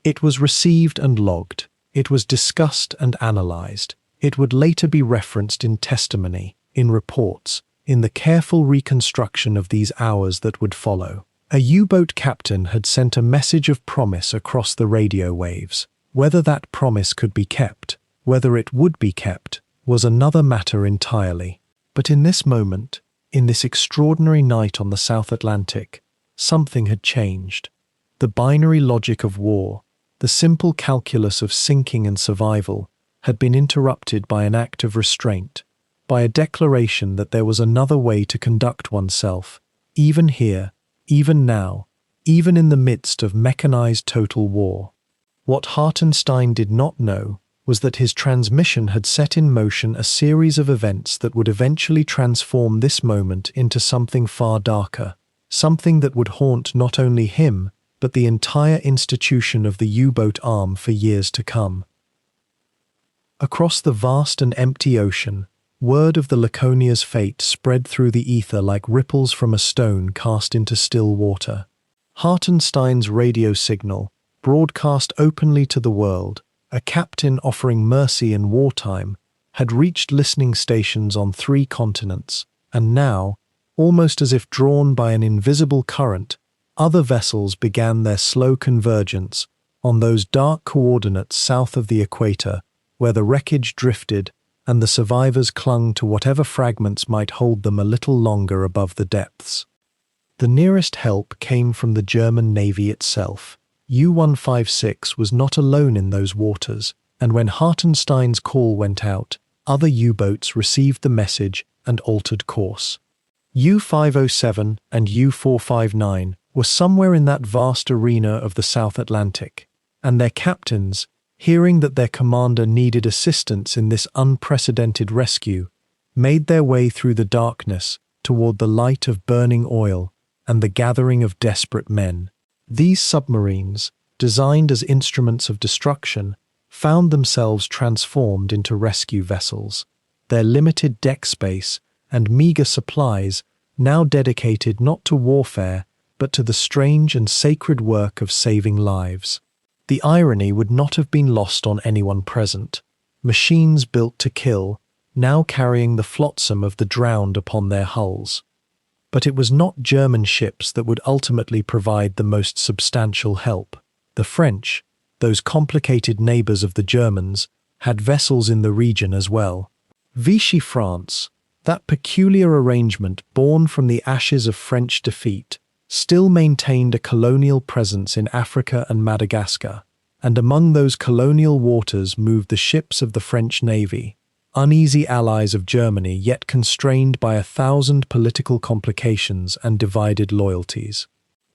It was received and logged. It was discussed and analyzed. It would later be referenced in testimony, in reports, in the careful reconstruction of these hours that would follow. A U-boat captain had sent a message of promise across the radio waves. Whether that promise could be kept, whether it would be kept, was another matter entirely. But in this moment, in this extraordinary night on the South Atlantic, something had changed. The binary logic of war, the simple calculus of sinking and survival, had been interrupted by an act of restraint, by a declaration that there was another way to conduct oneself, even here, even now, even in the midst of mechanized total war. What Hartenstein did not know was that his transmission had set in motion a series of events that would eventually transform this moment into something far darker, something that would haunt not only him, but the entire institution of the U-boat arm for years to come. Across the vast and empty ocean, word of the Laconia's fate spread through the ether like ripples from a stone cast into still water. Hartenstein's radio signal, broadcast openly to the world, a captain offering mercy in wartime, had reached listening stations on 3 continents, and now, almost as if drawn by an invisible current, other vessels began their slow convergence on those dark coordinates south of the equator, where the wreckage drifted and the survivors clung to whatever fragments might hold them a little longer above the depths. The nearest help came from the German Navy itself. U-156 was not alone in those waters, and when Hartenstein's call went out, other U-boats received the message and altered course. U-507 and U-459 were somewhere in that vast arena of the South Atlantic, and their captains, hearing that their commander needed assistance in this unprecedented rescue, made their way through the darkness toward the light of burning oil and the gathering of desperate men. These submarines, designed as instruments of destruction, found themselves transformed into rescue vessels, their limited deck space and meager supplies now dedicated not to warfare but to the strange and sacred work of saving lives. The irony would not have been lost on anyone present. Machines built to kill, now carrying the flotsam of the drowned upon their hulls. But it was not German ships that would ultimately provide the most substantial help. The French, those complicated neighbors of the Germans, had vessels in the region as well. Vichy France, that peculiar arrangement born from the ashes of French defeat, still maintained a colonial presence in Africa and Madagascar, and among those colonial waters moved the ships of the French Navy, uneasy allies of Germany yet constrained by 1,000 political complications and divided loyalties.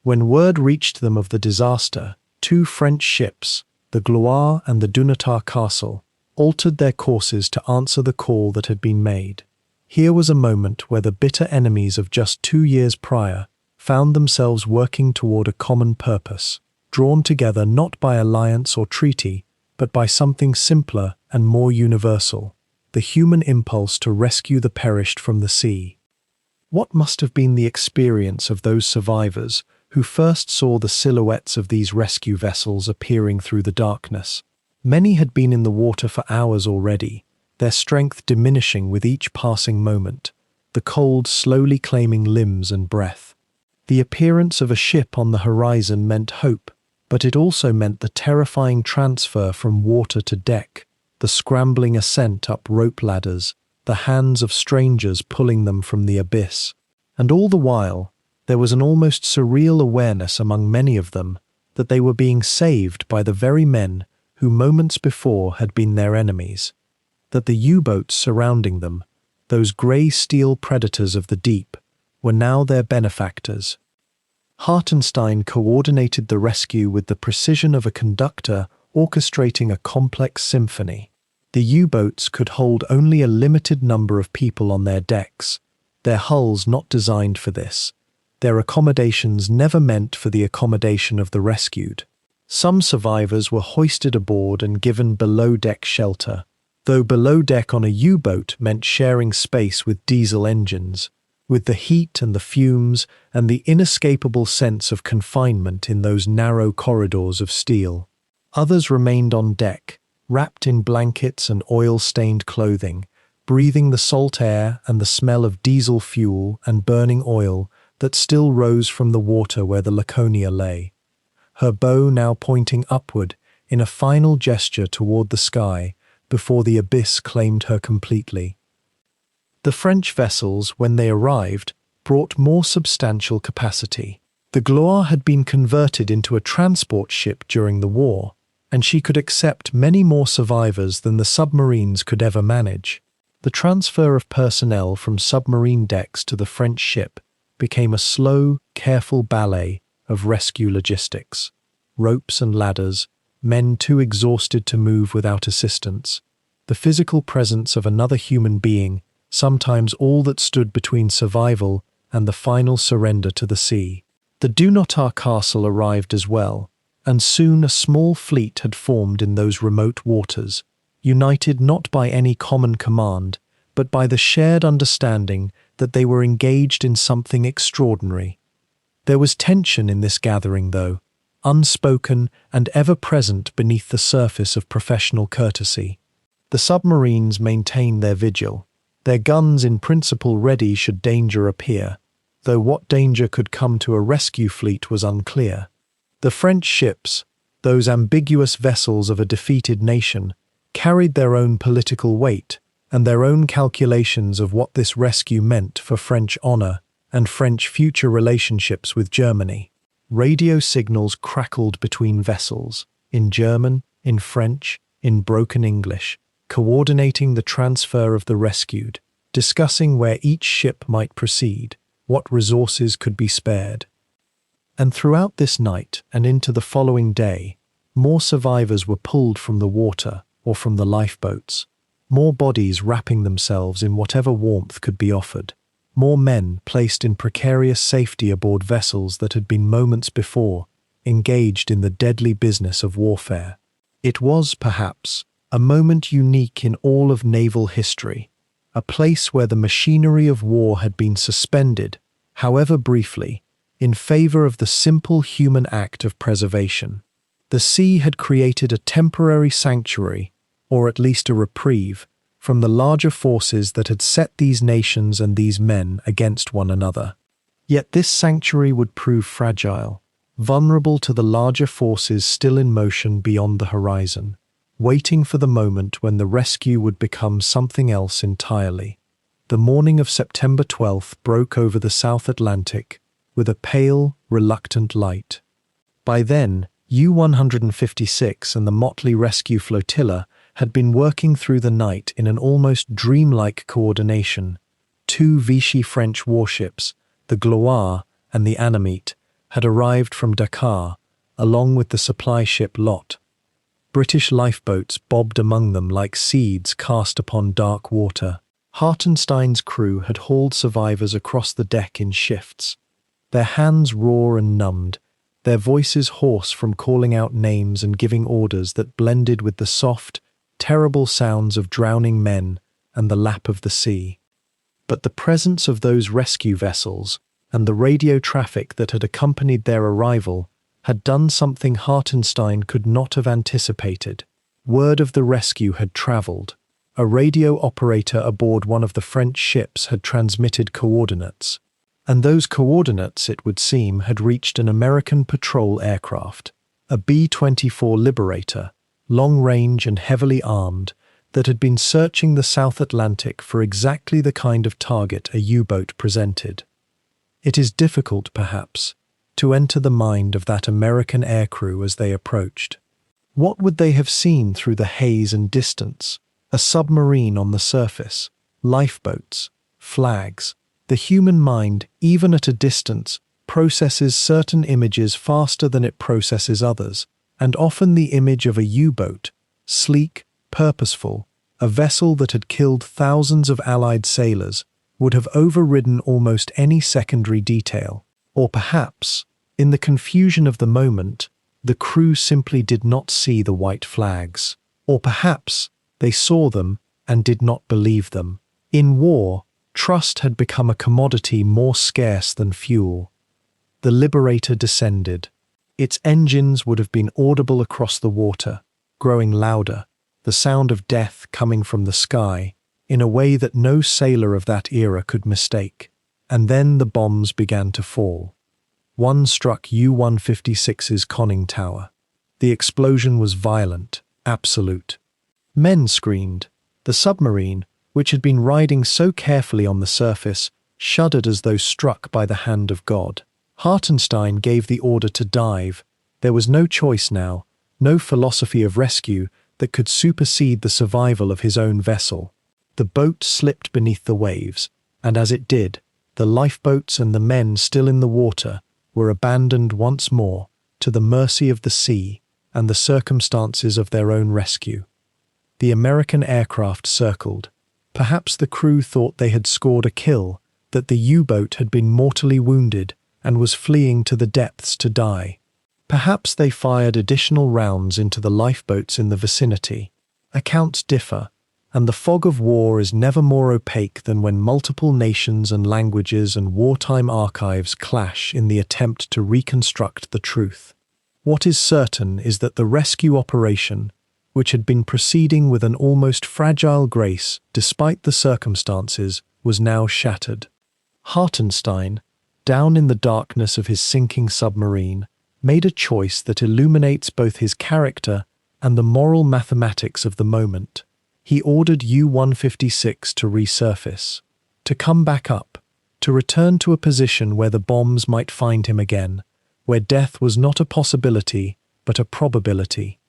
When word reached them of the disaster, 2 French ships, the Gloire and the Dunatar Castle, altered their courses to answer the call that had been made. Here was a moment where the bitter enemies of just 2 years prior found themselves working toward a common purpose, drawn together not by alliance or treaty, but by something simpler and more universal, the human impulse to rescue the perished from the sea. What must have been the experience of those survivors who first saw the silhouettes of these rescue vessels appearing through the darkness? Many had been in the water for hours already, their strength diminishing with each passing moment, the cold slowly claiming limbs and breath. The appearance of a ship on the horizon meant hope, but it also meant the terrifying transfer from water to deck, the scrambling ascent up rope ladders, the hands of strangers pulling them from the abyss. And all the while, there was an almost surreal awareness among many of them that they were being saved by the very men who moments before had been their enemies, that the U-boats surrounding them, those grey steel predators of the deep, were now their benefactors. Hartenstein coordinated the rescue with the precision of a conductor orchestrating a complex symphony. The U-boats could hold only a limited number of people on their decks, their hulls not designed for this, their accommodations never meant for the accommodation of the rescued. Some survivors were hoisted aboard and given below-deck shelter, though below deck on a U-boat meant sharing space with diesel engines, with the heat and the fumes and the inescapable sense of confinement in those narrow corridors of steel. Others remained on deck, wrapped in blankets and oil-stained clothing, breathing the salt air and the smell of diesel fuel and burning oil that still rose from the water where the Laconia lay, her bow now pointing upward in a final gesture toward the sky before the abyss claimed her completely. The French vessels, when they arrived, brought more substantial capacity. The Gloire had been converted into a transport ship during the war, and she could accept many more survivors than the submarines could ever manage. The transfer of personnel from submarine decks to the French ship became a slow, careful ballet of rescue logistics. Ropes and ladders, men too exhausted to move without assistance, the physical presence of another human being, sometimes all that stood between survival and the final surrender to the sea. The Dunotar castle arrived as well, and soon a small fleet had formed in those remote waters, united not by any common command, but by the shared understanding that they were engaged in something extraordinary. There was tension in this gathering, though, unspoken and ever present beneath the surface of professional courtesy. The submarines maintained their vigil, their guns in principle ready should danger appear, though what danger could come to a rescue fleet was unclear. The French ships, those ambiguous vessels of a defeated nation, carried their own political weight and their own calculations of what this rescue meant for French honor and French future relationships with Germany. Radio signals crackled between vessels, in German, in French, in broken English, coordinating the transfer of the rescued, discussing where each ship might proceed, what resources could be spared. And throughout this night and into the following day, more survivors were pulled from the water or from the lifeboats, more bodies wrapping themselves in whatever warmth could be offered, more men placed in precarious safety aboard vessels that had been moments before engaged in the deadly business of warfare. It was, perhaps, a moment unique in all of naval history, a place where the machinery of war had been suspended, however briefly, in favor of the simple human act of preservation. The sea had created a temporary sanctuary, or at least a reprieve, from the larger forces that had set these nations and these men against one another. Yet this sanctuary would prove fragile, vulnerable to the larger forces still in motion beyond the horizon, waiting for the moment when the rescue would become something else entirely. The morning of September 12th broke over the South Atlantic with a pale, reluctant light. By then, U-156 and the motley rescue flotilla had been working through the night in an almost dreamlike coordination. Two Vichy French warships, the Gloire and the Annamite, had arrived from Dakar, along with the supply ship Lot. British lifeboats bobbed among them like seeds cast upon dark water. Hartenstein's crew had hauled survivors across the deck in shifts, their hands raw and numbed, their voices hoarse from calling out names and giving orders that blended with the soft, terrible sounds of drowning men and the lap of the sea. But the presence of those rescue vessels and the radio traffic that had accompanied their arrival had done something Hartenstein could not have anticipated. Word of the rescue had travelled. A radio operator aboard one of the French ships had transmitted coordinates, and those coordinates, it would seem, had reached an American patrol aircraft, a B-24 Liberator, long-range and heavily armed, that had been searching the South Atlantic for exactly the kind of target a U-boat presented. It is difficult, perhaps, to enter the mind of that American aircrew as they approached. What would they have seen through the haze and distance? A submarine on the surface, lifeboats, flags. The human mind, even at a distance, processes certain images faster than it processes others, and often the image of a U-boat, sleek, purposeful, a vessel that had killed thousands of Allied sailors, would have overridden almost any secondary detail. Or perhaps, in the confusion of the moment, the crew simply did not see the white flags. Or perhaps they saw them and did not believe them. In war, trust had become a commodity more scarce than fuel. The Liberator descended. Its engines would have been audible across the water, growing louder, the sound of death coming from the sky, in a way that no sailor of that era could mistake. And then the bombs began to fall. One struck U-156's conning tower. The explosion was violent, absolute. Men screamed. The submarine, which had been riding so carefully on the surface, shuddered as though struck by the hand of God. Hartenstein gave the order to dive. There was no choice now, no philosophy of rescue that could supersede the survival of his own vessel. The boat slipped beneath the waves, and as it did, the lifeboats and the men still in the water were abandoned once more to the mercy of the sea and the circumstances of their own rescue. The American aircraft circled. Perhaps the crew thought they had scored a kill, that the U-boat had been mortally wounded and was fleeing to the depths to die. Perhaps they fired additional rounds into the lifeboats in the vicinity. Accounts differ, and the fog of war is never more opaque than when multiple nations and languages and wartime archives clash in the attempt to reconstruct the truth. What is certain is that the rescue operation, which had been proceeding with an almost fragile grace despite the circumstances, was now shattered. Hartenstein, down in the darkness of his sinking submarine, made a choice that illuminates both his character and the moral mathematics of the moment. He ordered U-156 to resurface, to come back up, to return to a position where the bombs might find him again, where death was not a possibility but a probability.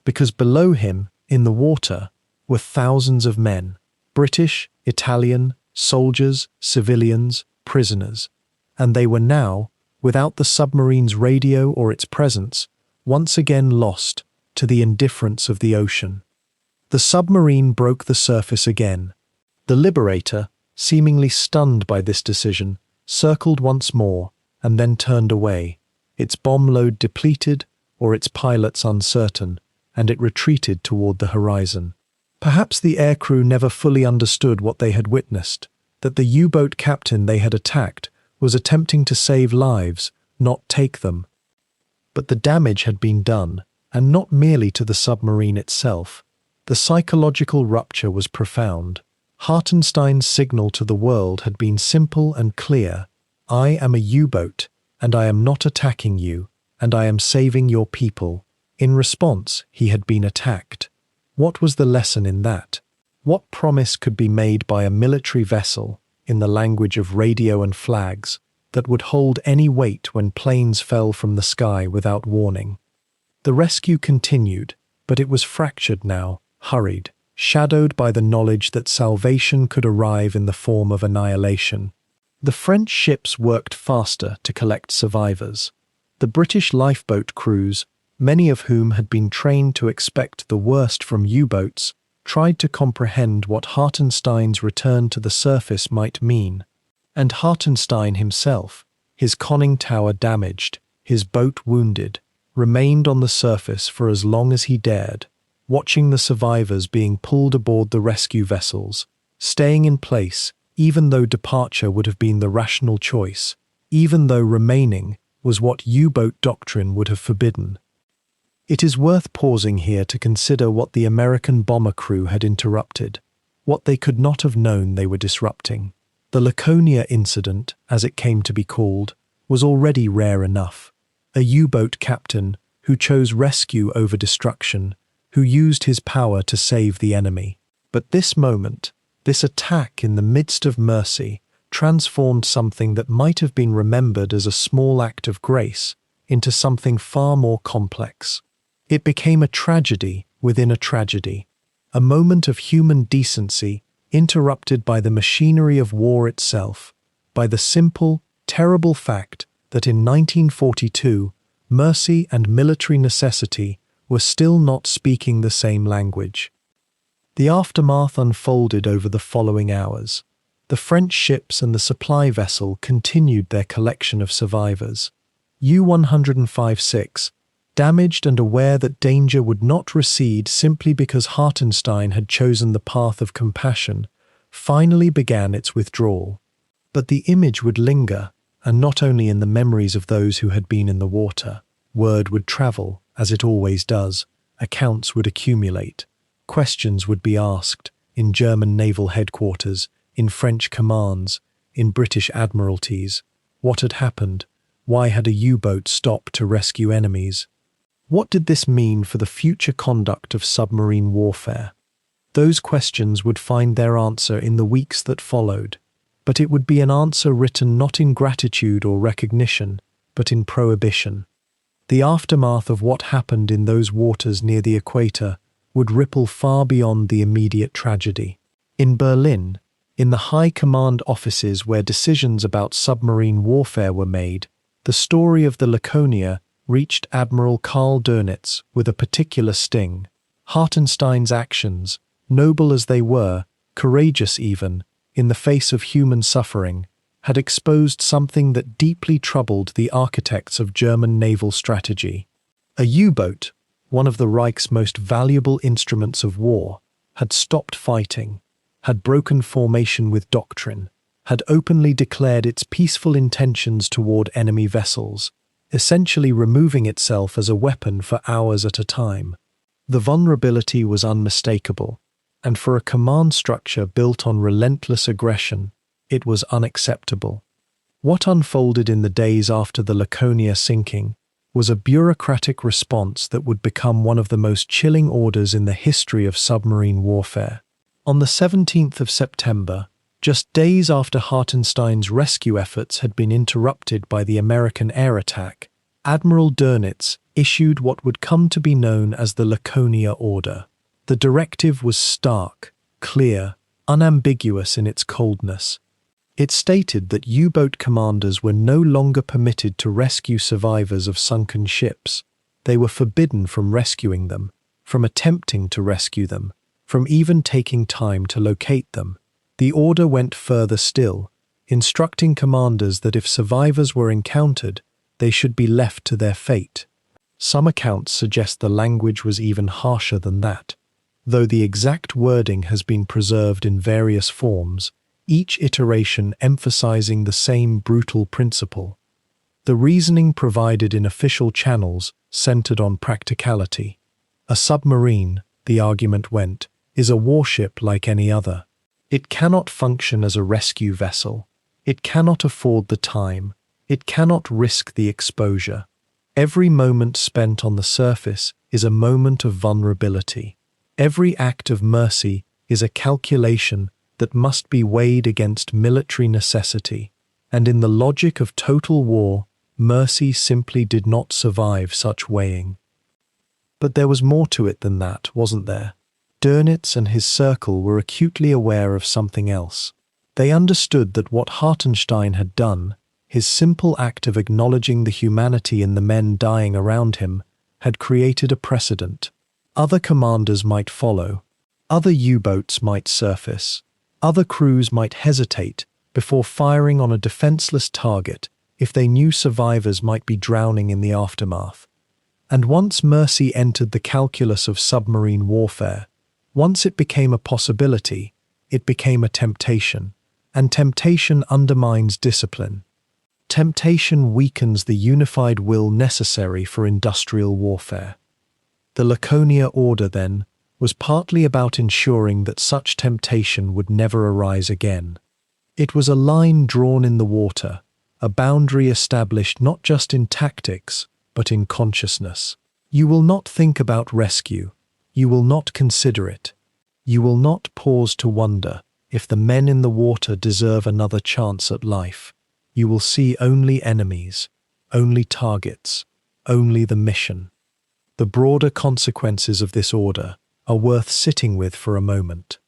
Because below him, in the water, were thousands of men, British, Italian, soldiers, civilians, prisoners, and they were now, without the submarine's radio or its presence, once again lost to the indifference of the ocean. The submarine broke the surface again. The Liberator, seemingly stunned by this decision, circled once more and then turned away, its bomb load depleted or its pilots uncertain, and it retreated toward the horizon. Perhaps the aircrew never fully understood what they had witnessed, that the U-boat captain they had attacked was attempting to save lives, not take them. But the damage had been done, and not merely to the submarine itself. The psychological rupture was profound. Hartenstein's signal to the world had been simple and clear. I am a U-boat, and I am not attacking you, and I am saving your people. In response, he had been attacked. What was the lesson in that? What promise could be made by a military vessel, in the language of radio and flags, that would hold any weight when planes fell from the sky without warning? The rescue continued, but it was fractured now, hurried, shadowed by the knowledge that salvation could arrive in the form of annihilation. The French ships worked faster to collect survivors. The British lifeboat crews, many of whom had been trained to expect the worst from U-boats, tried to comprehend what Hartenstein's return to the surface might mean. And Hartenstein himself, his conning tower damaged, his boat wounded, remained on the surface for as long as he dared, watching the survivors being pulled aboard the rescue vessels, staying in place even though departure would have been the rational choice, even though remaining was what U-boat doctrine would have forbidden. It is worth pausing here to consider what the American bomber crew had interrupted, what they could not have known they were disrupting. The Laconia incident, as it came to be called, was already rare enough. A U-boat captain who chose rescue over destruction, who used his power to save the enemy. But this moment, this attack in the midst of mercy, transformed something that might have been remembered as a small act of grace into something far more complex. It became a tragedy within a tragedy, a moment of human decency interrupted by the machinery of war itself, by the simple, terrible fact that in 1942, mercy and military necessity were still not speaking the same language. The aftermath unfolded over the following hours. The French ships and the supply vessel continued their collection of survivors. U-156, damaged and aware that danger would not recede simply because Hartenstein had chosen the path of compassion, finally began its withdrawal. But the image would linger, and not only in the memories of those who had been in the water. Word would travel, as it always does. Accounts would accumulate. Questions would be asked, in German naval headquarters, in French commands, in British admiralties. What had happened? Why had a U-boat stopped to rescue enemies? What did this mean for the future conduct of submarine warfare? Those questions would find their answer in the weeks that followed, but it would be an answer written not in gratitude or recognition, but in prohibition. The aftermath of what happened in those waters near the equator would ripple far beyond the immediate tragedy. In Berlin, in the high command offices where decisions about submarine warfare were made, the story of the Laconia reached Admiral Karl Dönitz with a particular sting. Hartenstein's actions, noble as they were, courageous even, in the face of human suffering, had exposed something that deeply troubled the architects of German naval strategy. A U-boat, one of the Reich's most valuable instruments of war, had stopped fighting, had broken formation with doctrine, had openly declared its peaceful intentions toward enemy vessels, essentially removing itself as a weapon for hours at a time. The vulnerability was unmistakable, and for a command structure built on relentless aggression, it was unacceptable. What unfolded in the days after the Laconia sinking was a bureaucratic response that would become one of the most chilling orders in the history of submarine warfare. On the 17th of September, just days after Hartenstein's rescue efforts had been interrupted by the American air attack, Admiral Dönitz issued what would come to be known as the Laconia Order. The directive was stark, clear, unambiguous in its coldness. It stated that U-boat commanders were no longer permitted to rescue survivors of sunken ships. They were forbidden from rescuing them, from attempting to rescue them, from even taking time to locate them. The order went further still, instructing commanders that if survivors were encountered, they should be left to their fate. Some accounts suggest the language was even harsher than that. Though the exact wording has been preserved in various forms, each iteration emphasizing the same brutal principle. The reasoning provided in official channels centered on practicality. A submarine, the argument went, is a warship like any other. It cannot function as a rescue vessel. It cannot afford the time. It cannot risk the exposure. Every moment spent on the surface is a moment of vulnerability. Every act of mercy is a calculation that must be weighed against military necessity, and in the logic of total war, mercy simply did not survive such weighing. But there was more to it than that, wasn't there? Dönitz and his circle were acutely aware of something else. They understood that what Hartenstein had done, his simple act of acknowledging the humanity in the men dying around him, had created a precedent. Other commanders might follow. Other U-boats might surface. Other crews might hesitate before firing on a defenseless target if they knew survivors might be drowning in the aftermath. And once mercy entered the calculus of submarine warfare, once it became a possibility, it became a temptation, and temptation undermines discipline. Temptation weakens the unified will necessary for industrial warfare. The Laconia Order, then, was partly about ensuring that such temptation would never arise again. It was a line drawn in the water, a boundary established not just in tactics, but in consciousness. You will not think about rescue. You will not consider it. You will not pause to wonder if the men in the water deserve another chance at life. You will see only enemies, only targets, only the mission. The broader consequences of this order are worth sitting with for a moment.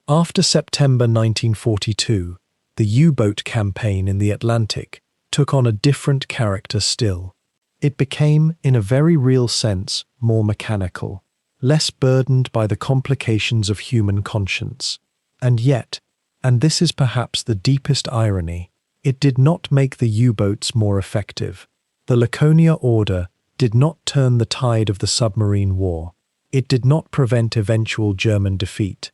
After September 1942, the U-boat campaign in the Atlantic took on a different character still. It became, in a very real sense, more mechanical, less burdened by the complications of human conscience. And yet, and this is perhaps the deepest irony, it did not make the U-boats more effective. The Laconia Order did not turn the tide of the submarine war. It did not prevent eventual German defeat.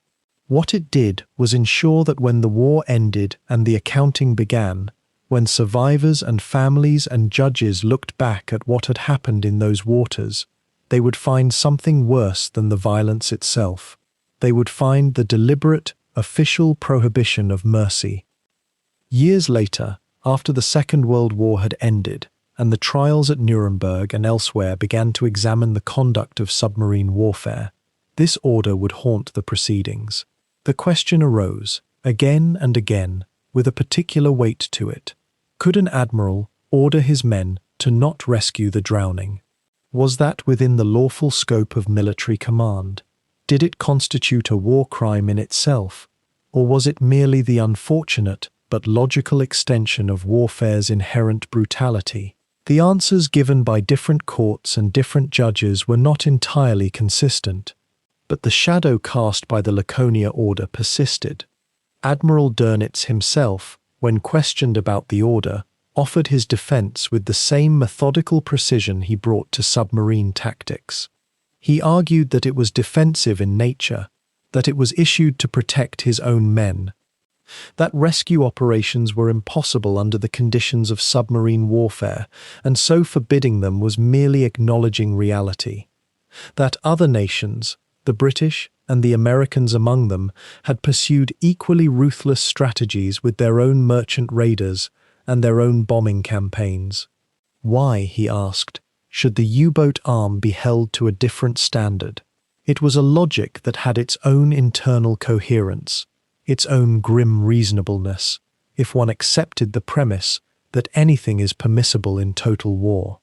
What it did was ensure that when the war ended and the accounting began, when survivors and families and judges looked back at what had happened in those waters, they would find something worse than the violence itself. they would find the deliberate, official prohibition of mercy. Years later, after the Second World War had ended, and the trials at Nuremberg and elsewhere began to examine the conduct of submarine warfare, this order would haunt the proceedings. The question arose, again and again, with a particular weight to it. Could an admiral order his men to not rescue the drowning? Was that within the lawful scope of military command? Did it constitute a war crime in itself? Or was it merely the unfortunate but logical extension of warfare's inherent brutality? The answers given by different courts and different judges were not entirely consistent, but the shadow cast by the Laconia order persisted. Admiral Dönitz himself, when questioned about the order, offered his defense with the same methodical precision he brought to submarine tactics. He argued that it was defensive in nature, that it was issued to protect his own men, that rescue operations were impossible under the conditions of submarine warfare, and so forbidding them was merely acknowledging reality, that other nations, the British and the Americans among them, had pursued equally ruthless strategies with their own merchant raiders and their own bombing campaigns. Why, he asked, should the U-boat arm be held to a different standard? It was a logic that had its own internal coherence, its own grim reasonableness, if one accepted the premise that anything is permissible in total war.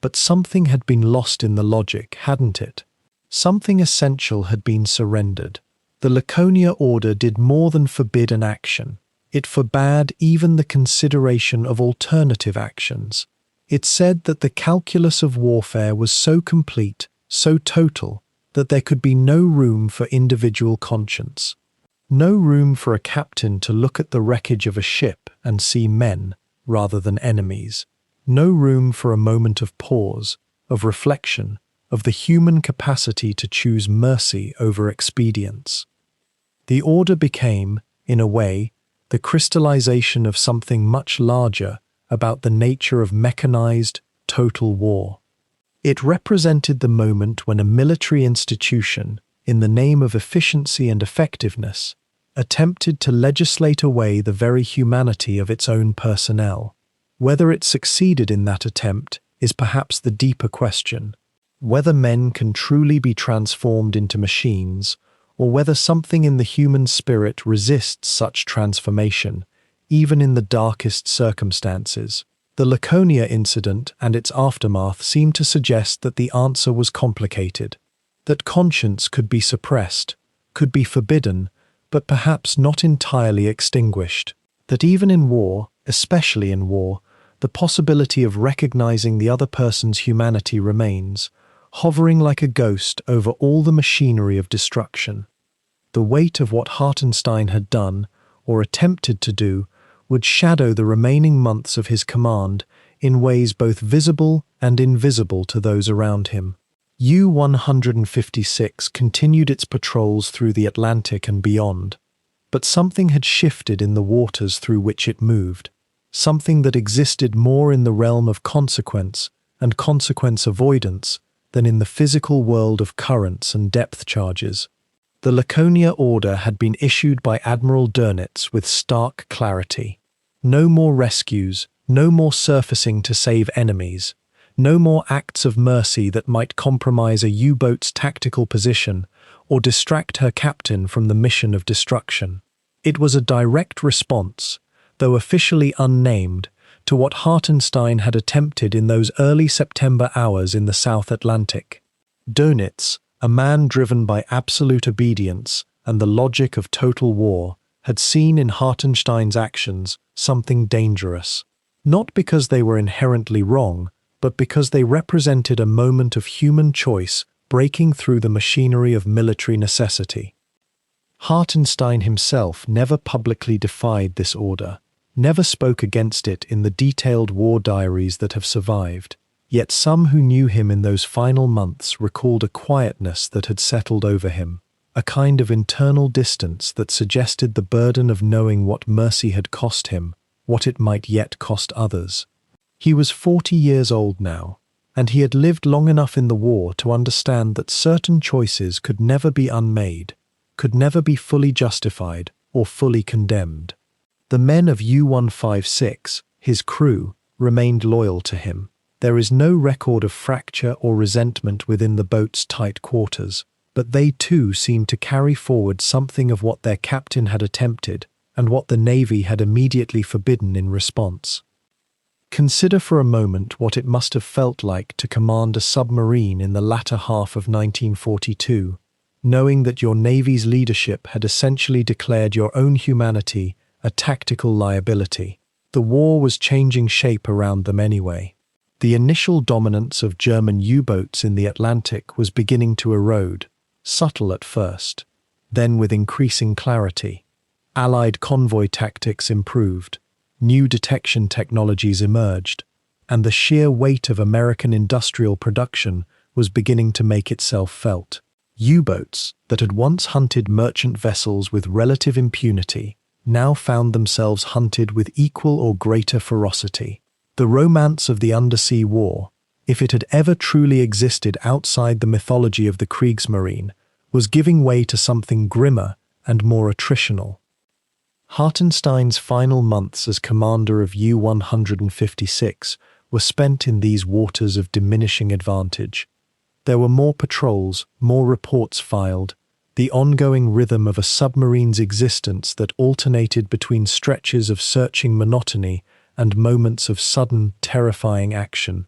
But something had been lost in the logic, hadn't it? Something essential had been surrendered. The Laconia order did more than forbid an action. It forbade even the consideration of alternative actions. It said that the calculus of warfare was so complete, so total, that there could be no room for individual conscience. No room for a captain to look at the wreckage of a ship and see men rather than enemies. No room for a moment of pause, of reflection, of the human capacity to choose mercy over expedience. The order became, in a way, the crystallization of something much larger about the nature of mechanized, total war. It represented the moment when a military institution, in the name of efficiency and effectiveness, attempted to legislate away the very humanity of its own personnel. Whether it succeeded in that attempt is perhaps the deeper question. Whether men can truly be transformed into machines, or whether something in the human spirit resists such transformation, even in the darkest circumstances. The Laconia incident and its aftermath seem to suggest that the answer was complicated, that conscience could be suppressed, could be forbidden, but perhaps not entirely extinguished, that even in war, especially in war, the possibility of recognizing the other person's humanity remains, hovering like a ghost over all the machinery of destruction. The weight of what Hartenstein had done, or attempted to do, would shadow the remaining months of his command in ways both visible and invisible to those around him. U-156 continued its patrols through the Atlantic and beyond, but something had shifted in the waters through which it moved, something that existed more in the realm of consequence and consequence avoidance than in the physical world of currents and depth charges. The Laconia order had been issued by Admiral Dönitz with stark clarity. No more rescues, no more surfacing to save enemies, no more acts of mercy that might compromise a U-boat's tactical position or distract her captain from the mission of destruction. It was a direct response, though officially unnamed, to what Hartenstein had attempted in those early September hours in the South Atlantic. Dönitz, a man driven by absolute obedience and the logic of total war, had seen in Hartenstein's actions something dangerous, not because they were inherently wrong, but because they represented a moment of human choice breaking through the machinery of military necessity. Hartenstein himself never publicly defied this order, never spoke against it in the detailed war diaries that have survived, yet some who knew him in those final months recalled a quietness that had settled over him, a kind of internal distance that suggested the burden of knowing what mercy had cost him, what it might yet cost others. He was 40 years old now, and he had lived long enough in the war to understand that certain choices could never be unmade, could never be fully justified or fully condemned. The men of U-156, his crew, remained loyal to him. There is no record of fracture or resentment within the boat's tight quarters, but they too seemed to carry forward something of what their captain had attempted and what the Navy had immediately forbidden in response. Consider for a moment what it must have felt like to command a submarine in the latter half of 1942, knowing that your Navy's leadership had essentially declared your own humanity a tactical liability. The war was changing shape around them anyway. The initial dominance of German U-boats in the Atlantic was beginning to erode, subtle at first, then with increasing clarity. Allied convoy tactics improved, new detection technologies emerged, and the sheer weight of American industrial production was beginning to make itself felt. U-boats that had once hunted merchant vessels with relative impunity now found themselves hunted with equal or greater ferocity. The romance of the undersea war, if it had ever truly existed outside the mythology of the Kriegsmarine, was giving way to something grimmer and more attritional. Hartenstein's final months as commander of U-156 were spent in these waters of diminishing advantage. There were more patrols, more reports filed, the ongoing rhythm of a submarine's existence that alternated between stretches of searching monotony and moments of sudden, terrifying action.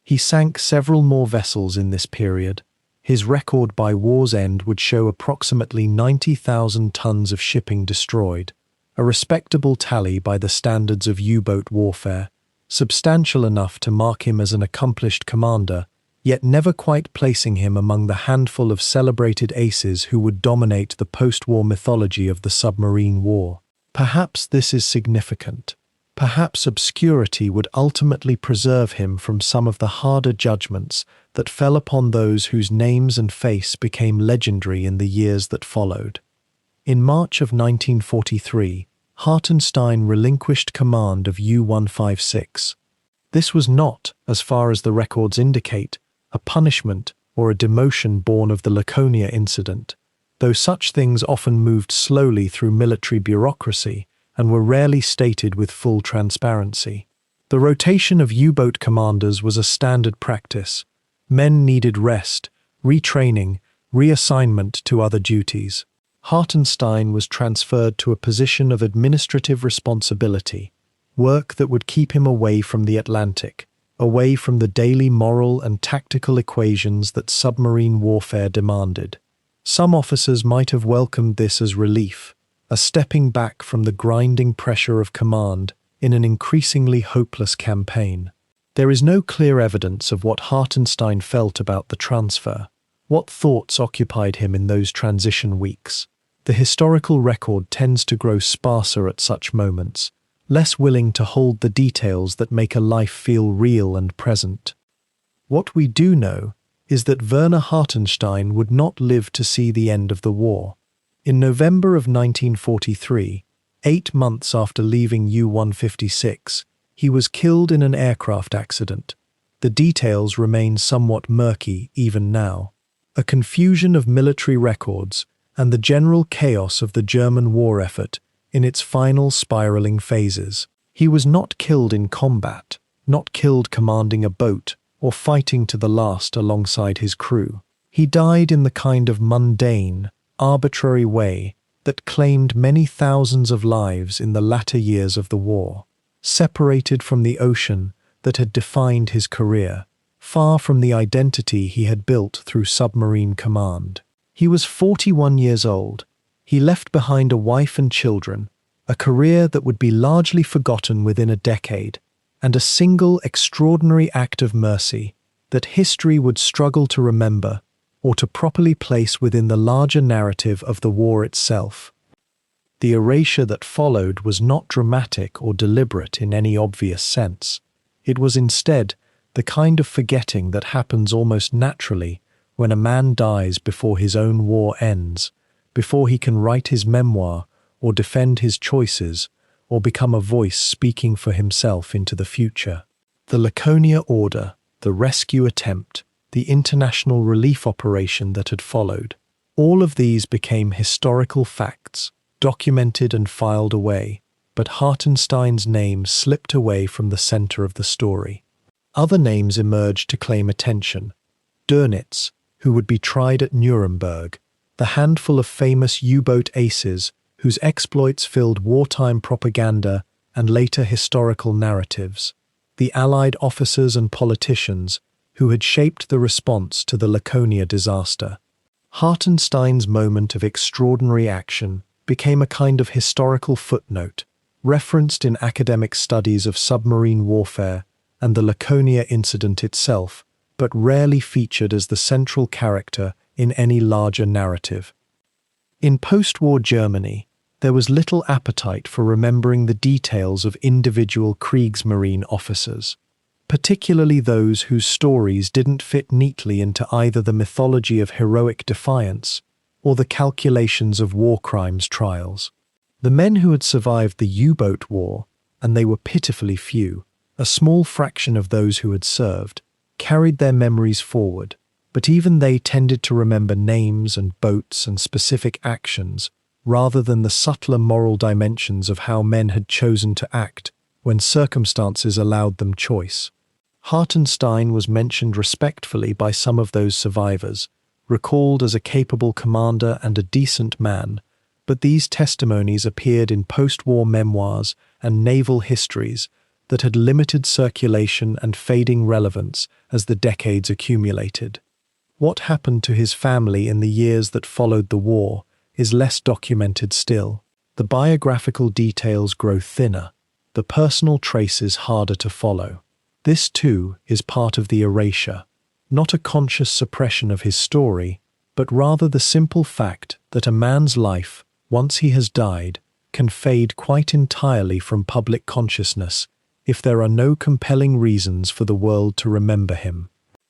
He sank several more vessels in this period. His record by war's end would show approximately 90,000 tons of shipping destroyed, a respectable tally by the standards of U-boat warfare, substantial enough to mark him as an accomplished commander, yet never quite placing him among the handful of celebrated aces who would dominate the post-war mythology of the submarine war. Perhaps this is significant. Perhaps obscurity would ultimately preserve him from some of the harder judgments that fell upon those whose names and face became legendary in the years that followed. In March of 1943, Hartenstein relinquished command of U-156. This was not, as far as the records indicate, a punishment or a demotion born of the Laconia incident, though such things often moved slowly through military bureaucracy and were rarely stated with full transparency. The rotation of U-boat commanders was a standard practice. Men needed rest, retraining, reassignment to other duties. Hartenstein was transferred to a position of administrative responsibility, work that would keep him away from the Atlantic, away from the daily moral and tactical equations that submarine warfare demanded. Some officers might have welcomed this as relief, a stepping back from the grinding pressure of command in an increasingly hopeless campaign. There is no clear evidence of what Hartenstein felt about the transfer. What thoughts occupied him in those transition weeks? The historical record tends to grow sparser at such moments, less willing to hold the details that make a life feel real and present. What we do know is that Werner Hartenstein would not live to see the end of the war. In November of 1943, 8 months after leaving U-156, he was killed in an aircraft accident. The details remain somewhat murky even now. A confusion of military records and the general chaos of the German war effort in its final spiraling phases. He was not killed in combat, not killed commanding a boat or fighting to the last alongside his crew. He died in the kind of mundane, arbitrary way that claimed many thousands of lives in the latter years of the war, separated from the ocean that had defined his career, far from the identity he had built through submarine command. He was 41 years old. He left behind a wife and children, a career that would be largely forgotten within a decade, and a single extraordinary act of mercy that history would struggle to remember or to properly place within the larger narrative of the war itself. The erasure that followed was not dramatic or deliberate in any obvious sense. It was instead the kind of forgetting that happens almost naturally when a man dies before his own war ends, before he can write his memoir or defend his choices or become a voice speaking for himself into the future. The Laconia order, the rescue attempt, the international relief operation that had followed, All of these became historical facts, documented and filed away, but Hartenstein's name slipped away from the center of the story. Other names emerged to claim attention. Dönitz, who would be tried at Nuremberg, the handful of famous U-boat aces whose exploits filled wartime propaganda and later historical narratives, the Allied officers and politicians who had shaped the response to the Laconia disaster. Hartenstein's moment of extraordinary action became a kind of historical footnote, referenced in academic studies of submarine warfare and the Laconia incident itself, but rarely featured as the central character in any larger narrative. In post-war Germany, there was little appetite for remembering the details of individual Kriegsmarine officers, particularly those whose stories didn't fit neatly into either the mythology of heroic defiance or the calculations of war crimes trials. The men who had survived the U-boat war, and they were pitifully few, a small fraction of those who had served, carried their memories forward, but even they tended to remember names and boats and specific actions rather than the subtler moral dimensions of how men had chosen to act when circumstances allowed them choice. Hartenstein was mentioned respectfully by some of those survivors, recalled as a capable commander and a decent man, but these testimonies appeared in post-war memoirs and naval histories that had limited circulation and fading relevance as the decades accumulated. What happened to his family in the years that followed the war is less documented still. The biographical details grow thinner, the personal traces harder to follow. This, too, is part of the erasure, not a conscious suppression of his story, but rather the simple fact that a man's life, once he has died, can fade quite entirely from public consciousness if there are no compelling reasons for the world to remember him.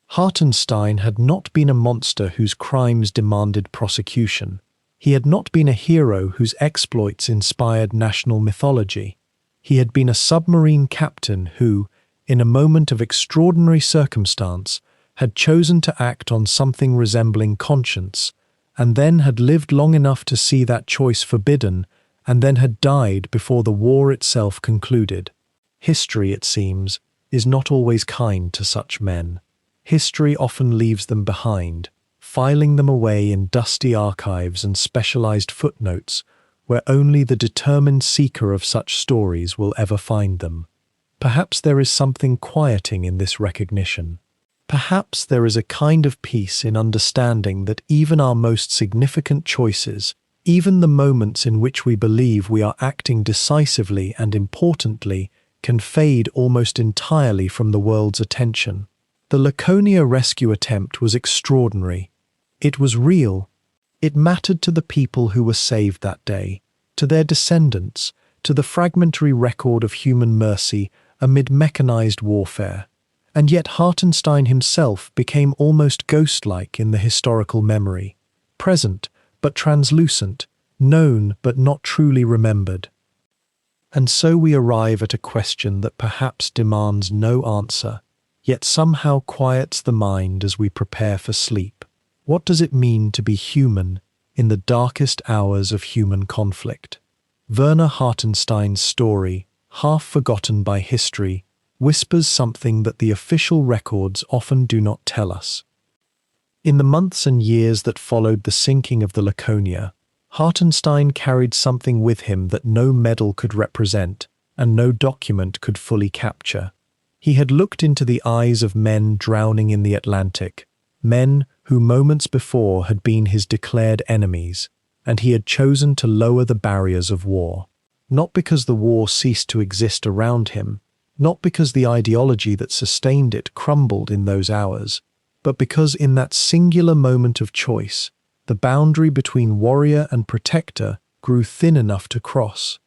Hartenstein had not been a monster whose crimes demanded prosecution. He had not been a hero whose exploits inspired national mythology. He had been a submarine captain who, in a moment of extraordinary circumstance, had chosen to act on something resembling conscience, and then had lived long enough to see that choice forbidden, and then had died before the war itself concluded. History, it seems, is not always kind to such men. History often leaves them behind, filing them away in dusty archives and specialized footnotes where only the determined seeker of such stories will ever find them. Perhaps there is something quieting in this recognition. Perhaps there is a kind of peace in understanding that even our most significant choices, even the moments in which we believe we are acting decisively and importantly, can fade almost entirely from the world's attention. The Laconia rescue attempt was extraordinary. It was real. It mattered to the people who were saved that day, to their descendants, to the fragmentary record of human mercy amid mechanized warfare. And yet Hartenstein himself became almost ghost-like in the historical memory, present but translucent, known but not truly remembered. And so we arrive at a question that perhaps demands no answer, yet somehow quiets the mind as we prepare for sleep. What does it mean to be human in the darkest hours of human conflict? Werner Hartenstein's story, half forgotten by history, whispers something that the official records often do not tell us. In the months and years that followed the sinking of the Laconia, Hartenstein carried something with him that no medal could represent and no document could fully capture. He had looked into the eyes of men drowning in the Atlantic, men who moments before had been his declared enemies, and he had chosen to lower the barriers of war. Not because the war ceased to exist around him, not because the ideology that sustained it crumbled in those hours, but because in that singular moment of choice, the boundary between warrior and protector grew thin enough to cross.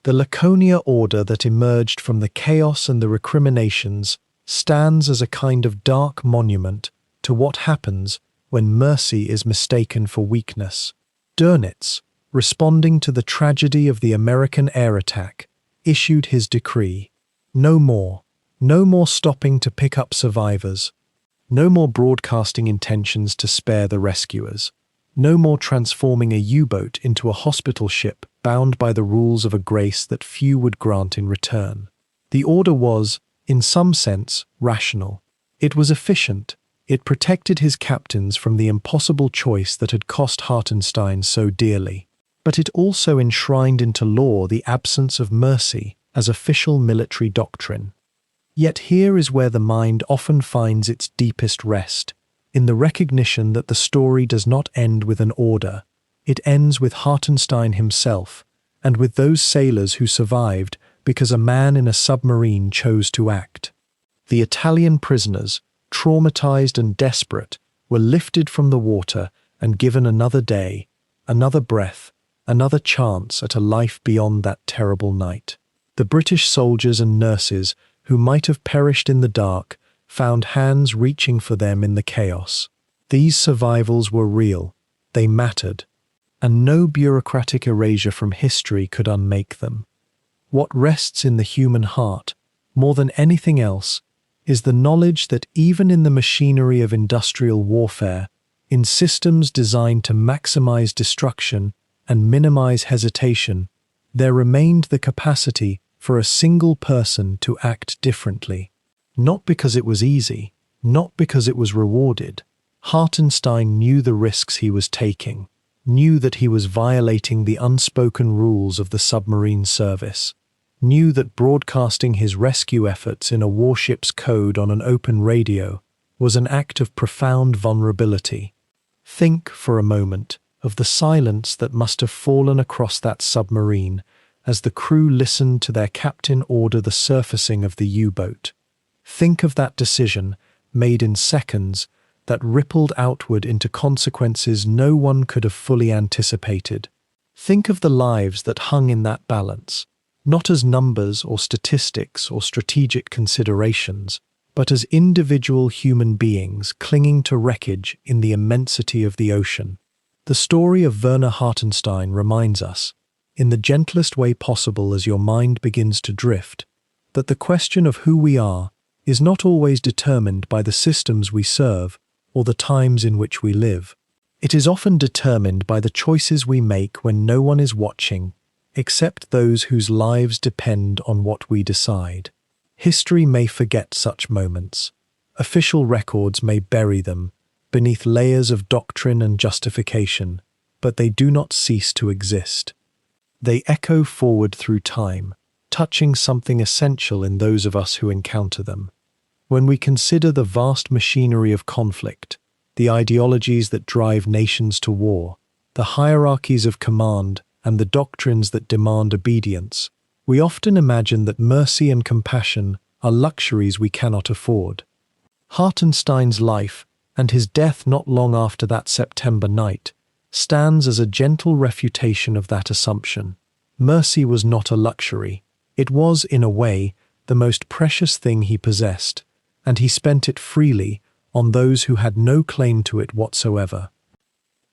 The Laconia order that emerged from the chaos and the recriminations stands as a kind of dark monument to what happens when mercy is mistaken for weakness. Dönitz, responding to the tragedy of the American air attack, issued his decree. No more. No more stopping to pick up survivors. No more broadcasting intentions to spare the rescuers. No more transforming a U-boat into a hospital ship bound by the rules of a grace that few would grant in return. The order was, in some sense, rational. It was efficient. It protected his captains from the impossible choice that had cost Hartenstein so dearly. But it also enshrined into law the absence of mercy as official military doctrine. Yet here is where the mind often finds its deepest rest, in the recognition that the story does not end with an order. It ends with Hartenstein himself, and with those sailors who survived because a man in a submarine chose to act. The Italian prisoners, traumatized and desperate, were lifted from the water and given another day, another breath, another chance at a life beyond that terrible night. The British soldiers and nurses, who might have perished in the dark, found hands reaching for them in the chaos. These survivals were real, they mattered, and no bureaucratic erasure from history could unmake them. What rests in the human heart, more than anything else, is the knowledge that even in the machinery of industrial warfare, in systems designed to maximize destruction and minimize hesitation, there remained the capacity for a single person to act differently. Not because it was easy, not because it was rewarded. Hartenstein knew the risks he was taking, knew that he was violating the unspoken rules of the submarine service, knew that broadcasting his rescue efforts in a warship's code on an open radio was an act of profound vulnerability. Think, for a moment, of the silence that must have fallen across that submarine as the crew listened to their captain order the surfacing of the U-boat. Think of that decision, made in seconds, that rippled outward into consequences no one could have fully anticipated. Think of the lives that hung in that balance, not as numbers or statistics or strategic considerations, but as individual human beings clinging to wreckage in the immensity of the ocean. The story of Werner Hartenstein reminds us, in the gentlest way possible as your mind begins to drift, that the question of who we are is not always determined by the systems we serve or the times in which we live. It is often determined by the choices we make when no one is watching, except those whose lives depend on what we decide. History may forget such moments. Official records may bury them beneath layers of doctrine and justification, but they do not cease to exist. They echo forward through time, touching something essential in those of us who encounter them. When we consider the vast machinery of conflict, the ideologies that drive nations to war, the hierarchies of command, and the doctrines that demand obedience, we often imagine that mercy and compassion are luxuries we cannot afford. Hartenstein's life, and his death not long after that September night, stands as a gentle refutation of that assumption. Mercy was not a luxury. It was, in a way, the most precious thing he possessed, and he spent it freely on those who had no claim to it whatsoever.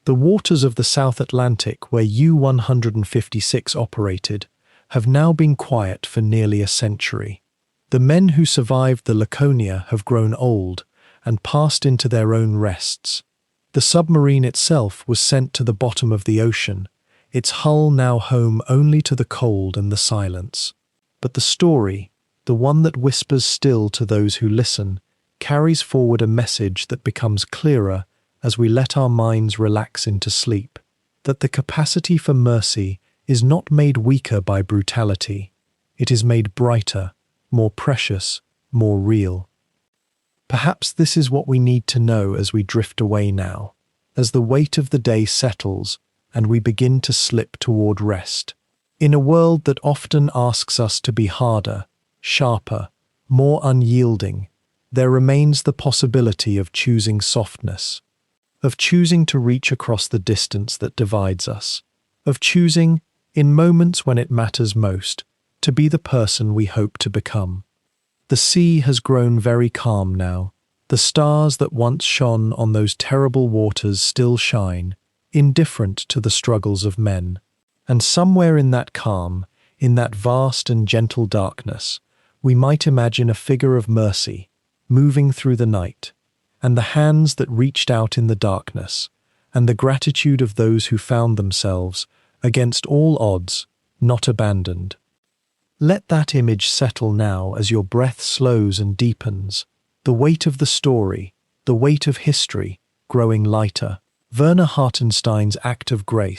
The waters of the South Atlantic where U-156 operated have now been quiet for nearly a century. The men who survived the Laconia have grown old and passed into their own rests. The submarine itself was sent to the bottom of the ocean, its hull now home only to the cold and the silence. But the story, the one that whispers still to those who listen, carries forward a message that becomes clearer as we let our minds relax into sleep, that the capacity for mercy is not made weaker by brutality. It is made brighter, more precious, more real. Perhaps this is what we need to know as we drift away now, as the weight of the day settles and we begin to slip toward rest. In a world that often asks us to be harder, sharper, more unyielding, there remains the possibility of choosing softness, of choosing to reach across the distance that divides us, of choosing, in moments when it matters most, to be the person we hope to become. The sea has grown very calm now. The stars that once shone on those terrible waters still shine, indifferent to the struggles of men. And somewhere in that calm, in that vast and gentle darkness, we might imagine a figure of mercy, moving through the night, and the hands that reached out in the darkness, and the gratitude of those who found themselves, against all odds, not abandoned. Let that image settle now as your breath slows and deepens, the weight of the story, the weight of history, growing lighter. Werner Hartenstein's act of grace.